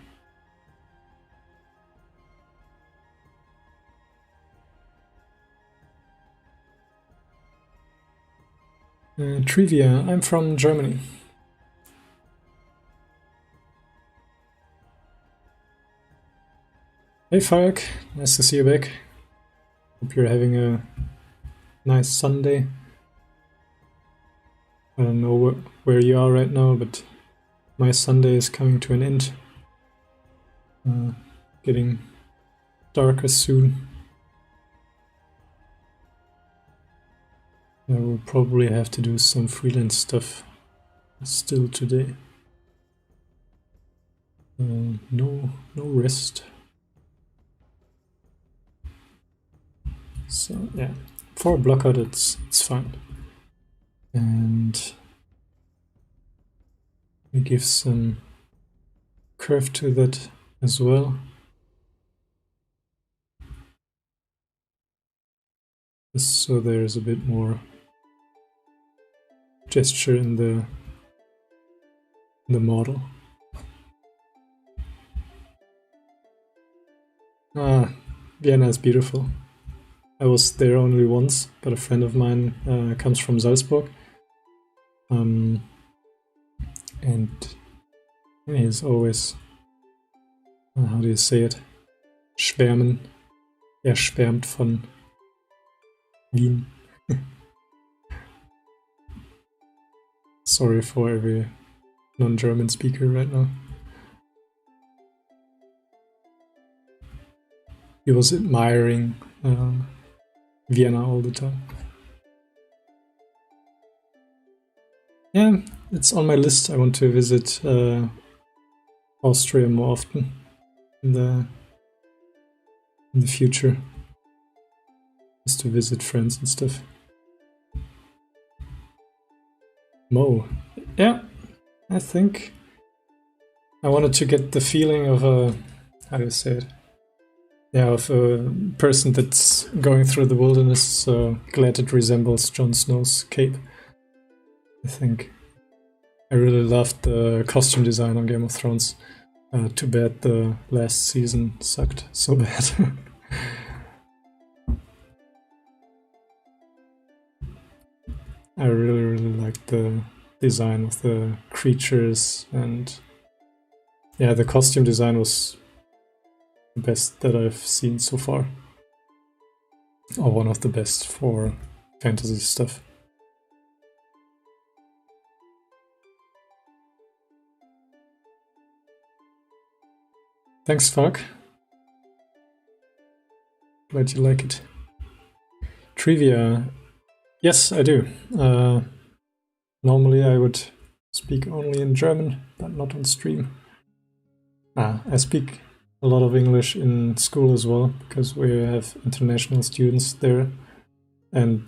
Trivia, I'm from Germany. Hey Falk, nice to see you back. Hope you're having a nice Sunday. I don't know where you are right now, but my Sunday is coming to an end. Getting darker soon. I will probably have to do some freelance stuff still today. No rest. So yeah, for a blockout it's fine. And we give some curve to that as well. Just so there's a bit more gesture in the model. Vienna is beautiful. I was there only once, but a friend of mine comes from Salzburg. And he's always, how do you say it? Schwärmen. Er schwärmt von Wien. Sorry for every non-German speaker right now. He was admiring Vienna all the time. Yeah, it's on my list. I want to visit Austria more often in the future, just to visit friends and stuff. Mo, yeah, I think I wanted to get the feeling of a, how do you say it? Yeah, of a person that's going through the wilderness, so glad it resembles Jon Snow's cape. I think I really loved the costume design on Game of Thrones. Too bad the last season sucked so bad. I really liked the design of the creatures, and yeah, the costume design was the best that I've seen so far. Or one of the best for fantasy stuff. Thanks, Falk. Glad you like it. Trivia. Yes, I do. Normally I would speak only in German, but not on stream. I speak a lot of English in school as well, because we have international students there. And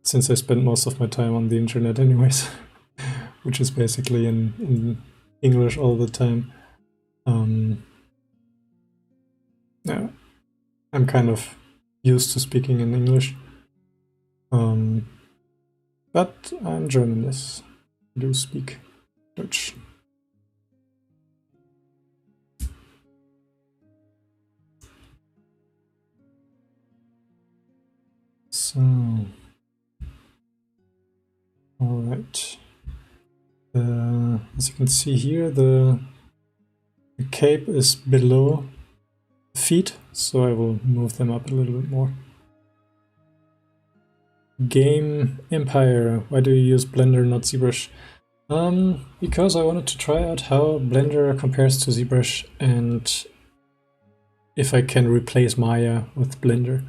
since I spend most of my time on the internet anyways, which is basically in English all the time, yeah, I'm kind of used to speaking in English. But I'm German, yes. I do speak Dutch. So, all right. As you can see here, the cape is below the feet, so I will move them up a little bit more. Game Empire. Why do you use Blender, not Zbrush? Because I wanted to try out how Blender compares to Zbrush and if I can replace Maya with Blender.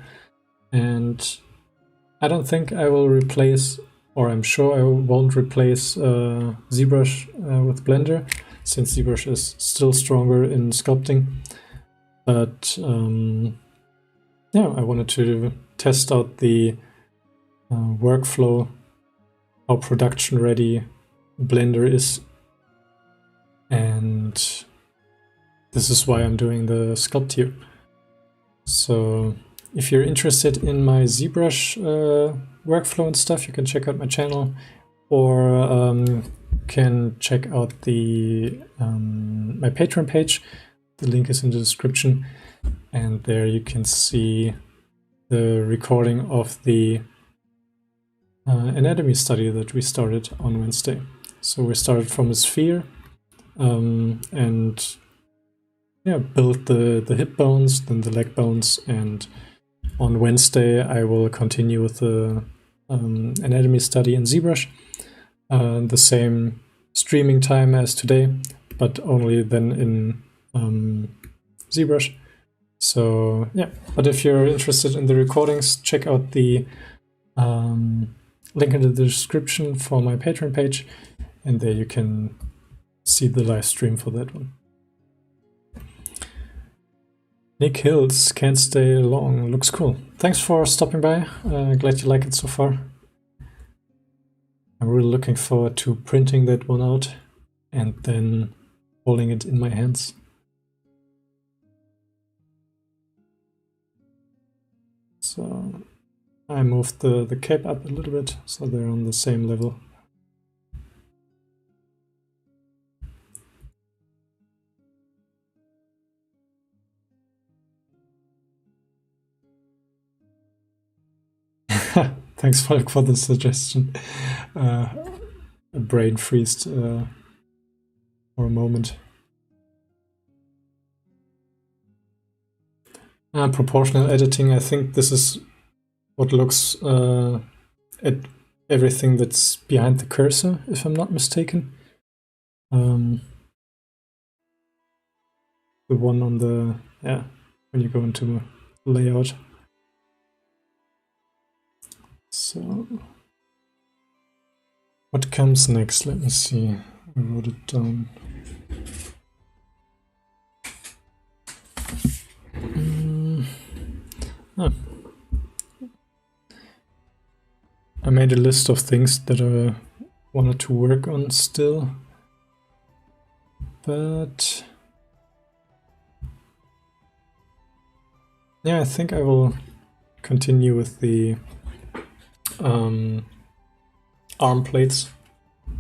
And I don't think I will replace or I'm sure I won't replace Zbrush with Blender, since Zbrush is still stronger in sculpting. But yeah, I wanted to test out the workflow, how production ready Blender is, and this is why I'm doing the sculpt here. So if you're interested in my Zbrush workflow and stuff, you can check out my channel, or can check out the my Patreon page. The link is in the description, and there you can see the recording of the anatomy study that we started on Wednesday. So we started from a sphere and yeah, built the hip bones, then the leg bones, and on Wednesday I will continue with the anatomy study in Zbrush. The same streaming time as today, but only then in Zbrush. So yeah, but if you're interested in the recordings, check out the link in the description for my Patreon page, and there you can see the live stream for that one. Nick Hills, can't stay long, looks cool. Thanks for stopping by, glad you like it so far. I'm really looking forward to printing that one out and then holding it in my hands. So I moved the cape up a little bit so they're on the same level. Thanks, Falk, for the suggestion. A brain freezed for a moment. Proportional editing, I think this is what looks at everything that's behind the cursor, if I'm not mistaken. The one on the, yeah, when you go into layout. So, what comes next? Let me see. I wrote it down. I made a list of things that I wanted to work on still, but yeah, I think I will continue with the arm plates. I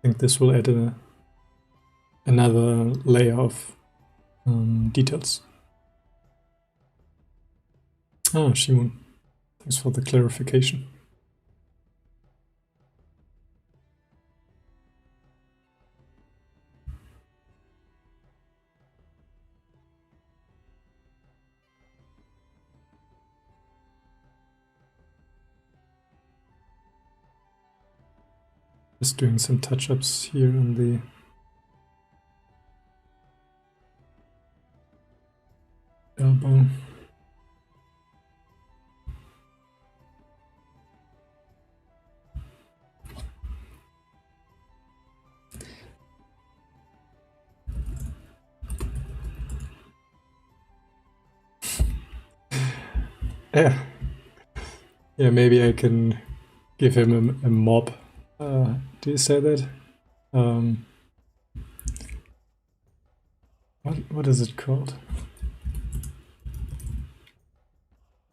think this will add another layer of details. Ah, Shimun, thanks for the clarification. Just doing some touch-ups here on the elbow. Yeah, maybe I can give him a mob. Do you say that? What is it called?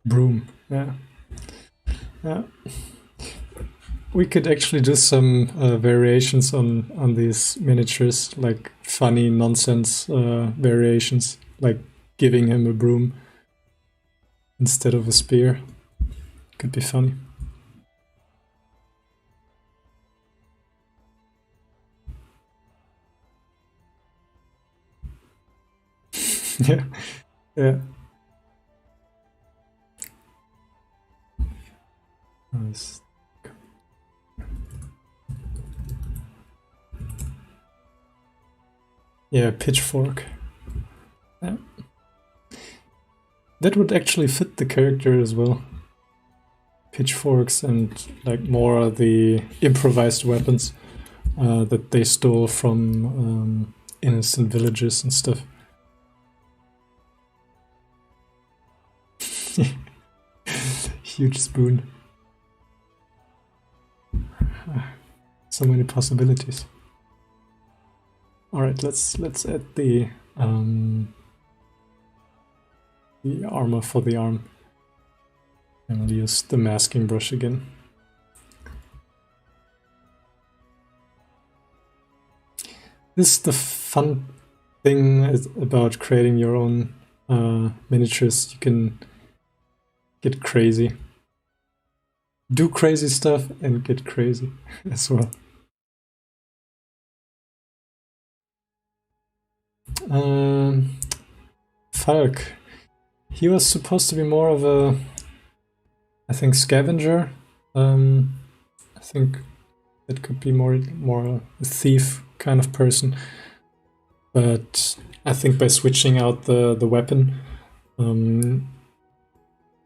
Broom. Yeah. We could actually do some variations on these miniatures, like funny nonsense variations, like giving him a broom instead of a spear. Could be funny. Yeah. Nice. Yeah, pitchfork. Yeah. That would actually fit the character as well. pitchforks and like more the improvised weapons that they stole from innocent villages and stuff. Huge spoon. So many possibilities. All right, let's add the armor for the arm, and we'll use the masking brush again. This is the fun thing about creating your own miniatures. You can get crazy, do crazy stuff, and get crazy as well. Falk. He was supposed to be more of a, I think, scavenger. I think it could be more a thief kind of person. But I think by switching out the weapon,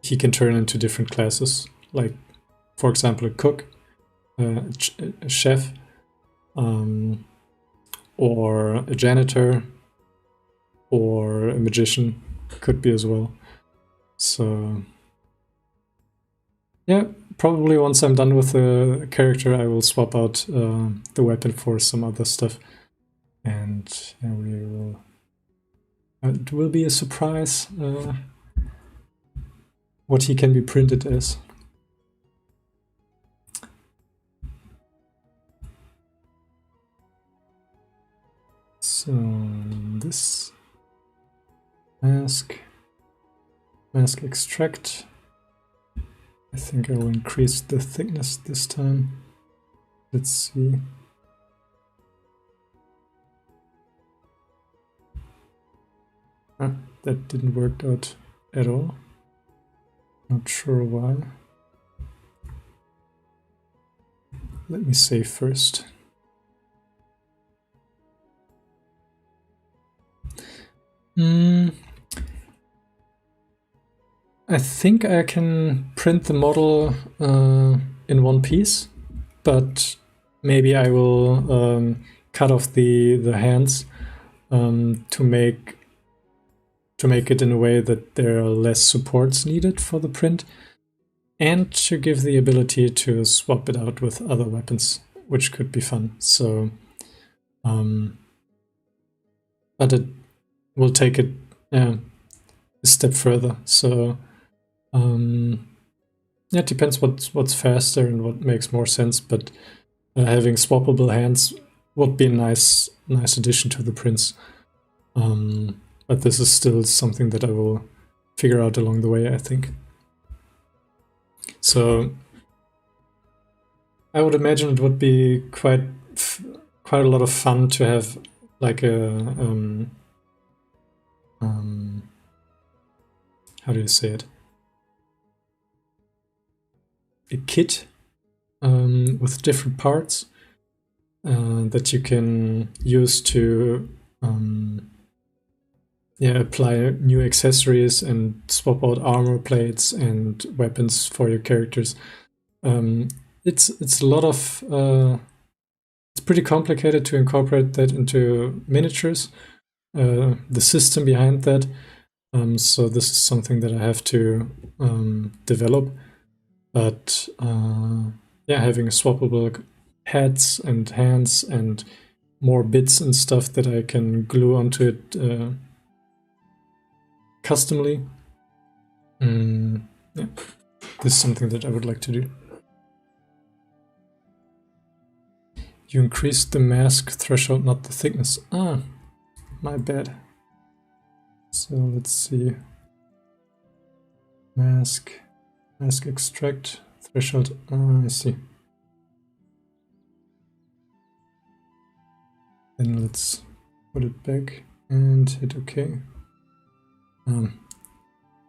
he can turn into different classes. Like, for example, a cook, a chef, or a janitor, or a magician could be as well. So yeah, probably once I'm done with the character, I will swap out the weapon for some other stuff, and yeah, we will. It will be a surprise what he can be printed as. So this mask extract. I think I will increase the thickness this time. Let's see. That didn't work out at all. Not sure why. Let me save first. I think I can print the model in one piece, but maybe I will cut off the hands to make it in a way that there are less supports needed for the print, and to give the ability to swap it out with other weapons, which could be fun. So, but it will take it a step further. So, yeah, it depends what's faster and what makes more sense. But having swappable hands would be a nice addition to the prints. But this is still something that I will figure out along the way, I think. So I would imagine it would be quite a lot of fun to have like a how do you say it? A kit with different parts that you can use to apply new accessories and swap out armor plates and weapons for your characters. It's a lot of it's pretty complicated to incorporate that into miniatures. The system behind that. So this is something that I have to develop. But yeah, having swappable heads and hands and more bits and stuff that I can glue onto it customly. Yeah, this is something that I would like to do. You increased the mask threshold, not the thickness. Ah, my bad. So let's see. Mask extract threshold. I see. Then let's put it back and hit OK.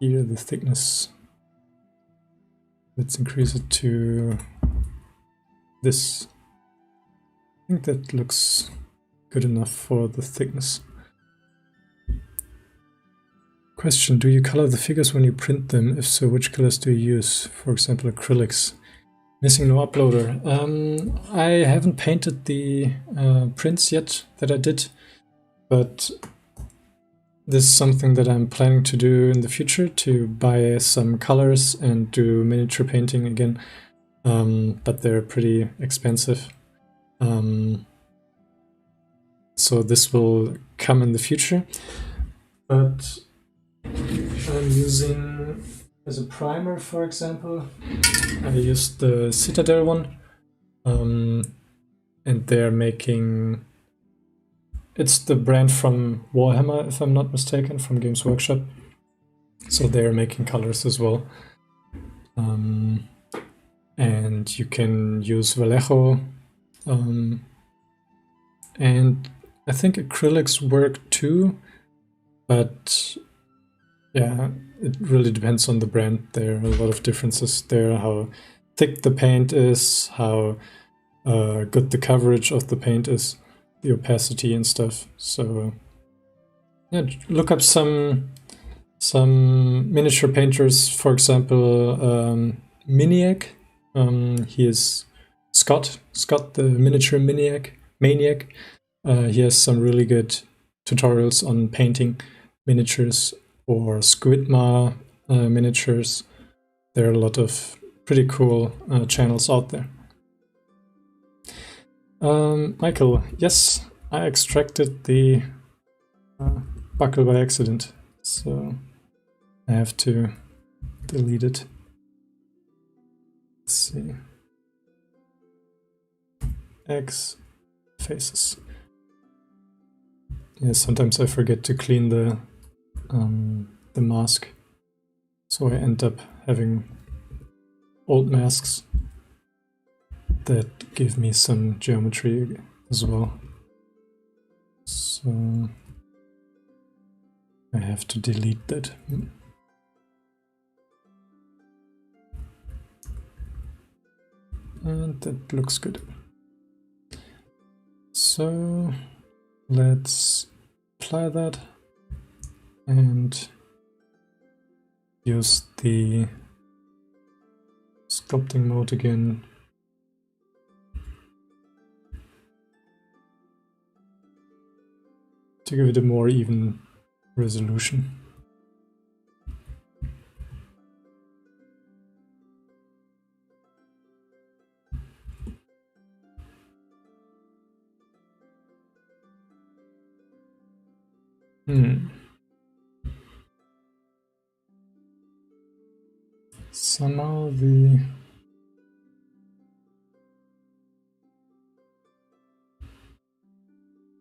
Here the thickness. Let's increase it to this. I think that looks good enough for the thickness. Question, do you color the figures when you print them? If so, which colors do you use? For example, acrylics. Missing no uploader. I haven't painted the prints yet that I did, but this is something that I'm planning to do in the future, to buy some colors and do miniature painting again, but they're pretty expensive. So this will come in the future, but I'm using, as a primer, for example, I used the Citadel one, and they're making, it's the brand from Warhammer, if I'm not mistaken, from Games Workshop. So they're making colors as well. And you can use Vallejo, and I think acrylics work too, but yeah, it really depends on the brand. There are a lot of differences there, how thick the paint is, how good the coverage of the paint is, the opacity and stuff. So yeah, look up some miniature painters, for example, Maniac. He is Scott, the miniature maniac. He has some really good tutorials on painting miniatures, or Squidma miniatures. There are a lot of pretty cool channels out there. Michael, yes, I extracted the buckle by accident, so I have to delete it. Let's see. X faces. Yeah, sometimes I forget to clean the mask, so I end up having old masks that give me some geometry as well. So I have to delete that. And that looks good. So let's apply that and use the sculpting mode again. To give it a more even resolution. Somehow the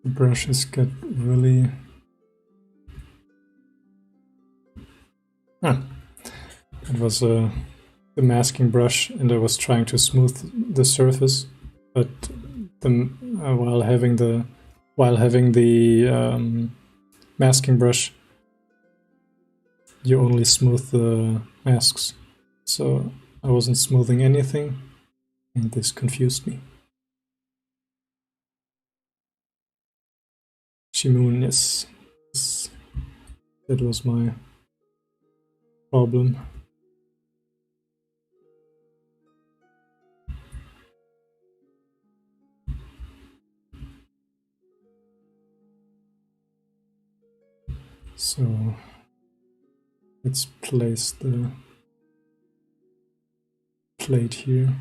brushes get really... It was the masking brush, and I was trying to smooth the surface, but while having the masking brush, you only smooth the masks. So I wasn't smoothing anything, and this confused me. Shimoon, yes. That was my problem. So let's place the plate here.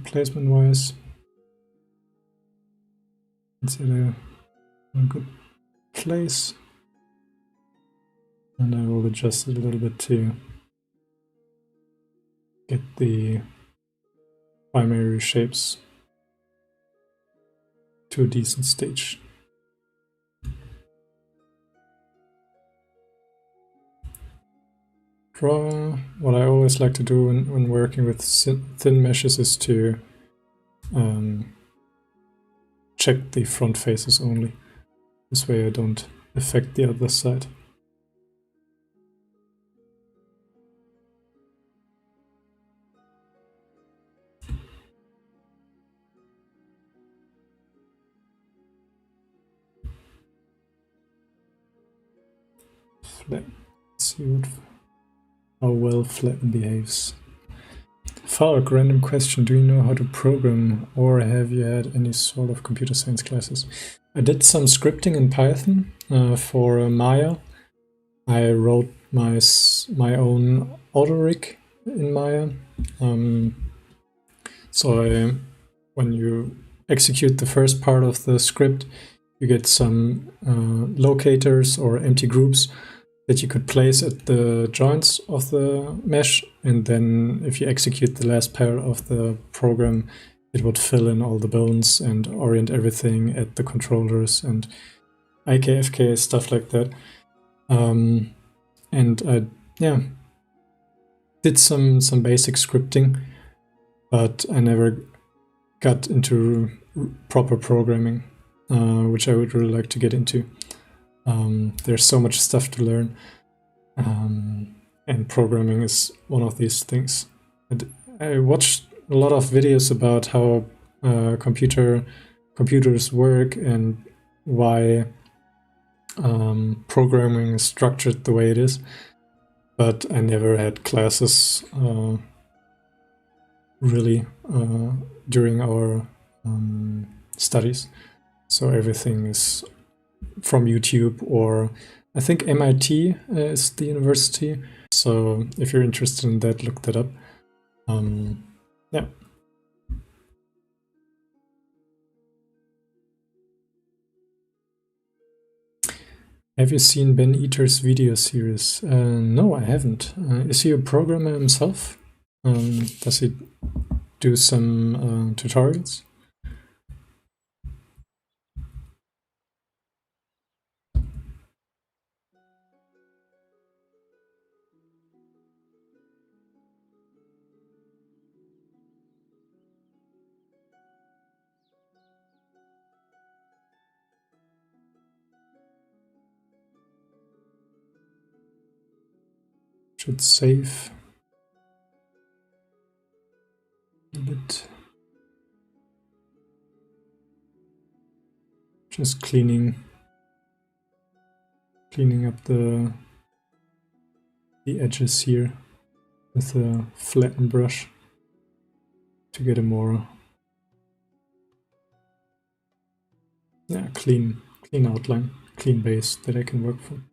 Placement wise, it's at a good place, and I will adjust it a little bit to get the primary shapes to a decent stage. Draw. What I always like to do when working with thin meshes is to check the front faces only. This way I don't affect the other side. flatten. Let's see how well flatten behaves. Falk, random question. Do you know how to program, or have you had any sort of computer science classes? I did some scripting in Python for Maya. I wrote my own autorig in Maya. So when you execute the first part of the script, you get some locators or empty groups that you could place at the joints of the mesh, and then if you execute the last part of the program, it would fill in all the bones and orient everything at the controllers and IKFK, stuff like that. And I did some basic scripting, but I never got into proper programming, which I would really like to get into. There's so much stuff to learn, and programming is one of these things. I watched a lot of videos about how computers work and why programming is structured the way it is, but I never had classes really during our studies. So everything is from YouTube, or I think MIT is the university. So if you're interested in that, look that up. Yeah. Have you seen Ben Eater's video series? No, I haven't. Is he a programmer himself? Does he do some tutorials? Should save a bit. Just cleaning up the edges here with a flatten brush to get a more clean outline, clean base that I can work from.